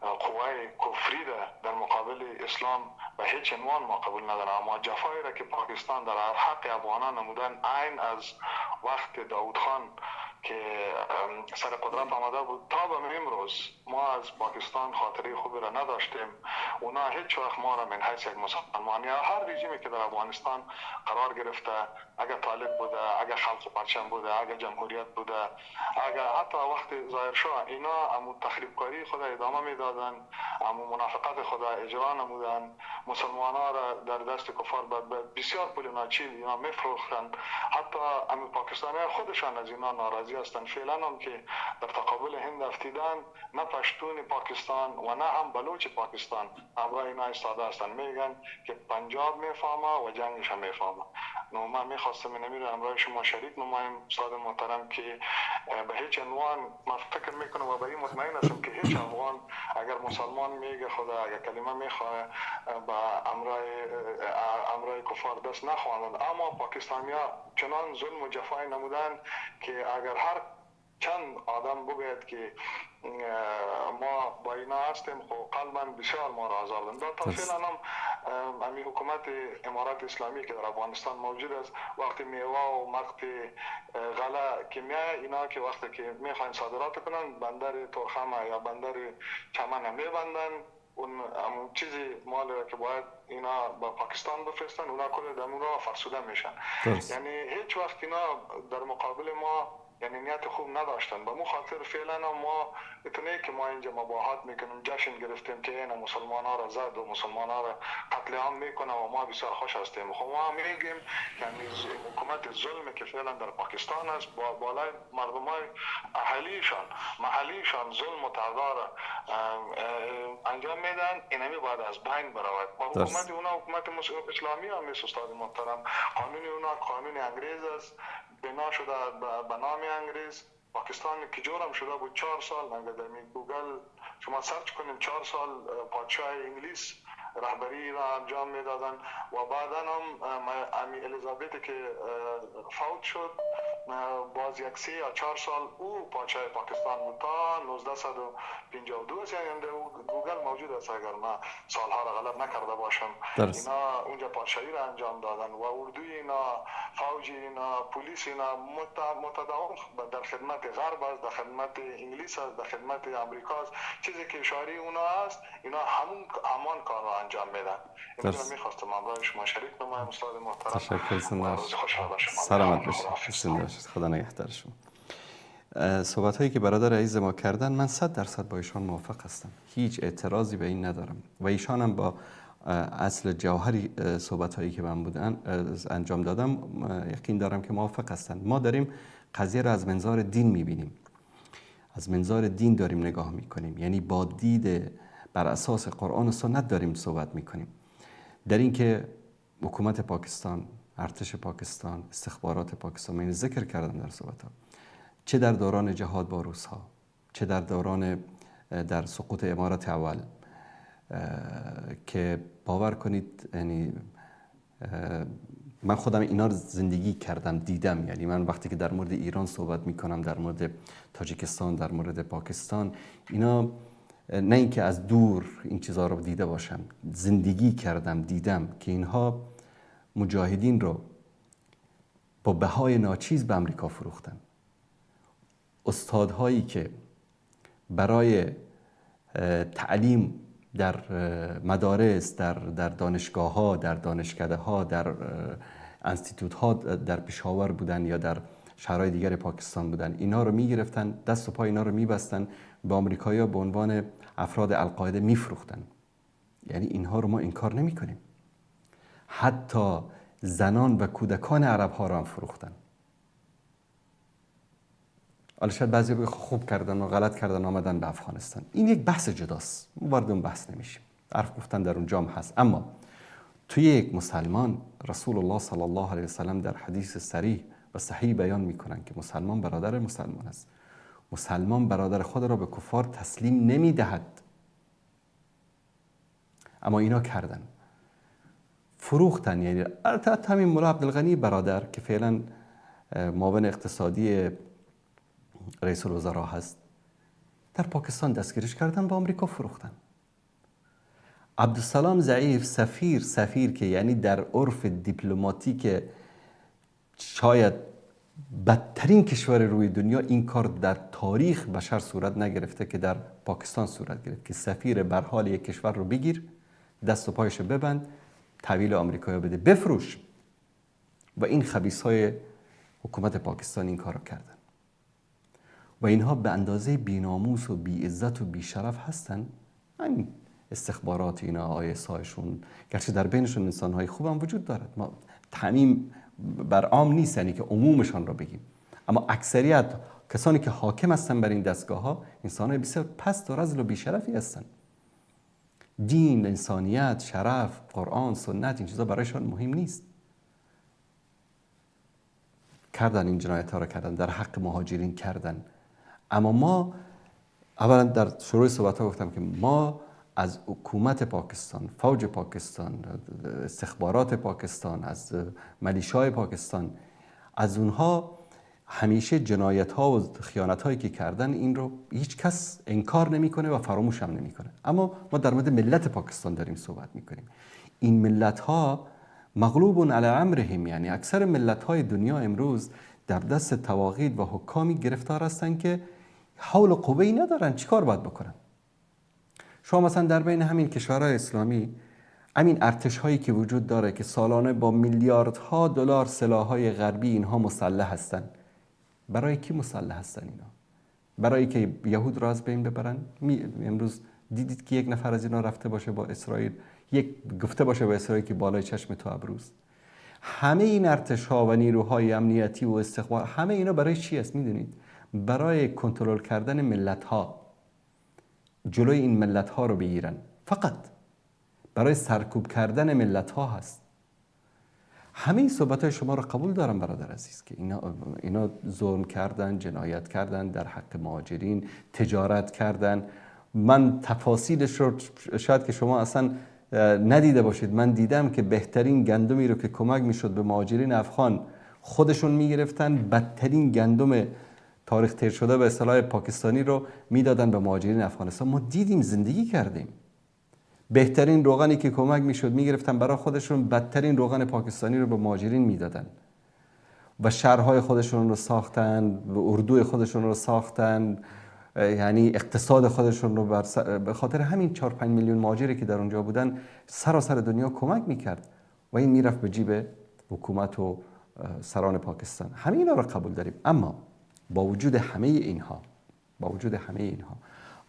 قوه کفری در مقابل اسلام به هیچ عنوان ما قبول ندارم. اما جفایی را که پاکستان در حق افغانان نمودن، عین از وقت داود خان که سر قدرت آمده بود تا به امروز ما از پاکستان خاطره خوبی را نداشتیم. اونا هیچ وقت ما را من حیث یک مسلمان یا هر رژیمی که در افغانستان قرار گرفته، اگر طالب بوده، اگر خلق پرچم بوده، اگر جمهوریت بوده، اگر حتی وقت ظاهر شاه، اینا امو تخریبکاری خود ادامه میدادن، امو منافقت خود اجرا نمودن، مسلمانان را در دست کفار بسیار پول ناچیز اینا میفروختند. حتی امو پاکستانی خودشان از اینا ناراضی هستند. فعلا هم که در تقابل هند افتیدن، نه پشتون پاکستان و نه هم بلوچ پاکستان همراه اینا ایستاده هستند، میگن که پنجاب میفهمه و جنگش هم میفهمه. نو من میخواستم اینمی را همراه شما شریک نمایم استاد محترم که به هیچ عنوان من فکر میکنم و به این مطمئن هستم که هیچ افغان اگر مسلمان میگه خدا اگر کلمه میخواه با امرای کفار دست نخواهند. اما پاکستانی ها چنان ظلم و جفای نمودن که اگر هر چند آدم بگوید که ما با اینا هستیم، خب قلبا بسیار ما را آزار دادن. تا فعلا هم همین حکومت امارات اسلامی که در افغانستان موجود است، وقتی میوه و مقت غله که میای اینا که وقتی که میخواین صادرات کنن، بندر ترخمه یا بندر چمن میبندن، اون چیزی مال که باید اینا با پاکستان بفرستن، اونا کل دمون را فرسوده میشن. یعنی هیچ وقت اینا در مقابل ما یعنی نیت خوب نداشتن. به مو خاطر فعلا ما اتنه که ما اینجا مباحث میکنیم، جشن گرفتیم که این مسلمان ها را زد و مسلمان ها را قتل عام میکنه و ما بسیار خوش هستیم. خب ما میگیم یعنی حکومت ظلم که فعلا در پاکستان است با بالای مردم های محلیشان ظلم و تعداد انجام میدن، اینمی باید از بین برود. با حکومت اونا حکومت اسلامی هم است استاد محترم، قانون اونا قانون انگریز است، بنا شده به نام انگریز. پاکستان که جورم شده بود 4 سال، اگر در گوگل شما سرچ کنید 4 سال پادشاه انگلیس رهبری را انجام میدادن و بعدا هم امی الیزابت که فوت شد باز یک 3 یا 4 سال او پادشاه پاکستان بود تا 1952. یعنی در گوگل موجود است اگر من سالها را غلط نکرده باشم. اینا اونجا پادشاهی را انجام دادن و اردوی اینا، فوج اینا، پلیس اینا متداوم در خدمت غرب است، در خدمت انگلیس است، در خدمت امریکا است. چیزی که اشاری اونا است اینا همان کار را انجام میدن. اینو میخواستم همراه شما شریک نمایم استاد محترم. تشکر. زنده باشید. سلامت باشید. زنده باشید. خدا نگهدار شما. صحبت هایی که برادر عزیز ما کردن من 100% با ایشان موافق هستم. هیچ اعتراضی به این ندارم و ایشان هم با اصل جوهری صحبت هایی که من بودن انجام دادم یقین دارم که موافق هستند. ما داریم قضیه را از منظار دین میبینیم، از منظار دین داریم نگاه میکنیم، یعنی با دید بر اساس قرآن و سنت داریم صحبت میکنیم. در این که حکومت پاکستان، ارتش پاکستان، استخبارات پاکستان، من ذکر کردم در صحبت ها، چه در دوران جهاد با روس ها، چه در دوران در سقوط امارت اول، که باور کنید یعنی من خودم اینا رو زندگی کردم، دیدم. یعنی من وقتی که در مورد ایران صحبت میکنم، در مورد تاجیکستان، در مورد پاکستان، اینا نه اینکه از دور این چیزها رو دیده باشم، زندگی کردم، دیدم که اینها مجاهدین رو با بهای ناچیز به امریکا فروختن. استادهایی که برای تعلیم در مدارس، در دانشگاه ها، در دانشکده ها، در انستیتوت ها در پشاور بودن یا در شهرهای دیگر پاکستان بودن. اینا رو میگرفتن، دست و پای اینا رو میبستن، به آمریکایی‌ها به عنوان افراد القاعده میفروختن. یعنی اینها رو ما انکار نمی کنیم. حتی زنان و کودکان عرب ها رو هم فروختن. حالا شاید بعضی بگن خوب کردن و غلط کردن آمدن به افغانستان. این یک بحث جداست، وارد اون بحث نمیشیم. حرف گفتن در اونجا هم هست. اما توی یک مسلمان، رسول الله صلی الله علیه وسلم در حدیث صریح و صحیح بیان میکنن که مسلمان برادر مسلمان است. مسلمان برادر خود را به کفار تسلیم نمیدهد. اما اینا کردن، فروختن. یعنی همین مولا عبدالغنی برادر که فعلا معاون اقتصادی رئیس الوزراء هست، در پاکستان دستگیرش کردن، با آمریکا فروختن. عبدالسلام ضعیف سفیر که یعنی در عرف دیپلماتیک شاید بدترین کشور روی دنیا، این کار در تاریخ بشر صورت نگرفته که در پاکستان صورت گرفت که سفیر بر حال یک کشور رو بگیر، دست و پایش ببند، تحویل آمریکا بده، بفروش. و این خبیث‌های حکومت پاکستان این کار رو کردن و اینها به اندازه بی‌ناموس و بی‌عزت و بی‌شرف هستن. این استخبارات اینا ISIشون، گرچه در بینشون انسان‌های خوب هم وجود دارد، ما تعمیم بر عام نیست، یعنی که عمومشان رو بگیم، اما اکثریت کسانی که حاکم هستن بر این دستگاه‌ها انسان‌های بسیار پست و رذل و بی‌شرفی هستن. دین، انسانیت، شرف، قرآن، سنت، این چیزا برایشان مهم نیست. کردن این جنایت ها را کردن، در حق مهاجرین کردن. اما ما اولا در شروع صحبت ها گفتم که ما از حکومت پاکستان، فوج پاکستان، استخبارات پاکستان، از ملیشای پاکستان، از اونها همیشه جنایت ها و خیانت هایی که کردن این رو هیچ کس انکار نمیکنه و فراموش هم نمیکنه. اما ما در مورد ملت پاکستان داریم صحبت میکنیم. این ملت ها مغلوب علی امرهم، یعنی اکثر ملت های دنیا امروز در دست طواغیت و حکامی گرفتار هستن که حول و قوه‌ای ندارن. چیکار باید بکنن؟ شما مثلا در بین همین کشورهای اسلامی، همین ارتش هایی که وجود داره که سالانه با میلیاردها دلار سلاح‌های غربی اینها مسلح هستن، برای کی مسلح هستن اینا؟ برای که یهود را از بین ببرن؟ امروز دیدید که یک نفر از اینا رفته باشه با اسرائیل، گفته باشه با اسرائیل که بالای چشم تو ابروست؟ همه این ارتش ها و نیروهای امنیتی و استخبار، همه اینا برای چی است میدونید؟ برای کنترل کردن ملت ها، جلوی این ملت ها رو بگیرن، فقط برای سرکوب کردن ملت ها هست. همه این صحبت های شما رو قبول دارم برادر عزیز که اینا ظلم کردن، جنایت کردن در حق مهاجرین، تجارت کردن. من تفاصیلش رو شاید که شما اصلا ندیده باشید، من دیدم که بهترین گندمی رو که کمک میشد به مهاجرین افغان خودشون میگرفتن، بدترین گندم تاریخ تیر شده به اصطلاح پاکستانی رو میدادن به مهاجرین افغانستان. ما دیدیم، زندگی کردیم. بهترین روغنی که کمک میشد میگرفتن برای خودشون، بدترین روغن پاکستانی رو به مهاجرین میدادن و شهرهای خودشون رو ساختن، اردوی خودشون رو ساختن، یعنی اقتصاد خودشون رو به خاطر همین 4-5 میلیون مهاجری که در اونجا بودن سراسر دنیا کمک میکرد و این میرفت به جیب حکومت و سران پاکستان. همه اینا رو قبول داریم. اما با وجود همه اینها،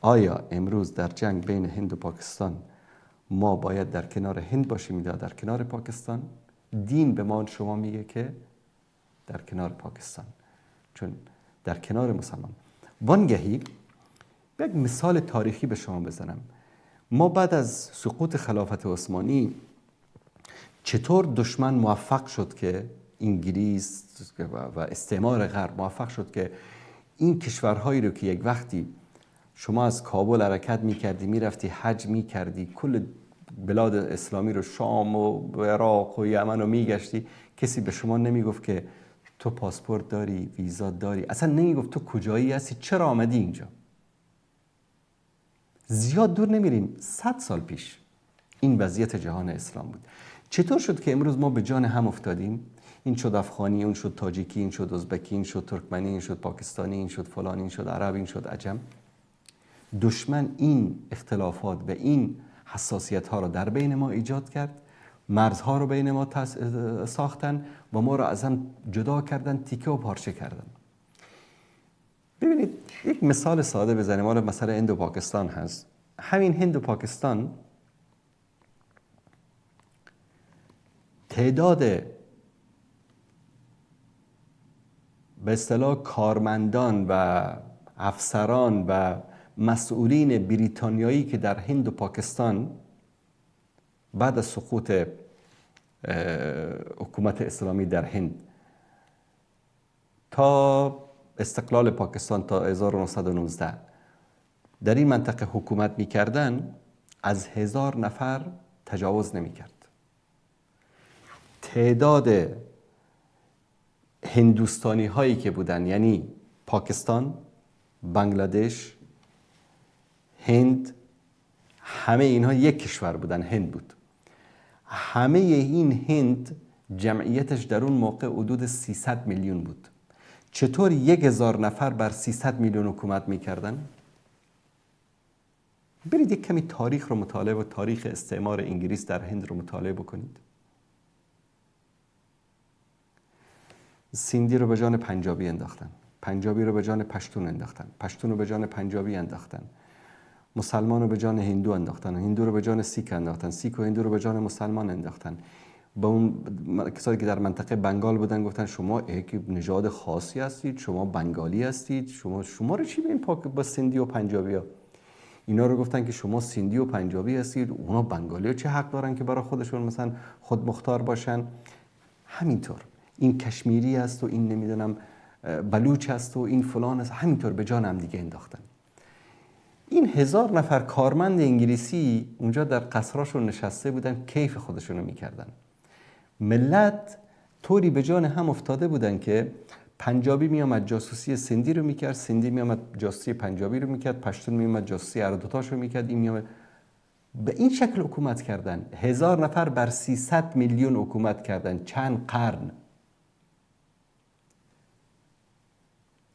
آیا امروز در جنگ بین هند و پاکستان ما باید در کنار هند باشیم یا در کنار پاکستان؟ دین به ما شما میگه که در کنار پاکستان، چون در کنار مسلمان. وانگهی یک مثال تاریخی به شما بزنم. ما بعد از سقوط خلافت عثمانی چطور دشمن موفق شد که انگلیس و استعمار غرب موفق شد که این کشورهایی رو که یک وقتی شما از کابل حرکت میکردی، میرفتی حج میکردی، کل بلاد اسلامی رو، شام و عراق و یمن رو میگشتی، کسی به شما نمیگفت که تو پاسپورت داری، ویزا داری، اصلا نمیگفت تو کجایی هستی، چرا آمدی اینجا. زیاد دور نمیریم، 100 سال پیش این وضعیت جهان اسلام بود. چطور شد که امروز ما به جان هم افتادیم؟ این شد افغانی، اون شد تاجیکی، این شد ازبکی، این شد ترکمنی، این شد پاکستانی، این شد فلان، این شد عرب، این شد عجم. دشمن این اختلافات و این حساسیت ها را در بین ما ایجاد کرد مرزها رو بین ما ساختن و ما رو از هم جدا کردن، تیکه و پارچه کردن. ببینید یک مثال ساده بزنیم. حالا مثلا هند و پاکستان هست. همین هند و پاکستان تعداد به اصطلاح کارمندان و افسران و مسئولین بریتانیایی که در هند و پاکستان بعد از سقوط حکومت اسلامی در هند تا استقلال پاکستان تا 1919 در این منطقه حکومت می‌کردن، از 1000 نفر تجاوز نمی‌کرد. تعداد هندوستانی هایی که بودن، یعنی پاکستان، بنگلادش، هند، همه اینها یک کشور بودن، هند بود. همه این هند جمعیتش در اون موقع حدود 300 میلیون بود. چطور 1000 نفر بر 300 میلیون حکومت میکردن؟ برید یک کمی تاریخ رو مطالعه و تاریخ استعمار انگلیس در هند رو مطالعه بکنید. سیندی رو به جان پنجابی انداختن، پنجابی رو به جان پشتون انداختن، پشتون رو به جان پنجابی انداختن، مسلمان رو به جان هندو انداختن، هندو رو به جان سیک انداختن، سیک و هندو رو به جان مسلمان انداختن. با اون کسایی که در منطقه بنگال بودن گفتن شما یک نژاد خاصی هستید، شما بنگالی هستید، شما رو چی به این با سیندی و پنجابی ها؟ اینا رو گفتن که شما سیندی و پنجابی هستید، اونا بنگالی ها چه حق دارن که برای خودشون مثلا خود مختار باشن؟ همینطور این کشمیری است و این نمیدونم بلوچ است و این فلان است، همینطور به جان هم دیگه انداختن. این 1000 نفر کارمند انگلیسی اونجا در قصراشون نشسته بودن، کیف خودشون رو میکردن. ملت طوری به جان هم افتاده بودن که پنجابی میامد جاسوسی سندی رو میکرد، سندی میامد جاسوسی پنجابی رو میکرد، پشتون میامد جاسوسی هر دوتاش رو میکرد، این میامد. به این شکل حکومت کردن. 1000 نفر بر 300 میلیون حکومت کردن، چند قرن.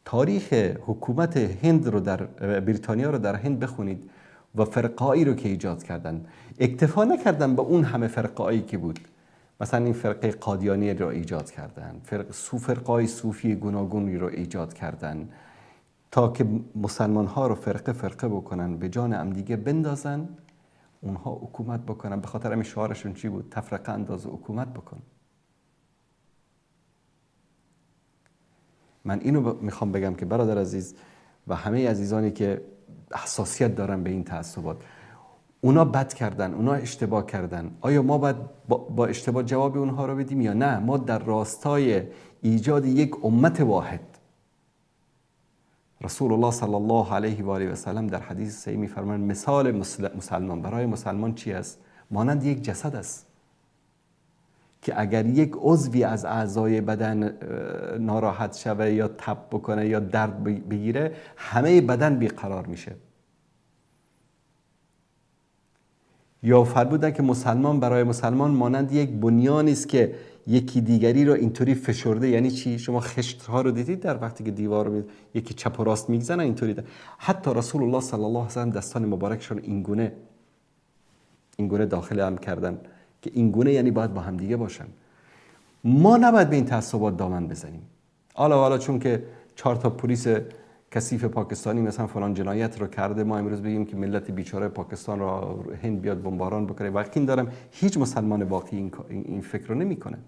تاریخ حکومت هند رو در بریتانیا رو در هند بخونید و فرقایی رو که ایجاد کردن. اکتفا نکردن به اون همه فرقایی که بود. مثلا این فرقه قادیانی رو ایجاد کردن، فرقای صوفی گوناگونی رو ایجاد کردن تا که مسلمان ها رو فرقه فرقه بکنن، به جان هم دیگه بندازن، اونها حکومت بکنن. به خاطر همین شعارشون چی بود؟ تفرقه انداز و حکومت بکن. من اینو میخوام بگم که برادر عزیز و همه عزیزانی که حساسیت دارن به این تعصبات، اونا بد کردن، اونا اشتباه کردن. آیا ما باید با اشتباه جواب اونها رو بدیم یا نه؟ ما در راستای ایجاد یک امت واحد. رسول الله صلی الله علیه و آله و سلم در حدیث صحیح میفرمایند مثال مسلمان برای مسلمان چی است؟ مانند یک جسد است که اگر یک عضوی از اعضای بدن ناراحت شوه یا تب بکنه یا درد بگیره، همه بدن بیقرار میشه. یا فرمودن که مسلمان برای مسلمان مانند یک بنیانی است که یکی دیگری رو اینطوری فشرده. یعنی چی؟ شما خشت ها رو دیدید در وقتی که دیوار رو یکی چپ و راست میگزنه اینطوری. حتی رسول الله صلی الله علیه و سلم دستان مبارکشون این گونه داخل هم کردن که این گونه یعنی باید با هم دیگه باشن. ما نباید به این تعصبات دامن بزنیم. حالا چون که 4 تا پلیس کثیف پاکستانی مثلا فلان جنایت رو کرده، ما امروز بگیم که ملت بیچاره پاکستان را هند بیاد بمباران بکنه. واقعا دارم هیچ مسلمان واقعی این فکر رو نمیکنه.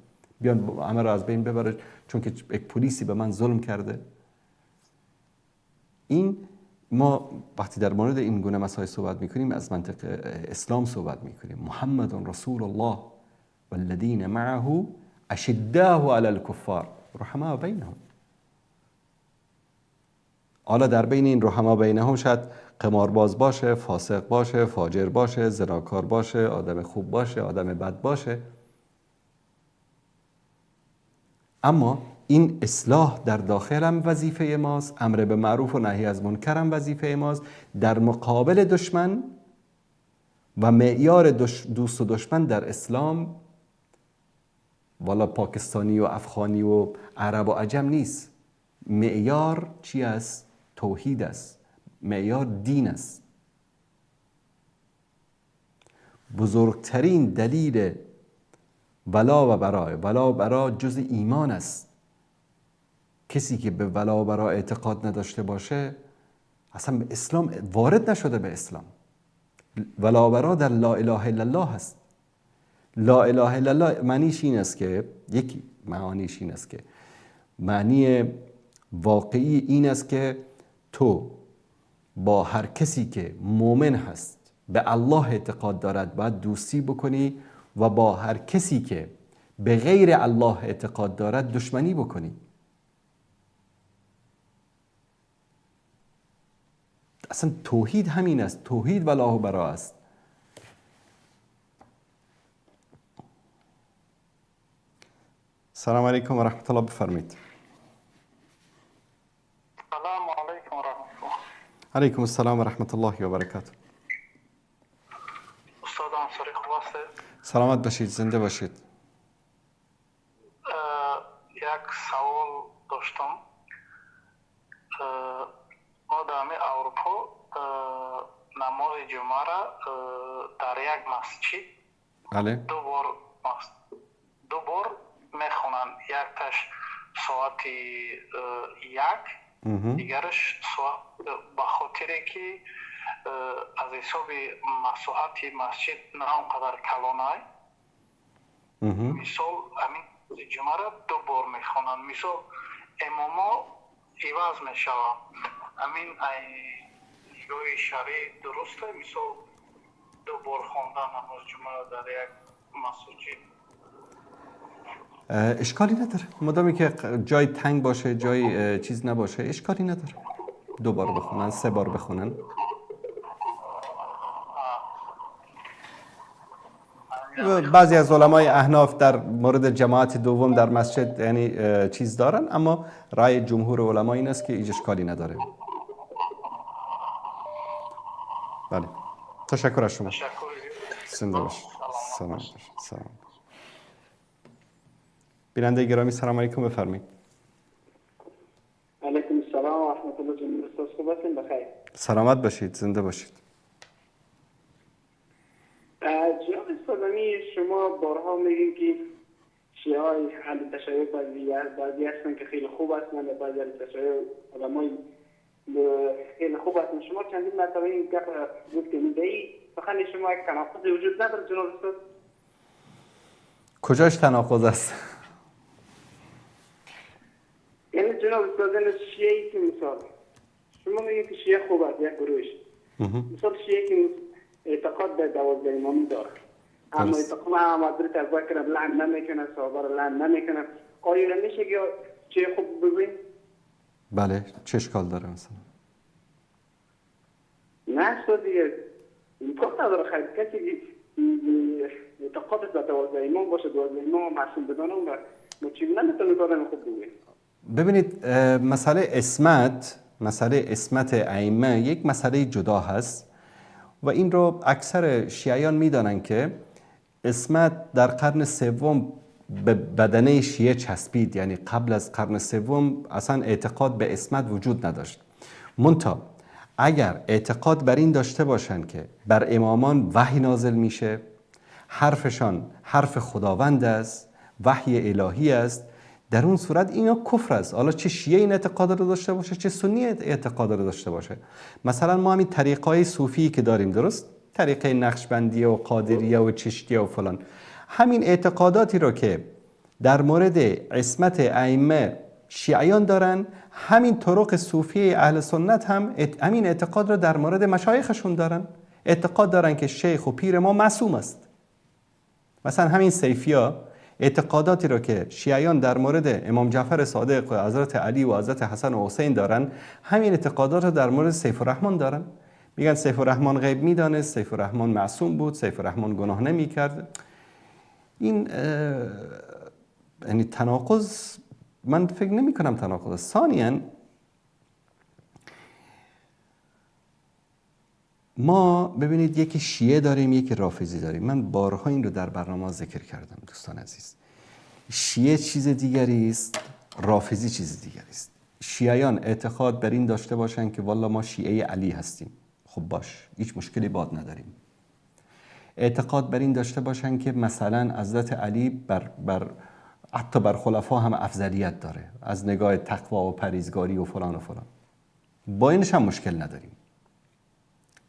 بیان همه رو از بین ببره چون که یک پلیسی به من ظلم کرده. این ما وقتی در مورد این گونه مسائل صحبت میکنیم از منطق اسلام صحبت میکنیم. محمد رسول الله والذین معه اشداء علی الکفار رحماء بینهم. حالا در بین این رحماء بینهم شاید قمارباز باشه، فاسق باشه، فاجر باشه، زناکار باشه، آدم خوب باشه، آدم بد باشه، اما این اصلاح در داخل هم وظیفه ماست، امر به معروف و نهی از منکر هم وظیفه ماست. در مقابل دشمن و معیار دوست و دشمن در اسلام والا پاکستانی و افغانی و عرب و عجم نیست. معیار چی است؟ توحید است. معیار دین است. بزرگترین دلیل ولا و برا جز ایمان است. کسی که به ولا و برا اعتقاد نداشته باشه اصلا به اسلام وارد نشده. به اسلام ولا و برا در لا اله الا الله هست. لا اله الا الله معنیش این است که معنی واقعی این است که تو با هر کسی که مؤمن هست به الله اعتقاد دارد باید دوستی بکنی و با هر کسی که به غیر الله اعتقاد دارد دشمنی بکنی. اصلا توحید همین است. توحید ولا و برا است. سلام علیکم و رحمت الله. بفرمایید. سلام علیکم و رحمت الله. علیکم السلام و رحمت الله و برکاته. استاد انصاری خوب هستید؟ سلامت باشید. زنده باشید. یک سوال داشتم. ما در اروپا نماز جمعه را در یک مسجد بله. دو بار میخونن. یکش ساعت یک، دیگرش ساعت به خاطری که از حساب مساحت مسجد نه اونقدر کلانه. مثال امین جمعه را دو بار میخونن. مثال اماما عوض میشوند. امین جای شرعی درسته؟ مثال دو بار خوندن نماز جمعه را در یک مسجد اشکالی نداره. مادامی که جای تنگ باشه، جای چیز نباشه، اشکالی نداره. دو بار بخونن، سه بار بخونن. بعضی از علمای احناف در مورد جماعت دوم در مسجد یعنی چیز دارن، اما رأی جمهور علما این است که هیچ اشکالی نداره. بله. تشکر از شما. زنده باشید. سلام باشید. سلام. بیننده گرامی سلام علیکم. بفرمایید. علیکم السلام و رحمت الله. جناب استاد خوب هستین؟ بخیر. سلامت باشید. زنده باشید. جناب استاد شما بارها میگین که شیعه های اهل تشیع بعضی هستن که خیلی خوب هستن و بعضی اهل تشیع علمای خیلی خوب هستن. شما چندین مرتبه این گپ گفت که میدهی سخن شما یک تناقض وجود نداره جناب استاد؟ کجاش تناقض است؟ یعنی جناب استاد شیعه که مثال شما میگید که شیعه خوب است یک گروهش، مثال شیعه که اعتقاد به 12 امامی داره اما اعتقاد حضرت ابوبکر را لعن نمیکنه، صحابه را لعن نمیکنه، آیا نمیشه که شیعه خوب بگوییم؟ بله. چه اشکال داره مثلا؟ نه استاد دیگه امکان نداره. خیلی کسی که اعتقادش به 12 امام باشه، 12 امام معصوم بدانه و چی نمیتونه کارم خوب بگوییم. ببینید مسئله اسمت ائمه یک مسئله جدا هست و این رو اکثر شیعیان میدانن که اسمت در قرن سوم به بدنه شیعه چسبید. یعنی قبل از قرن سوم اصلا اعتقاد به اسمت وجود نداشت. منتها اگر اعتقاد بر این داشته باشن که بر امامان وحی نازل میشه، حرفشان حرف خداوند است، وحی الهی است، در اون صورت اینا کفر است. حالا چه شیعه این اعتقاد رو داشته باشه چه سنی اعتقاد رو داشته باشه. مثلا ما همین طریقای صوفی که داریم، درست؟ طریقه نقشبندیه و قادریه و چشتیه و فلان، همین اعتقاداتی رو که در مورد عصمت ائمه شیعیان دارن، همین طرق صوفی اهل سنت هم همین اعتقاد رو در مورد مشایخشون دارن. اعتقاد دارن که شیخ و پیر ما معصوم است. مثلا همین سیفیا اعتقاداتی رو که شیعیان در مورد امام جعفر صادق و حضرت علی و حضرت حسن و حسین دارن، همین اعتقادات رو در مورد سیف الرحمن دارن. میگن سیف الرحمن غیب میدانست، سیف الرحمن معصوم بود، سیف الرحمن گناه نمیکرد. این یعنی تناقض، من فکر نمی کنم تناقض است. ثانیاً ما ببینید یکی شیعه داریم یکی رافضی داریم. من بارها این رو در برنامه ذکر کردم دوستان عزیز. شیعه چیز دیگری است، رافضی چیز دیگری است. شیعیان اعتقاد بر این داشته باشن که والله ما شیعه علی هستیم، خب باش، هیچ مشکلی باد نداریم. اعتقاد بر این داشته باشن که مثلا حضرت علی حتی بر خلفا هم افضلیت داره از نگاه تقوا و پرهیزگاری و فلان و فلان. با اینش هم مشکل نداریم.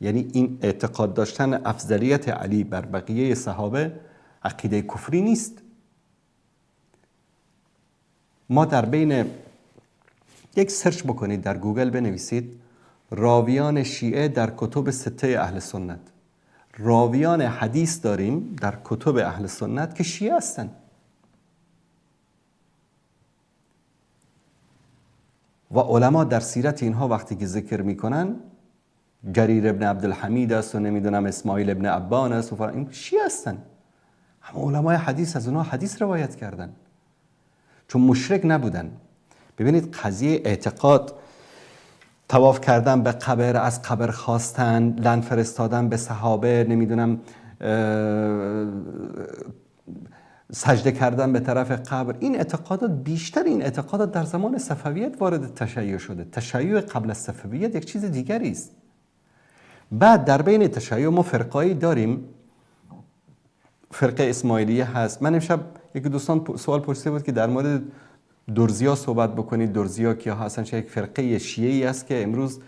یعنی این اعتقاد داشتن افضلیت علی بر بقیه صحابه عقیده کفری نیست. ما در بین یک سرچ بکنید، در گوگل بنویسید راویان شیعه در کتب سته اهل سنت. راویان حدیث داریم در کتب اهل سنت که شیعه هستن و علما در سیرت اینها وقتی که ذکر میکنن جریر ابن عبدالحمید است و نمیدونم اسماعیل ابن ابان است و فلان، این شیعه هستن. همه علمای حدیث از اونها حدیث روایت کردن چون مشرک نبودن. ببینید قضیه اعتقاد، طواف کردن به قبر، از قبر خواستن، لن فرستادن به صحابه، نمیدونم سجده کردن به طرف قبر، این اعتقادات بیشتر این اعتقادات در زمان صفویت وارد تشیع شده. تشیع قبل از صفویت یک چیز دیگری است. بعد در بین تشیع ما فرقایی داریم. فرقه اسماعیلیه هست. من امشب یکی دوستان سوال پرسیده بود که در مورد درزیا صحبت بکنید. درزیا کیا هستن؟ چه یک فرقه شیعی است که امروز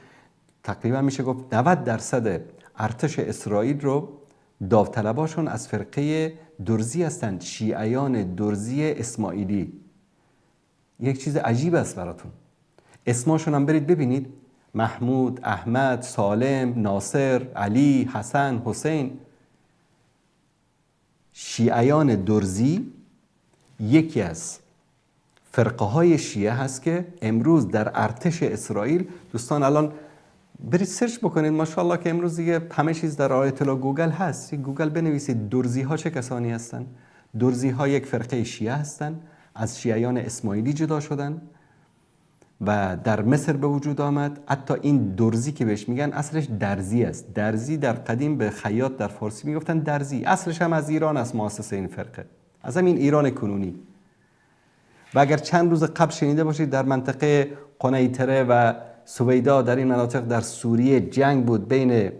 تقریبا میشه گفت 90% ارتش اسرائیل رو داوطلباشون از فرقه درزی هستند. شیعیان درزی اسماعیلی. یک چیز عجیب است براتون. اسماشون هم برید ببینید: محمود، احمد، سالم، ناصر، علی، حسن، حسین. شیعیان درزی یکی از فرقه های شیعه هست که امروز در ارتش اسرائیل، دوستان الان برید سرچ بکنید، ماشاءالله که امروز دیگه همه چیز در آیت الله گوگل هست. گوگل بنویسید درزی ها چه کسانی هستن. درزی ها یک فرقه شیعه هستن، از شیعیان اسماعیلی جدا شدن و در مصر به وجود آمد. حتی این درزی که بهش میگن اصلش درزی است. درزی در قدیم به خیاط در فارسی میگفتن درزی. اصلش هم از ایران است، مؤسسه این فرقه از همین ایران کنونی. و اگر چند روز قبل شنیده باشید در منطقه قنیطره و سویدا، در این مناطق در سوریه جنگ بود بین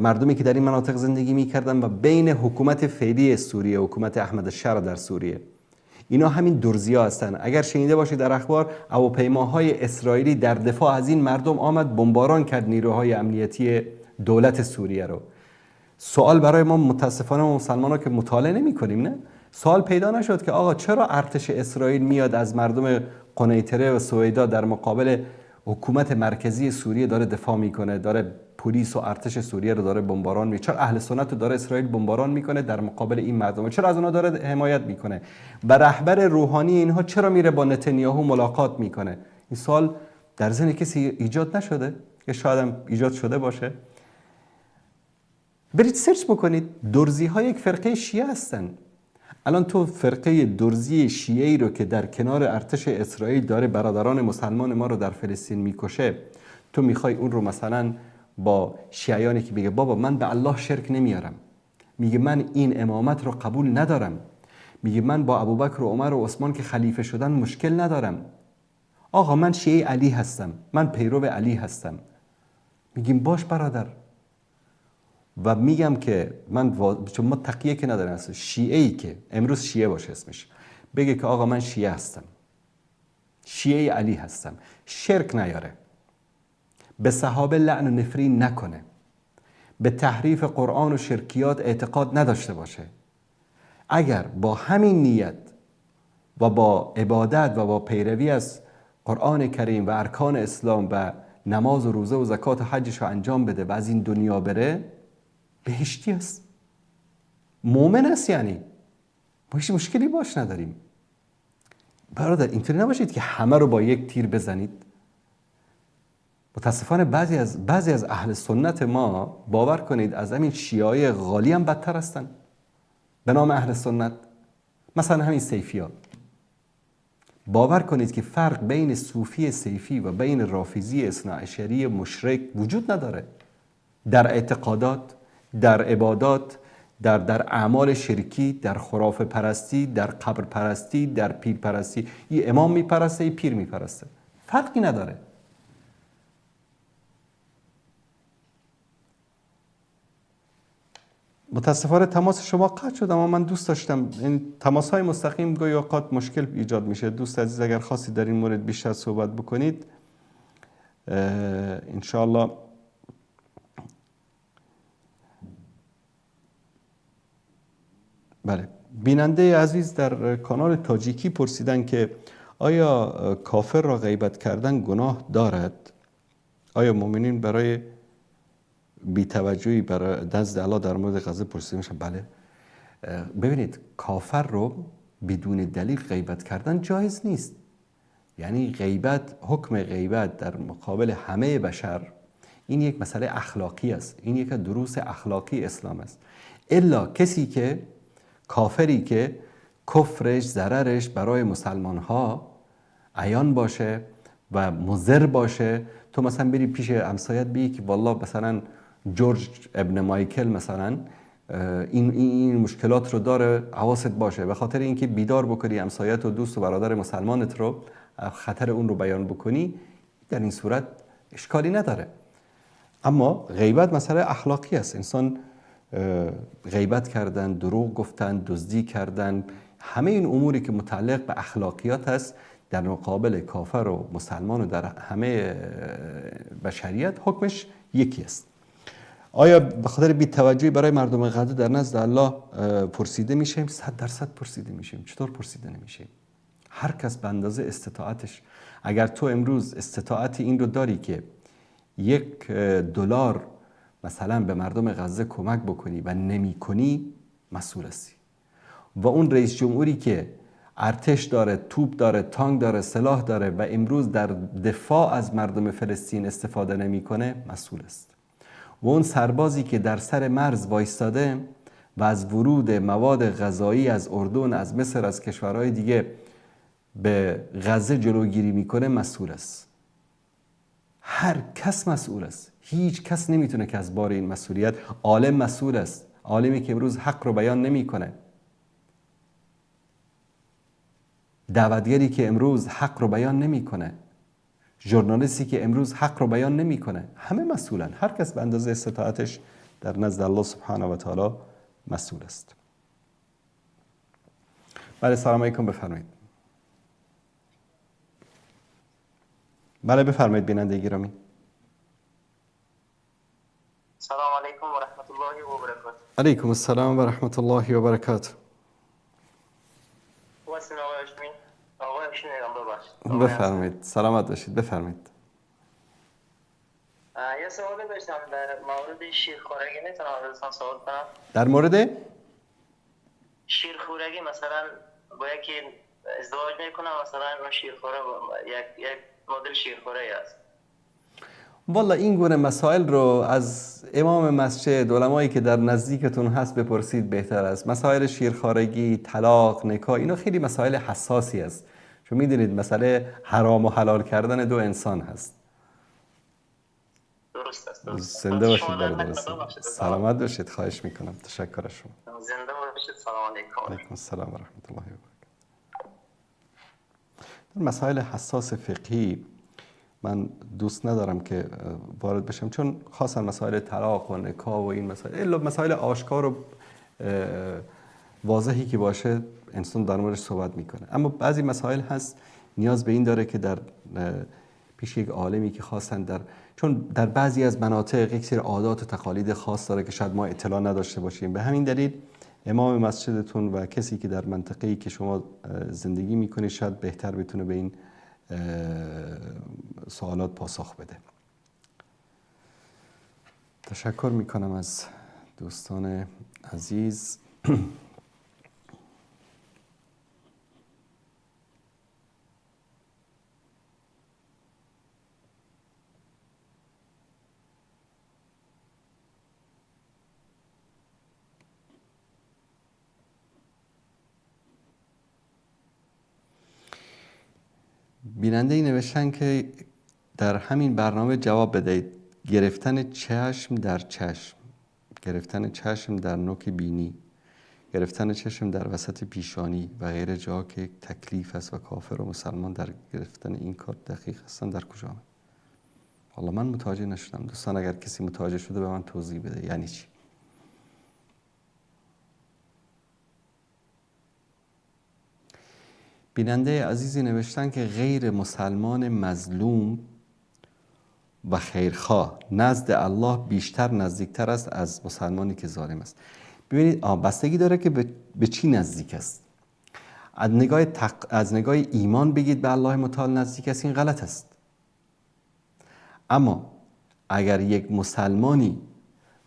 مردمی که در این مناطق زندگی میکردن و بین حکومت فعلی سوریه، حکومت احمد الشر در سوریه. اینا همین درزیا هستن. اگر شنیده باشید در اخبار، هواپیماهای اسرائیلی در دفاع از این مردم آمد بمباران کرد نیروهای امنیتی دولت سوریه رو. سوال برای ما متاسفانه مسلمان‌ها که مطالعه نمی‌کنیم، نه؟ سوال پیدا نشد که آقا چرا ارتش اسرائیل میاد از مردم قنیطره و سویدا در مقابل حکومت مرکزی سوریه داره دفاع میکنه، داره پلیس و ارتش سوریه رو داره بمباران میکنه؟ چرا اهل سنت رو داره اسرائیل بمباران میکنه در مقابل این مردم؟ چرا از اونها داره حمایت میکنه؟ و رهبر روحانی اینها چرا میره با نتانیاهو ملاقات میکنه؟ این سوال در ذهن کسی ایجاد نشده؟ که شاید هم ایجاد شده باشه. برید سرچ بکنید. درزی ها یک فرقه شیعه هستن. الان تو فرقه درزی شیعی رو که در کنار ارتش اسرائیل داره برادران مسلمان ما رو در فلسطین میکشه، تو میخوای اون رو مثلا با شیعیانی که میگه بابا من به الله شرک نمیارم، میگه من این امامت رو قبول ندارم، میگه من با ابوبکر و عمر و عثمان که خلیفه شدن مشکل ندارم، آقا من شیعی علی هستم، من پیرو علی هستم، میگیم باش برادر. و میگم که چون ما تقیه که نداریم، اصلا شیعه‌ای که امروز شیعه باشه اسمش بگه که آقا من شیعه هستم، شیعه علی هستم، شرک نیاره، به صحابه لعن و نفرین نکنه، به تحریف قرآن و شرکیات اعتقاد نداشته باشه، اگر با همین نیت و با عبادت و با پیروی از قرآن کریم و ارکان اسلام و نماز و روزه و زکات و حجش رو انجام بده و از این دنیا بره، بهشتی است، مؤمن است. یعنی ما هیچ مشکلی باش نداریم. برادر اینطوری نباشید که همه رو با یک تیر بزنید. متاسفانه بعضی از اهل سنت ما، باور کنید، از همین شیعای غالی هم بدتر هستن به نام اهل سنت. مثلا همین سیفی‌ها، باور کنید که فرق بین صوفی سیفی و بین رافضی اثناعشری مشرک وجود نداره در اعتقادات، در عبادات، در اعمال شرکی، در خرافه پرستی، در قبر پرستی، در پیر پرستی. یه امام میپرسته، یه پیر میپرسته، فرقی نداره. متاسفانه تماس شما قطع شد، اما من دوست داشتم این تماس های مستقیم گاهی اوقات مشکل ایجاد میشه. دوست عزیز اگر خواستید در این مورد بیشتر صحبت بکنید انشاءالله. بله، بیننده عزیز در کانال تاجیکی پرسیدن که آیا کافر را غیبت کردن گناه دارد؟ آیا مؤمنین برای بی‌توجهی برای نزد الله در مورد غزه پرسیده میشن؟ بله. ببینید، کافر رو بدون دلیل غیبت کردن جایز نیست. یعنی غیبت، حکم غیبت در مقابل همه بشر، این یک مسئله اخلاقی است. این یک دروس اخلاقی اسلام است. الا کسی که کافری که کفرش، ضررش برای مسلمان ها عیان باشه و مضر باشه، تو مثلا بری پیش همسایت بگی که والله مثلا جورج ابن مایکل مثلا این مشکلات رو داره، حواست باشه، به خاطر اینکه بیدار بکنی همسایت و دوست و برادر مسلمانت رو، خطر اون رو بیان بکنی، در این صورت اشکالی نداره. اما غیبت مسئله اخلاقی است. انسان غیبت کردن، دروغ گفتن، دزدی کردن، همه این اموری که متعلق به اخلاقیات است در مقابل کافر و مسلمان و در همه بشریت حکمش یکی است. آیا به خاطر بی‌توجهی برای مردم غزه در نزد الله پرسیده میشیم؟ 100% پرسیده میشیم. چطور پرسیده نمیشیم؟ هر کس به اندازه استطاعتش. اگر تو امروز استطاعت این رو داری که $1 مثلا به مردم غزه کمک بکنی و نمی کنی، مسئول هستی. و اون رئیس جمهوری که ارتش داره، توپ داره، تانک داره، سلاح داره و امروز در دفاع از مردم فلسطین استفاده نمیکنه، مسئول است. و اون سربازی که در سر مرز وایستاده و از ورود مواد غذایی از اردن، از مصر، از کشورهای دیگه به غزه جلوگیری میکنه، مسئول است. هر کس مسئول است. هیچ کس نمیتونه که از بار این مسئولیت. عالم مسئول است. عالمی که امروز حق رو بیان نمیکنه، دعوتگری که امروز حق رو بیان نمیکنه، ژورنالیستی که امروز حق رو بیان نمیکنه، همه مسئولن. هر کس به اندازه استطاعتش در نزد الله سبحانه و تعالی مسئول است. بله، سلام علیکم، بفرمایید. بله بفرمایید بیننده گرامی. سلام علیکم و رحمت الله و برکاته. علیکم السلام و رحمت الله و برکاته. واسه آقای هاشمی نگم بفرمایید. سلامت باشید. بفرمایید. یه سوالی داشتم در مورد شیرخوارگی. میتونم ازتون سوال کنم؟ در مورد شیرخوارگی، مثلا با یکی ازدواج میکنم، مثلا اون شیرخواره یک مدل شیرخواره است. والا این گونه مسائل رو از امام مسجد، علمایی که در نزدیکتون هست بپرسید بهتر است. مسائل شیرخوارگی، طلاق، نکاح، اینا خیلی مسائل حساسی است. چون میدونید مسئله حرام و حلال کردن دو انسان هست. درست است. زنده باشید برادر. سلامت باشید. خواهش میکنم. تشکر از شما. زنده باشید. سلام علیکم. علیکم السلام و رحمت الله و برکاته. در مسائل حساس فقهی من دوست ندارم که وارد بشم، چون خاصا مسائل طلاق و نکاح و این مسائل، الا مسائل آشکار و واضحی که باشه انسان در موردش صحبت میکنه. اما بعضی مسائل هست نیاز به این داره که در پیش یک عالمی که خواستن چون در بعضی از مناطق یک سری عادات و تقالید خاص داره که شاید ما اطلاع نداشته باشیم. به همین دلیل امام مسجدتون و کسی که در منطقه‌ای که شما زندگی میکنید شاید بهتر بتونه به این سوالات پاسخ بده. تشکر میکنم از دوستان عزیز. بیننده ای نوشتن که در همین برنامه جواب بدهید. گرفتن چشم در چشم، گرفتن چشم در نوک بینی، گرفتن چشم در وسط پیشانی و غیره جاها که یک تکلیف است و کافر و مسلمان در گرفتن این کار دقیق هستن، در کجا؟ والله من متوجه نشدم. دوستان اگر کسی متوجه شده به من توضیح بده یعنی چی. بیننده عزیزی نوشتن که غیر مسلمان مظلوم و خیرخواه نزد الله بیشتر نزدیکتر است از مسلمانی که ظالم است. ببینید بستگی داره که به چی نزدیک است. از نگاه ایمان بگید به الله متعال نزدیک است، این غلط است. اما اگر یک مسلمانی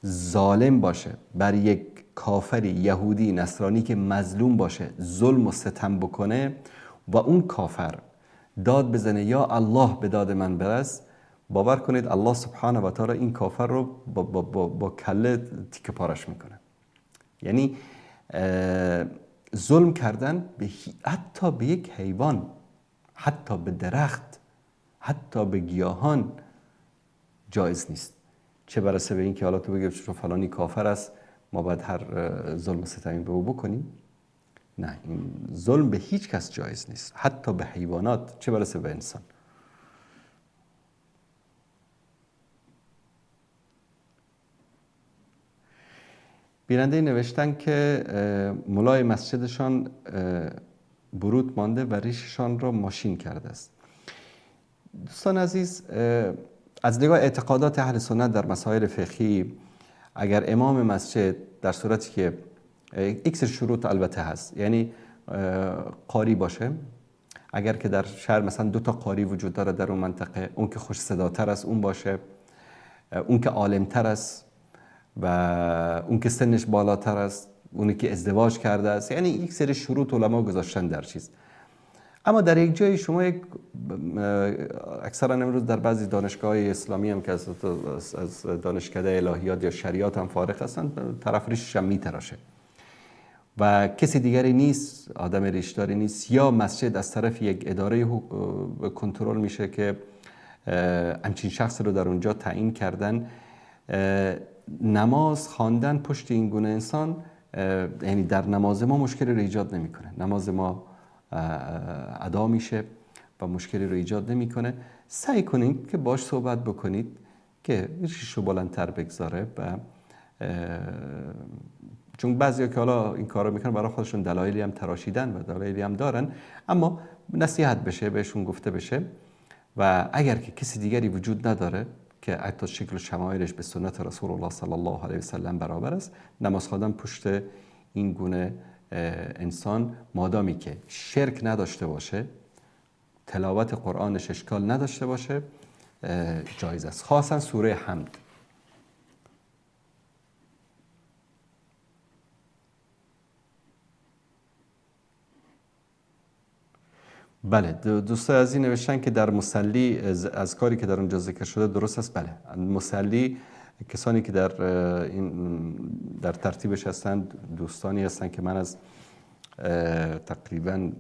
ظالم باشه بر یک کافری یهودی نصرانی که مظلوم باشه ظلم و ستم بکنه و اون کافر داد بزنه یا الله به داد من برس، باور کنید الله سبحانه و تعالی این کافر رو با کله تیکه پارش میکنه. یعنی ظلم کردن حتی به یک حیوان، حتی به درخت، حتی به گیاهان جایز نیست. چه برسه به این که حالا تو بگی چون فلانی کافر است ما باید هر ظلم ستمی به او بکنیم؟ نه، این ظلم به هیچ کس جایز نیست، حتی به حیوانات، چه برسه به انسان. بیننده نوشتن که ملای مسجدشان برود مانده و ریششان را ماشین کرده است. دوستان عزیز، از نگاه اعتقادات اهل سنت در مسائل فقهی، اگر امام مسجد در صورتی که ایکس شروط البته هست، یعنی قاری باشه، اگر که در شهر مثلا 2 تا قاری وجود داره در اون منطقه، اون که خوش صداتر است اون باشه، اون که عالمتر است و اون که سنش بالاتر است، اونی که ازدواج کرده است، یعنی یک سری شروط علما گذاشتن در چیز. اما در یک جایی شما اکثرا امروز در بعضی دانشگاه‌های اسلامی هم که از دانشکده الهیات یا شریعت هم فارغ هستن، طرف ریشش هم میتراشه و کسی دیگری نیست، آدم ریشداری نیست، یا مسجد از طرف یک اداره کنترل میشه که همچین شخص رو در اونجا تعیین کردن. نماز خواندن پشت این گونه انسان، یعنی در نماز ما مشکلی رو ایجاد نمیکنه، نماز ما ادا میشه و مشکلی رو ایجاد نمیکنه. سعی کنید که باش صحبت بکنید که ریشش رو بلندتر بگذاره و چون بعضیا که حالا این کارو میکنن برای خودشون دلایلی هم تراشیدن و دلایلی هم دارن، اما نصیحت بشه، بهشون گفته بشه و اگر که کسی دیگری وجود نداره که حتی شکل و شمایلش به سنت رسول الله صلی الله علیه و سلم برابر است، نماز خواندن پشت این گونه انسان مادامی که شرک نداشته باشه، تلاوت قرآنش اشکال نداشته باشه، جایز است. خاصا سوره حمد. بله، دوستان از این نوشتن که در مصلی از کاری که در اونجا ذکر شده درست است. بله، مصلی کسانی که در ترتیبش هستند دوستانی هستند که من از تقریبا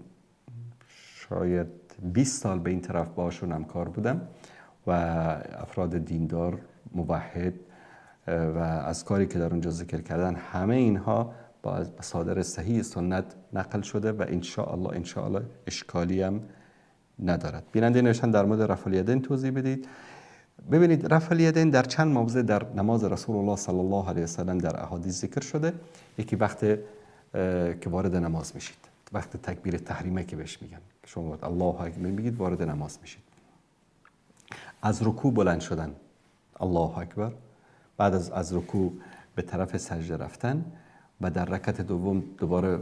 شاید 20 سال به این طرف باشون همکار بودم و افراد دیندار موحد و از کاری که در اونجا ذکر کردن، همه اینها با مصادر صحیح سنت نقل شده و ان شاء الله اشکالی هم ندارد. بیننده نوشتن در مورد رفع الیدین توضیح بدید. ببینید، رفع الیدین در چند موضع در نماز رسول الله صلی الله علیه و سلم در احادیث ذکر شده. یکی وقت که وارد نماز میشید، وقت تکبیر تحریمه که بهش میگن، شما الله اکبر میگید وارد نماز میشید. از رکوع بلند شدن، الله اکبر، بعد از رکوع به طرف سجده رفتن و در رکعت دوم دوباره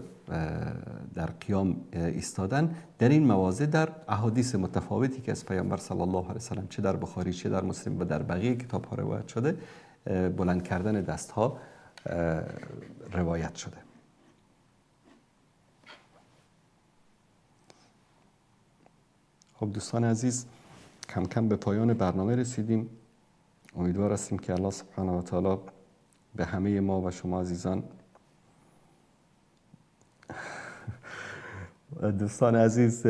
در قیام ایستادن. در این مواضع در احادیث متفاوتی که از پیامبر صلی الله علیه و سلم چه در بخاری چه در مسلم و در بقیه کتاب‌ها روایت شده، بلند کردن دست‌ها روایت شده. خب دوستان عزیز، کم کم به پایان برنامه رسیدیم. امیدوار هستیم که الله سبحانه و تعالی به همه ما و شما عزیزان. دوستان عزیز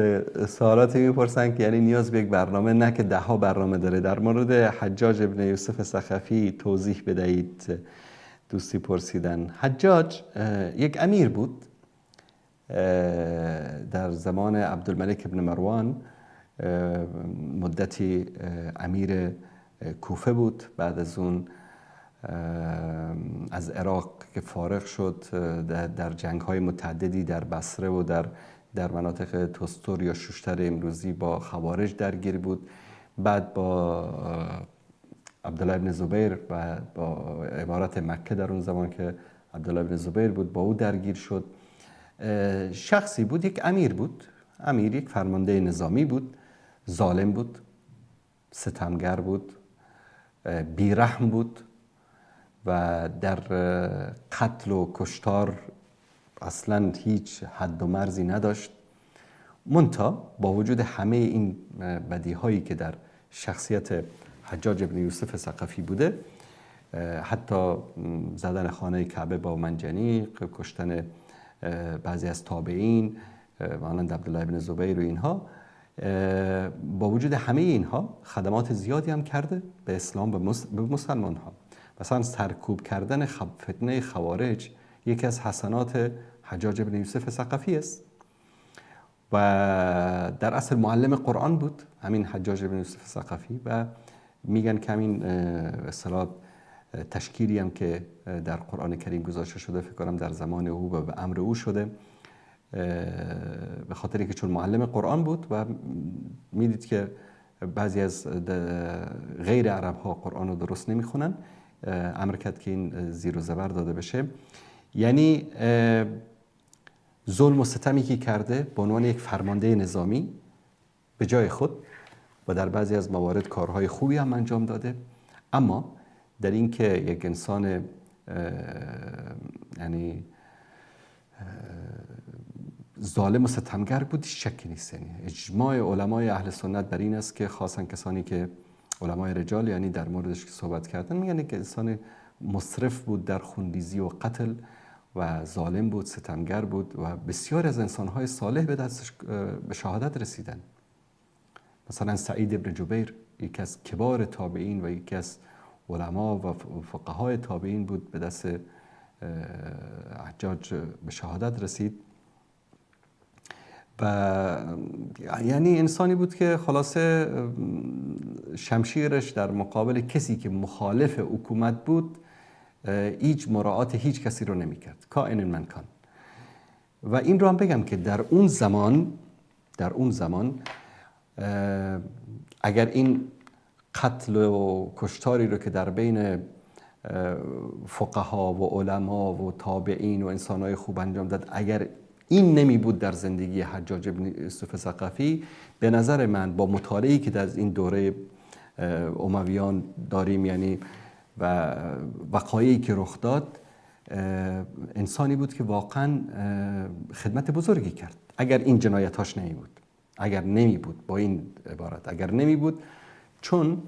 سوالاتی میپرسن که یعنی نیاز به یک برنامه، نه که 10 برنامه داره. در مورد حجاج ابن یوسف ثقفی توضیح بدهید، دوستی پرسیدن. حجاج یک امیر بود در زمان عبدالملک ابن مروان، مدتی امیر کوفه بود. بعد از اون از عراق که فارغ شد، در جنگ‌های متعددی در بصره و در در مناطق تستور یا شوشتر امروزی با خوارج درگیر بود. بعد با عبدالله ابن زبیر و با امارت مکه در اون زمان که عبدالله ابن زبیر بود با او درگیر شد. شخصی بود، یک امیر بود، امیر یک فرمانده نظامی بود، ظالم بود، ستمگر بود، بیرحم بود و در قتل و کشتار اصلا هیچ حد و مرزی نداشت. منتها با وجود همه این بدیهایی که در شخصیت حجاج ابن یوسف ثقفی بوده، حتی زدن خانه کعبه با منجنیق، کشتن بعضی از تابعین مانند عبدالله ابن زبیر و اینها، با وجود همه اینها خدمات زیادی هم کرده به اسلام، به مسلمان ها. مثلا سرکوب کردن فتنه خوارج یکی از حسنات حجاج ابن یوسف ثقفی است و در اصل معلم قرآن بود همین حجاج ابن یوسف ثقفی و میگن که همین اصطلاح تشکیلی هم که در قرآن کریم گذاشته شده فکر کنم در زمان او و به امر او شده، به خاطر اینکه چون معلم قرآن بود و میدید که بعضی از غیر عرب ها قرآن رو درست نمیخونن، امر کرد که این زیر و زبر داده بشه. یعنی ظلم و ستمی که کرده به عنوان یک فرمانده نظامی به جای خود و در بعضی از موارد کارهای خوبی هم انجام داده، اما در این که یک انسان یعنی ظالم و ستمگر بود شکی نیست. یعنی اجماع علمای اهل سنت بر این است که خاصا کسانی که علمای رجال یعنی در موردش که صحبت کردن میگن که انسان مصرف بود در خونریزی و قتل و ظالم بود، ستمگر بود و بسیار از انسانهای صالح به شهادت رسیدن. مثلا سعید ابن جبیر یکی از کبار تابعین و یکی از علما و فقهای تابعین بود، به دست حجاج به شهادت رسید و یعنی انسانی بود که خلاصه شمشیرش در مقابل کسی که مخالف حکومت بود هیچ مراعات هیچ کسی رو نمی کرد، کائن من کان. و این رو هم بگم که در اون زمان اگر این قتل و کشتاری رو که در بین فقها و علما و تابعین و انسانهای خوب انجام داد، اگر این نمی بود در زندگی حجاج ابن یوسف ثقفی، به نظر من با مطالعه‌ای که در این دوره امویان داریم یعنی و وقایعی که رخ داد، انسانی بود که واقعا خدمت بزرگی کرد. اگر این جنایتاش نمی بود، اگر نمی بود، با این عبارت اگر نمی بود، چون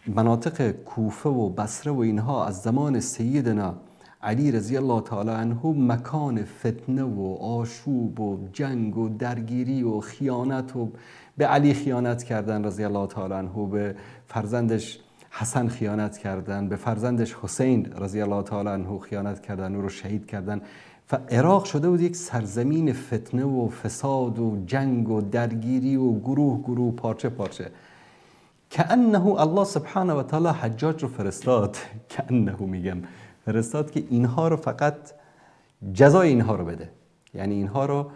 مناطق کوفه و بصره و اینها از زمان سیدنا علی رضی الله تعالی عنه مکان فتنه و آشوب و جنگ و درگیری و خیانت و به علی خیانت کردن رضی الله تعالی عنه، به فرزندش حسن خیانت کردن، به فرزندش حسین رضی الله تعالی عنه خیانت کردن، او رو شهید کردن. و عراق شده بود یک سرزمین فتنه و فساد و جنگ و درگیری و گروه پارچه پارچه. کأنه الله سبحانه و تعالی حجاج رو فرستاد، فرستاد که اینها رو فقط جزای اینها رو بده. یعنی اینها رو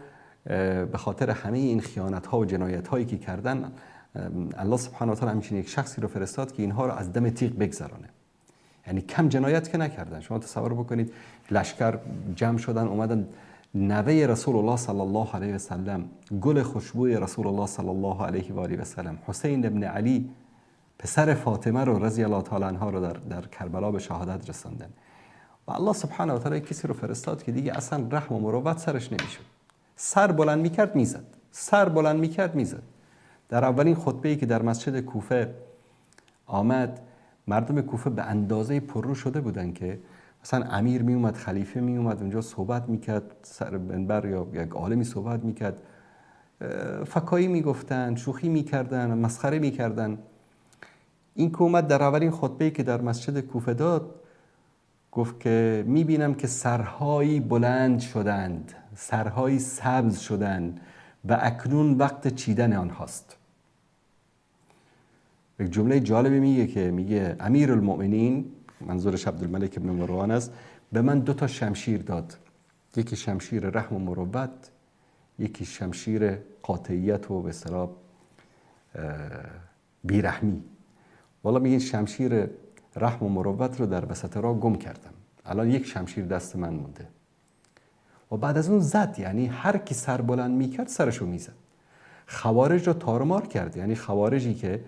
به خاطر همه این خیانت ها و جنایت هایی که کردن، الله سبحانه و تعالی همچین یک شخصی رو فرستاد که اینها رو از دم تیغ بگذرانه. یعنی کم جنایت که نکردن. شما تصور بکنید لشکر جمع شدن اومدن نوه رسول الله صلی الله علیه و سلم، گل خوشبوی رسول الله صلی الله علیه و آله و سلم، حسین ابن علی پسر فاطمه رو رضی الله تعالی عنها رو در کربلا به شهادت رساندن. و الله سبحانه و تعالی کسی رو فرستاد که دیگه اصلا رحم و مروت سرش نمیشد. سر بلند میکرد میزد. در اولین خطبه‌ای که در مسجد کوفه آمد، مردم کوفه به اندازه پررو شده بودن که مثلا امیر می اومد، خلیفه می اومد اونجا صحبت میکرد، سر منبر یا یک عالمی صحبت میکرد، فکایی میگفتن، شوخی میکردن، مسخره میکردن. این که اومد در اولین خطبه‌ای که در مسجد کوفه داد، گفت که میبینم که سرهایی بلند شدند، سرهایی سبز شدند و اکنون وقت چیدن آنهاست. یک جمله جالبی میگه امیر المؤمنین، منظورش عبدالملک ابن مروان است، به من 2 شمشیر داد. یکی شمشیر رحم و مروت، یکی شمشیر قاطعیت و به اصطلاح بیرحمی. والا میگین شمشیر رحم و مروت رو در وسط راه گم کردم، الان یک شمشیر دست من مونده. و بعد از اون زد، یعنی هر کی سر بلند میکرد سرشو میزد. خوارج رو تارمار کرد، یعنی خوارجی که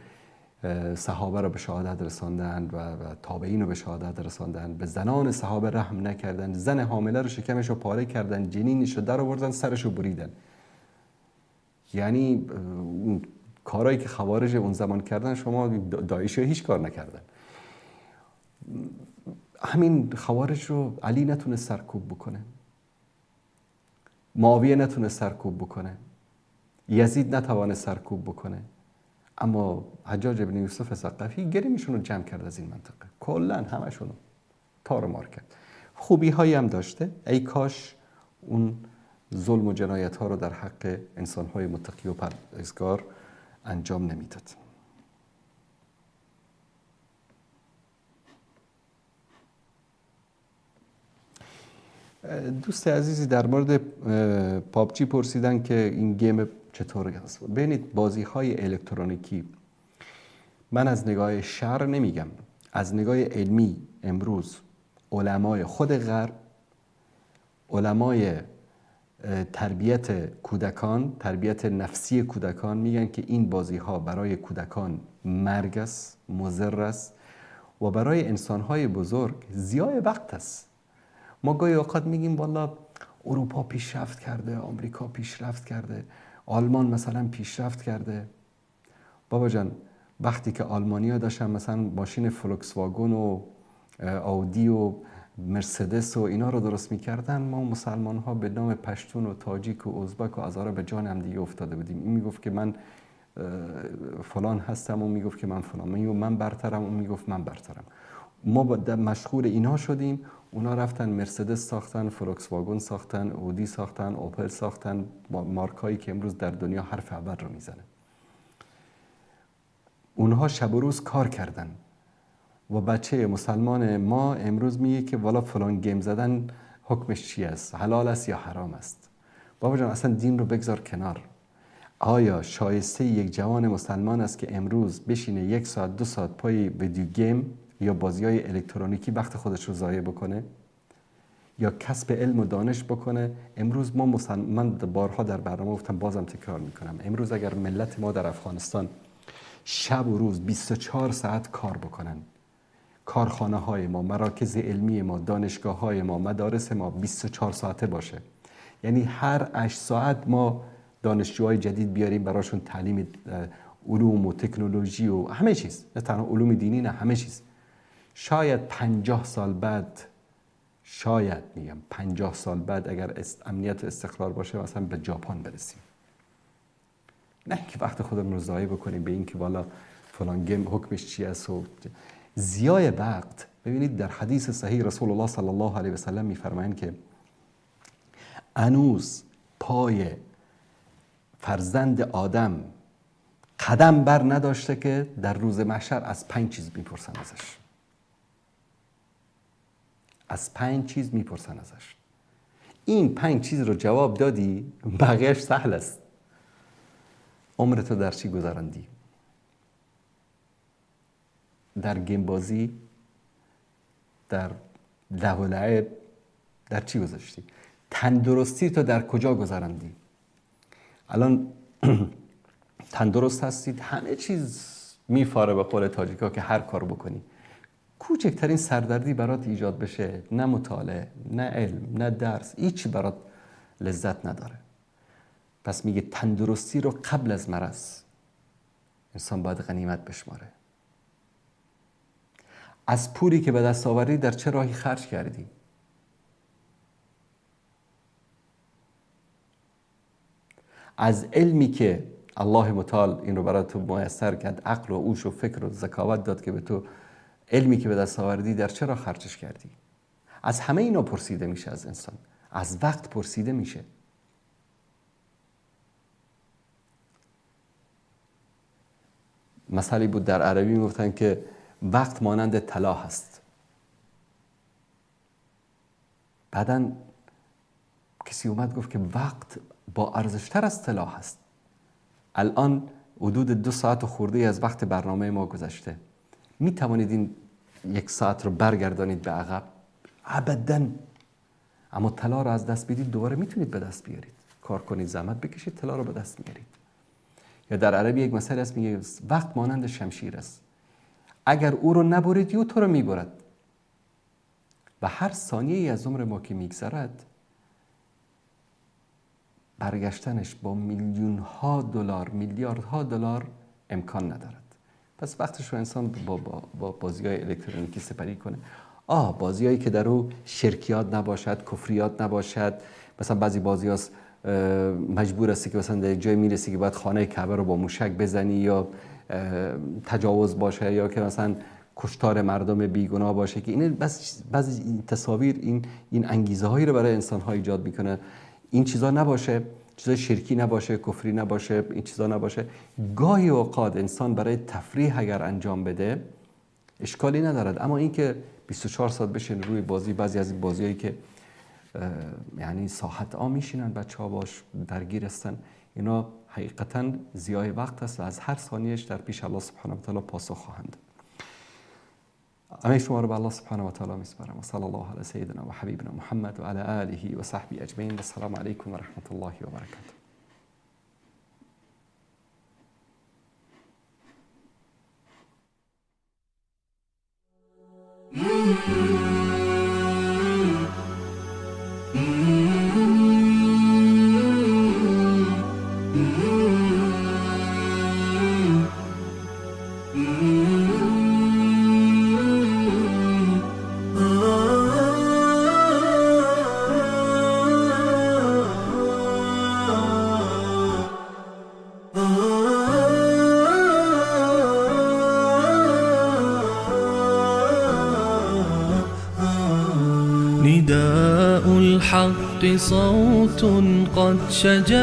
صحابه رو به شهادت رساندن و تابعین رو به شهادت رساندن، به زنان صحابه رحم نکردن، زن حامله رو شکمش رو پاره کردن، جنینش رو در آوردن، سرش رو بریدن. یعنی اون کارهایی که خوارج اون زمان کردن شما داعش هیچ کار نکردن. همین خوارج رو علی نتونه سرکوب بکنه، معاویه نتونه سرکوب بکنه، یزید نتوانه سرکوب بکنه، اما حجاج ابن یوسف ثقفی گریمشون رو جمع کرد از این منطقه، کلا همشون رو تار مار کرد. خوبی هایی هم داشته، ای کاش اون ظلم و جنایت ها رو در حق انسان های متقی و پرهیزگار انجام نمیداد. دوست عزیزی در مورد پابجی پرسیدن که این گیم چطور هست. ببینید بازی های الکترونیکی، من از نگاه شرع نمیگم، از نگاه علمی امروز علمای خود غرب، علمای تربیت کودکان، تربیت نفسی کودکان میگن که این بازی ها برای کودکان مرگ است، مضر است و برای انسان های بزرگ ضیاع وقت است. ما گاهی اوقات میگیم والا اروپا پیشرفت کرده، آمریکا پیشرفت کرده، آلمان مثلا پیشرفت کرده. بابا جان وقتی که آلمانیا داشتن مثلا ماشین فولکس واگن و آودی و مرسدس و اینا رو درست میکردن، ما مسلمان ها به نام پشتون و تاجیک و ازبک و هزاره به جان هم دیگه افتاده بودیم. این میگفت که من فلان هستم، اون میگفت که من فلان، من برترم، اون میگفت من برترم. ما مشغول اینا شدیم، اونا رفتن مرسدس ساختن، فولکس واگن ساختن، اودی ساختن، اوپل ساختن، مارکایی که امروز در دنیا حرف اول رو میزنه. اونها شب و روز کار کردن و بچه مسلمان ما امروز میگه که والا فلان گیم زدن حکمش چی است، حلال است یا حرام است. بابا جان اصلا دین رو بگذار کنار. آیا شایسته یک جوان مسلمان است که امروز بشینه 1 ساعت 2 ساعت پای ویدیو گیم یا بازی‌های الکترونیکی وقت خودش رو ضایع بکنه یا کسب علم و دانش بکنه؟ امروز من بارها در برنامه گفتم، بازم تکرار میکنم، امروز اگر ملت ما در افغانستان شب و روز 24 ساعت کار بکنن، کارخانه های ما، مراکز علمی ما، دانشگاه های ما، مدارس ما 24 ساعته باشه، یعنی هر 8 ساعت ما دانشجوهای جدید بیاریم براشون تعلیم علوم و تکنولوژی و همه چیز، نه تنها علوم دینی، نه همه چیز، شاید 50 سال بعد، شاید میگم 50 سال بعد اگر امنیت و استقرار باشه مثلا به ژاپن برسیم. نه که وقت خودمون رو ضایع بکنیم به این که والا فلان گیم حکمش چی است و ضیاع وقت. ببینید در حدیث صحیح رسول الله صلی الله علیه و سلم میفرمایند که هنوز پای فرزند آدم قدم بر نداشته که در روز محشر از 5 چیز میپرسن ازش. از 5 چیز میپرسن ازش. این 5 چیز رو جواب دادی بقیهش سهل است. عمرتو در چی گذراندی؟ در گیم بازی، در لهو و لعب، در چی گذاشتی؟ تندرستی تو در کجا گذراندی؟ الان تندرست هستید، همه چیز میفاره به قول تاجیکا که هر کار بکنی. کوچکترین سردردی برات ایجاد بشه، نه مطالعه، نه علم، نه درس، هیچی برات لذت نداره. پس میگه تندرستی رو قبل از مرض انسان باید غنیمت بشماره. از پولی که به دست آوردی در چه راهی خرج کردی؟ از علمی که الله متعال این رو برای تو میسر کرد، عقل و هوش و فکر و ذکاوت داد که به تو علمی که به دست آوردی در چه راه خرجش کردی؟ از همه اینا پرسیده میشه از انسان. از وقت پرسیده میشه. مثالی بود در عربی میگفتن که وقت مانند طلا هست. بعدن کسی اومد گفت که وقت با ارزشتر از طلا هست. الان حدود 2 ساعت خورده از وقت برنامه ما گذشته. می توانید این 1 ساعت رو برگردانید به عقب؟ ابداً. اما طلا رو از دست بدید دوباره میتونید به دست بیارید. کار کنید، زحمت بکشید، طلا رو به دست میارید. یا در عربی یک مثال هست میگه وقت مانند شمشیر است، اگر او رو نبرید او تو رو میبرد. و هر ثانیه از عمر ما که میگذرد برگشتنش با میلیون‌ها دلار، میلیاردها دلار امکان ندارد. پس وقتش رو انسان با بازی‌های الکترونیکی سپری کنه. بازی‌هایی که در او شرکیات نباشد، کفریات نباشد. مثلا بعضی بازی‌ها مجبور هستی که مثلا در جای میرسی که باید خانه کعبه رو با موشک بزنی، یا تجاوز باشه، یا که مثلا کشتار مردم بیگناه باشه، که این بعضی این تصاویر این انگیزه هایی رو برای انسان ها ایجاد میکنه. این چیزا نباشه، چیزای شرکی نباشه، کفری نباشه، این چیزا نباشه. گاهی اوقات انسان برای تفریح اگر انجام بده اشکالی ندارد، اما این که 24 ساعت بشین روی بازی، بعضی از این بازیایی که یعنی ساعت ها میشینن بچه‌ها باش درگیر هستن، اینا حقیقتا ضیاع وقت است و از هر ثانیهش در پیش الله سبحانه و تعالی پاسخ خواهند. همه شما رو به الله سبحانه و تعالی میسپارم. و صلی الله علی سیدنا و حبیبنا محمد و علی آله و صحبه اجمعین. و السلام علیکم و رحمت الله و برکاته. نداء الحق صوت قد شجع